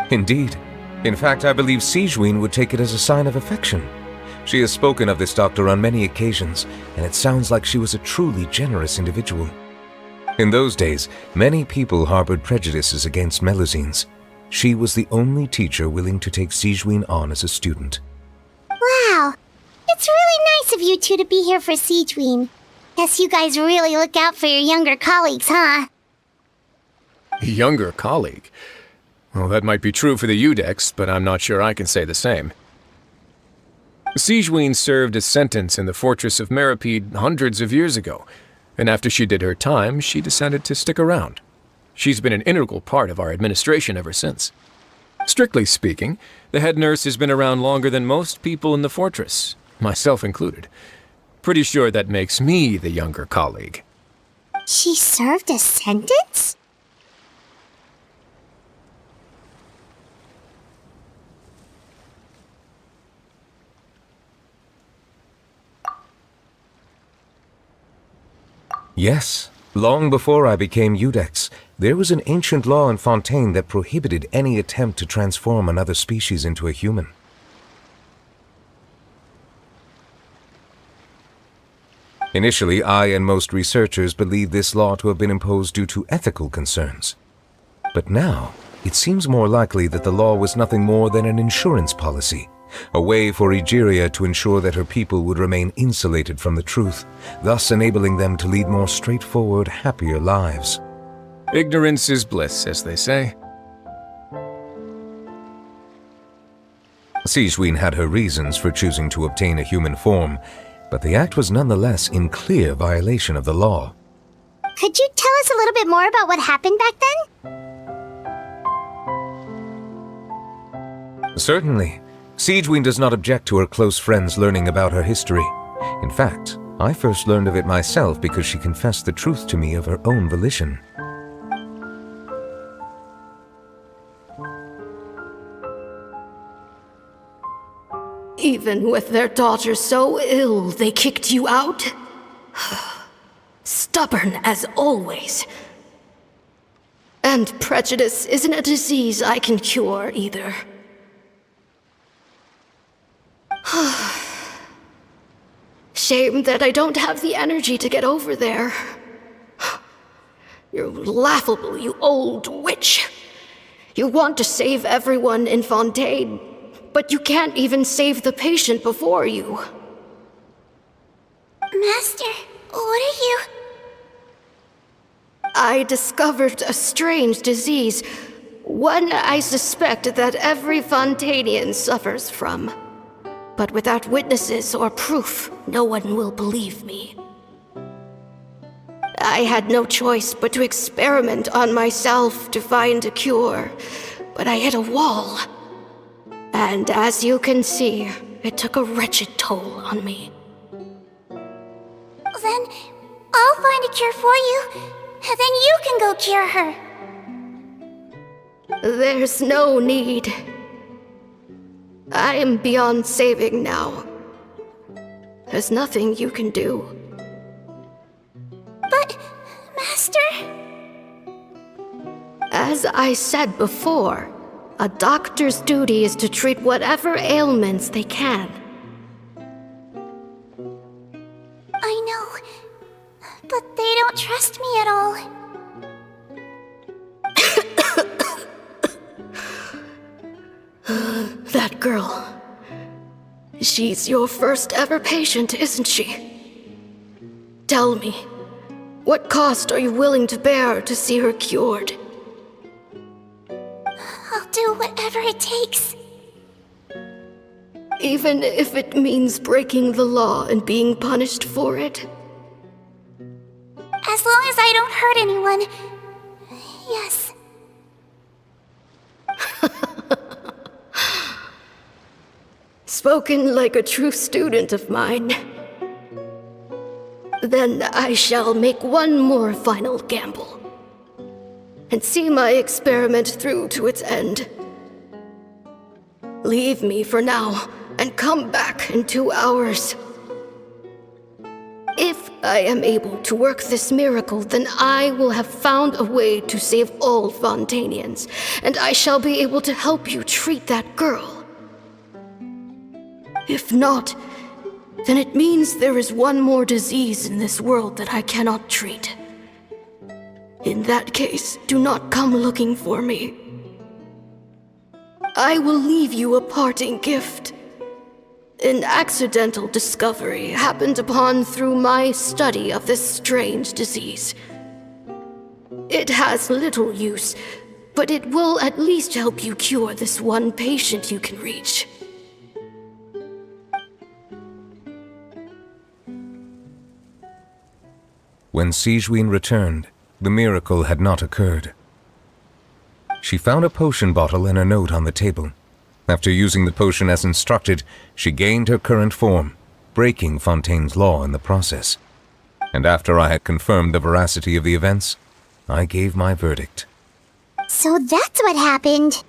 Indeed. In fact, I believe Sigewinne would take it as a sign of affection. She has spoken of this doctor on many occasions, and it sounds like she was a truly generous individual. In those days, many people harbored prejudices against Melusines. She was the only teacher willing to take Sigewinne on as a student. Wow. It's really nice of you two to be here for Sigewinne. Guess you guys really look out for your younger colleagues, huh? Younger colleague? Well, that might be true for the Udex, but I'm not sure I can say the same. Sigewinne served a sentence in the fortress of Meripede hundreds of years ago, and after she did her time, she decided to stick around. She's been an integral part of our administration ever since. Strictly speaking, the head nurse has been around longer than most people in the fortress, myself included. Pretty sure that makes me the younger colleague. She served a sentence? Yes, long before I became Udex, there was an ancient law in Fontaine that prohibited any attempt to transform another species into a human. Initially, I and most researchers believed this law to have been imposed due to ethical concerns. But now, it seems more likely that the law was nothing more than an insurance policy, a way for Egeria to ensure that her people would remain insulated from the truth, thus enabling them to lead more straightforward, happier lives. Ignorance is bliss, as they say. Sigewinne had her reasons for choosing to obtain a human form, but the act was nonetheless in clear violation of the law. Could you tell us a little bit more about what happened back then? Certainly. Sigewinne does not object to her close friends learning about her history. In fact, I first learned of it myself because she confessed the truth to me of her own volition. Even with their daughter so ill, they kicked you out? Stubborn as always. And prejudice isn't a disease I can cure either. Shame that I don't have the energy to get over there. You're laughable, you old witch. You want to save everyone in Fontaine, but you can't even save the patient before you. Master, what are you? I discovered a strange disease, one I suspect that every Fontainian suffers from. But without witnesses or proof, no one will believe me. I had no choice but to experiment on myself to find a cure, but I hit a wall. And as you can see, it took a wretched toll on me. Then I'll find a cure for you, and then you can go cure her. There's no need. I am beyond saving now. There's nothing you can do. But, Master? As I said before, a doctor's duty is to treat whatever ailments they can. I know, but they don't trust me at all. That girl. She's your first ever patient, isn't she? Tell me, what cost are you willing to bear to see her cured? I'll do whatever it takes. Even if it means breaking the law and being punished for it? As long as I don't hurt anyone, yes. Spoken like a true student of mine. Then I shall make one more final gamble, and see my experiment through to its end. Leave me for now, and come back in 2 hours. If I am able to work this miracle, then I will have found a way to save all Fontainians, and I shall be able to help you treat that girl. If not, then it means there is one more disease in this world that I cannot treat. In that case, do not come looking for me. I will leave you a parting gift. An accidental discovery happened upon through my study of this strange disease. It has little use, but it will at least help you cure this one patient you can reach. When Sigewinne returned, the miracle had not occurred. She found a potion bottle and a note on the table. After using the potion as instructed, she gained her current form, breaking Fontaine's law in the process. And after I had confirmed the veracity of the events, I gave my verdict. So that's what happened.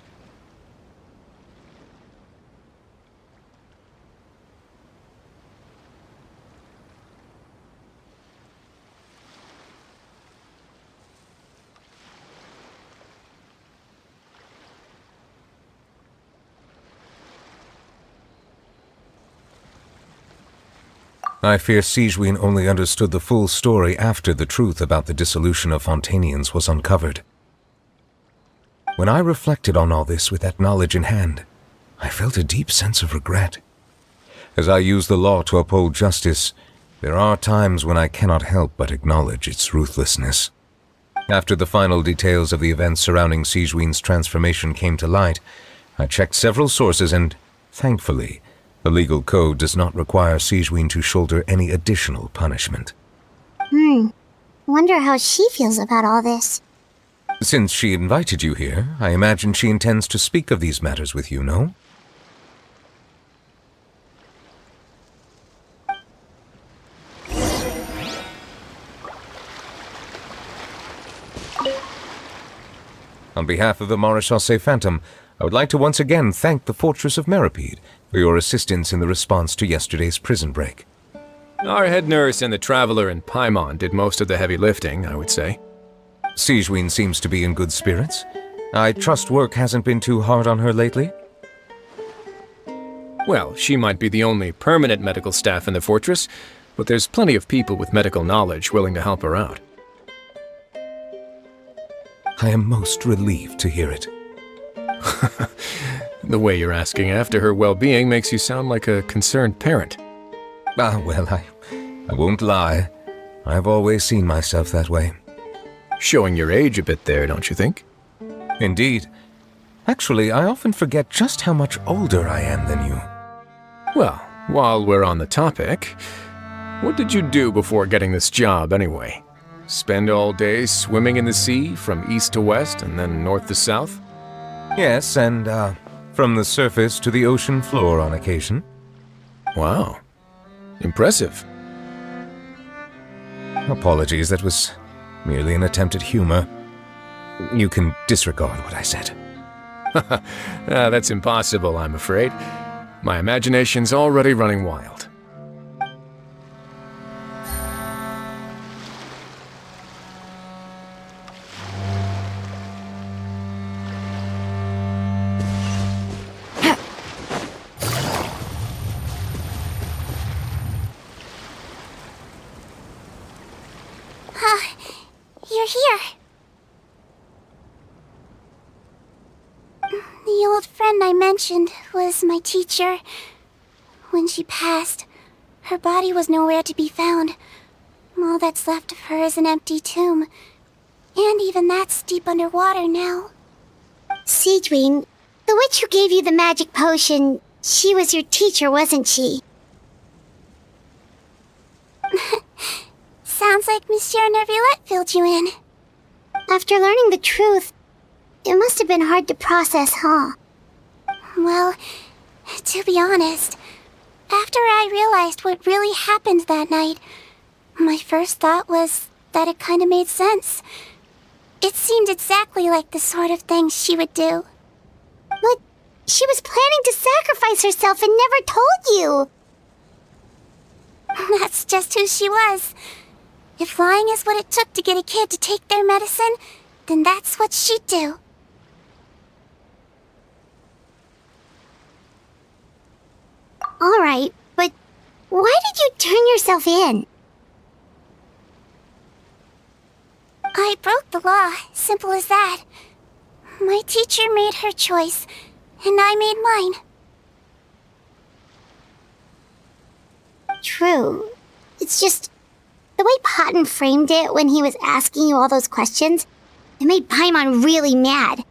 I fear Sigewinne only understood the full story after the truth about the dissolution of Fontainians was uncovered. When I reflected on all this with that knowledge in hand, I felt a deep sense of regret. As I use the law to uphold justice, there are times when I cannot help but acknowledge its ruthlessness. After the final details of the events surrounding Sigewinne's transformation came to light, I checked several sources and, thankfully, the legal code does not require Sigewinne to shoulder any additional punishment. Wonder how she feels about all this. Since she invited you here, I imagine she intends to speak of these matters with you, no? On behalf of the Maréchaussée Phantom, I would like to once again thank the Fortress of Meripede for your assistance in the response to yesterday's prison break. Our head nurse and the Traveler in Paimon did most of the heavy lifting, I would say. Sigewinne seems to be in good spirits. I trust work hasn't been too hard on her lately? Well, she might be the only permanent medical staff in the fortress, but there's plenty of people with medical knowledge willing to help her out. I am most relieved to hear it. The way you're asking after her well-being makes you sound like a concerned parent. Well, I won't lie. I've always seen myself that way. Showing your age a bit there, don't you think? Indeed. Actually, I often forget just how much older I am than you. Well, while we're on the topic, what did you do before getting this job anyway? Spend all day swimming in the sea from east to west and then north to south? Yes, and from the surface to the ocean floor on occasion. Wow. Impressive. Apologies, that was merely an attempt at humor. You can disregard what I said. That's impossible, I'm afraid. My imagination's already running wild. You're here. The old friend I mentioned was my teacher. When she passed, her body was nowhere to be found. All that's left of her is an empty tomb. And even that's deep underwater now. Sigewinne, the witch who gave you the magic potion, she was your teacher, wasn't she? Sounds like Monsieur Neuvillette filled you in. After learning the truth, it must have been hard to process, huh? Well, to be honest, after I realized what really happened that night, my first thought was that it kinda made sense. It seemed exactly like the sort of thing she would do. But she was planning to sacrifice herself and never told you! That's just who she was. If lying is what it took to get a kid to take their medicine, then that's what she'd do. Alright, but why did you turn yourself in? I broke the law, simple as that. My teacher made her choice, and I made mine. True. It's just the way Potton framed it when he was asking you all those questions, it made Paimon really mad.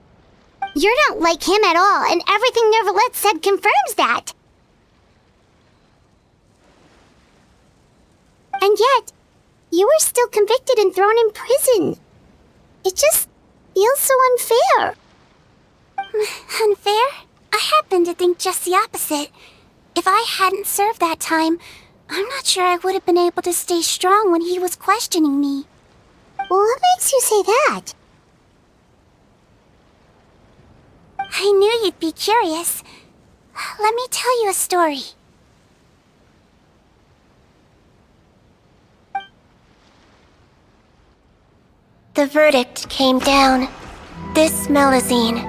You're not like him at all, and everything Neuvillette said confirms that. And yet, you were still convicted and thrown in prison. It just feels so unfair. Unfair? I happen to think just the opposite. If I hadn't served that time, I'm not sure I would have been able to stay strong when he was questioning me. What makes you say that? I knew you'd be curious. Let me tell you a story. The verdict came down. This Melusine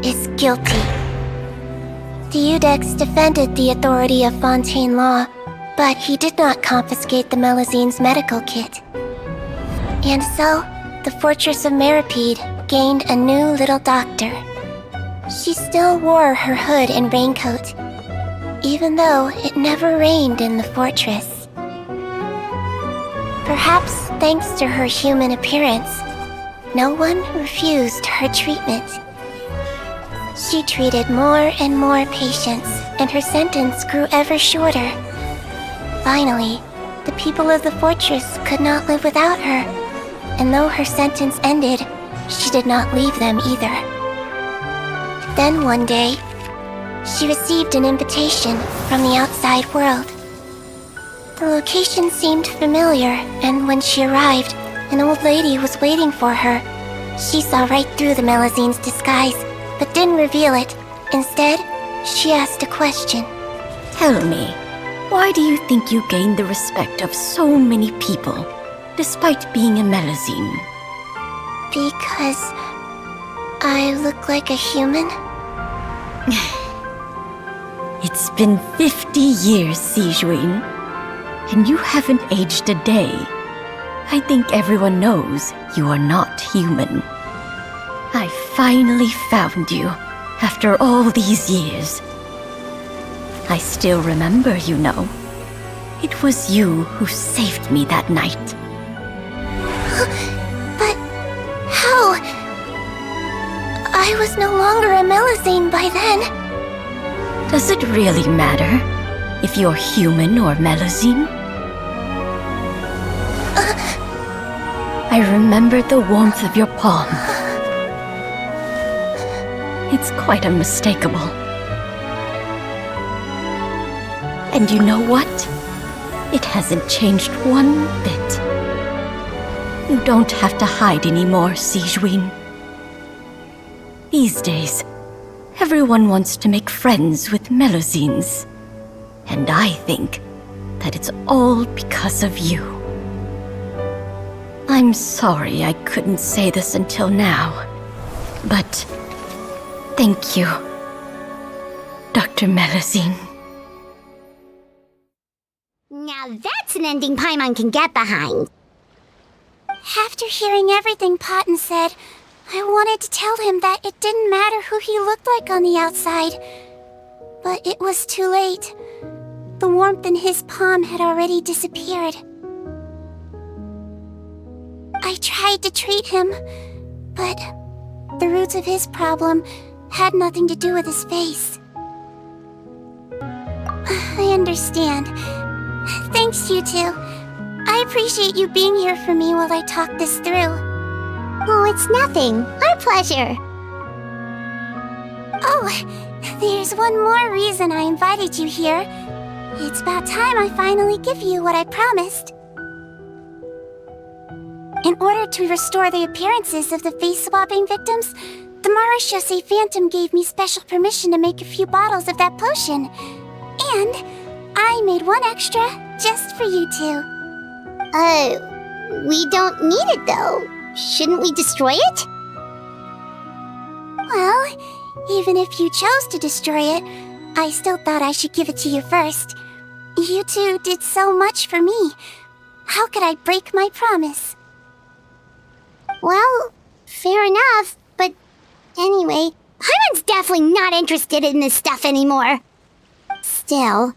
is guilty. The Iudex defended the authority of Fontaine law, but he did not confiscate the Melusine's medical kit. And so, the Fortress of Meripede gained a new little doctor. She still wore her hood and raincoat, even though it never rained in the fortress. Perhaps thanks to her human appearance, no one refused her treatment. She treated more and more patients, and her sentence grew ever shorter. Finally, the people of the fortress could not live without her, and though her sentence ended, she did not leave them either. Then one day, she received an invitation from the outside world. The location seemed familiar, and when she arrived, an old lady was waiting for her. She saw right through the Melizine's disguise, but didn't reveal it. Instead, she asked a question. Tell me, why do you think you gained the respect of so many people, despite being a Melazine? Because I look like a human? It's been 50 years, Sigewinne, and you haven't aged a day. I think everyone knows you are not human. I finally found you, after all these years. I still remember, you know. It was you who saved me that night. But how? I was no longer a Melazine by then. Does it really matter if you're human or Melazine? I remember the warmth of your palm. It's quite unmistakable. And you know what? It hasn't changed one bit. You don't have to hide anymore, Sigewinne. These days, everyone wants to make friends with Melazines. And I think that it's all because of you. I'm sorry I couldn't say this until now, but thank you, Dr. Melazine. Now that's an ending Paimon can get behind. After hearing everything Paten said, I wanted to tell him that it didn't matter who he looked like on the outside. But it was too late. The warmth in his palm had already disappeared. I tried to treat him, but the roots of his problem had nothing to do with his face. I understand. Thanks, you two. I appreciate you being here for me while I talk this through. Oh, it's nothing. Our pleasure. Oh, there's one more reason I invited you here. It's about time I finally give you what I promised. In order to restore the appearances of the face-swapping victims, the Marechaussee Phantom gave me special permission to make a few bottles of that potion. And I made one extra just for you two. We don't need it though. Shouldn't we destroy it? Well, even if you chose to destroy it, I still thought I should give it to you first. You two did so much for me. How could I break my promise? Well, fair enough, but anyway, Paimon's definitely not interested in this stuff anymore. Still,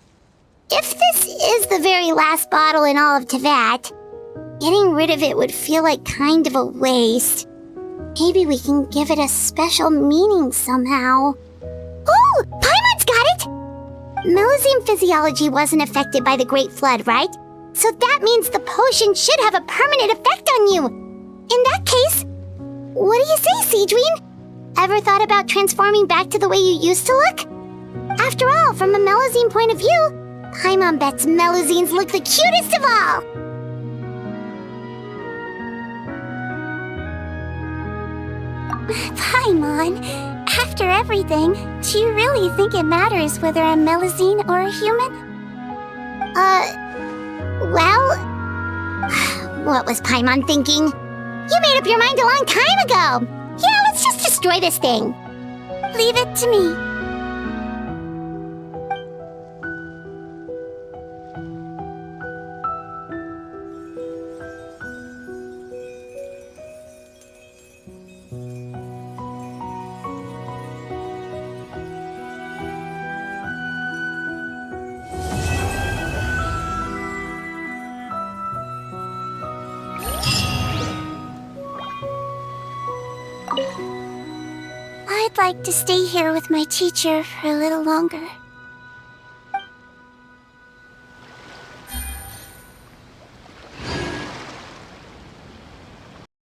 if this is the very last bottle in all of Teyvat, getting rid of it would feel like kind of a waste. Maybe we can give it a special meaning somehow. Oh, Paimon's got it! Melazine physiology wasn't affected by the Great Flood, right? So that means the potion should have a permanent effect on you. In that case, what do you say, Sigewinne? Ever thought about transforming back to the way you used to look? After all, from a Melazine point of view, Paimon bets Melazines look the cutest of all! Paimon, after everything, do you really think it matters whether I'm Melazine or a human? Well... What was Paimon thinking? You made up your mind a long time ago! Yeah, let's just destroy this thing! Leave it to me. like to stay here with my teacher for a little longer.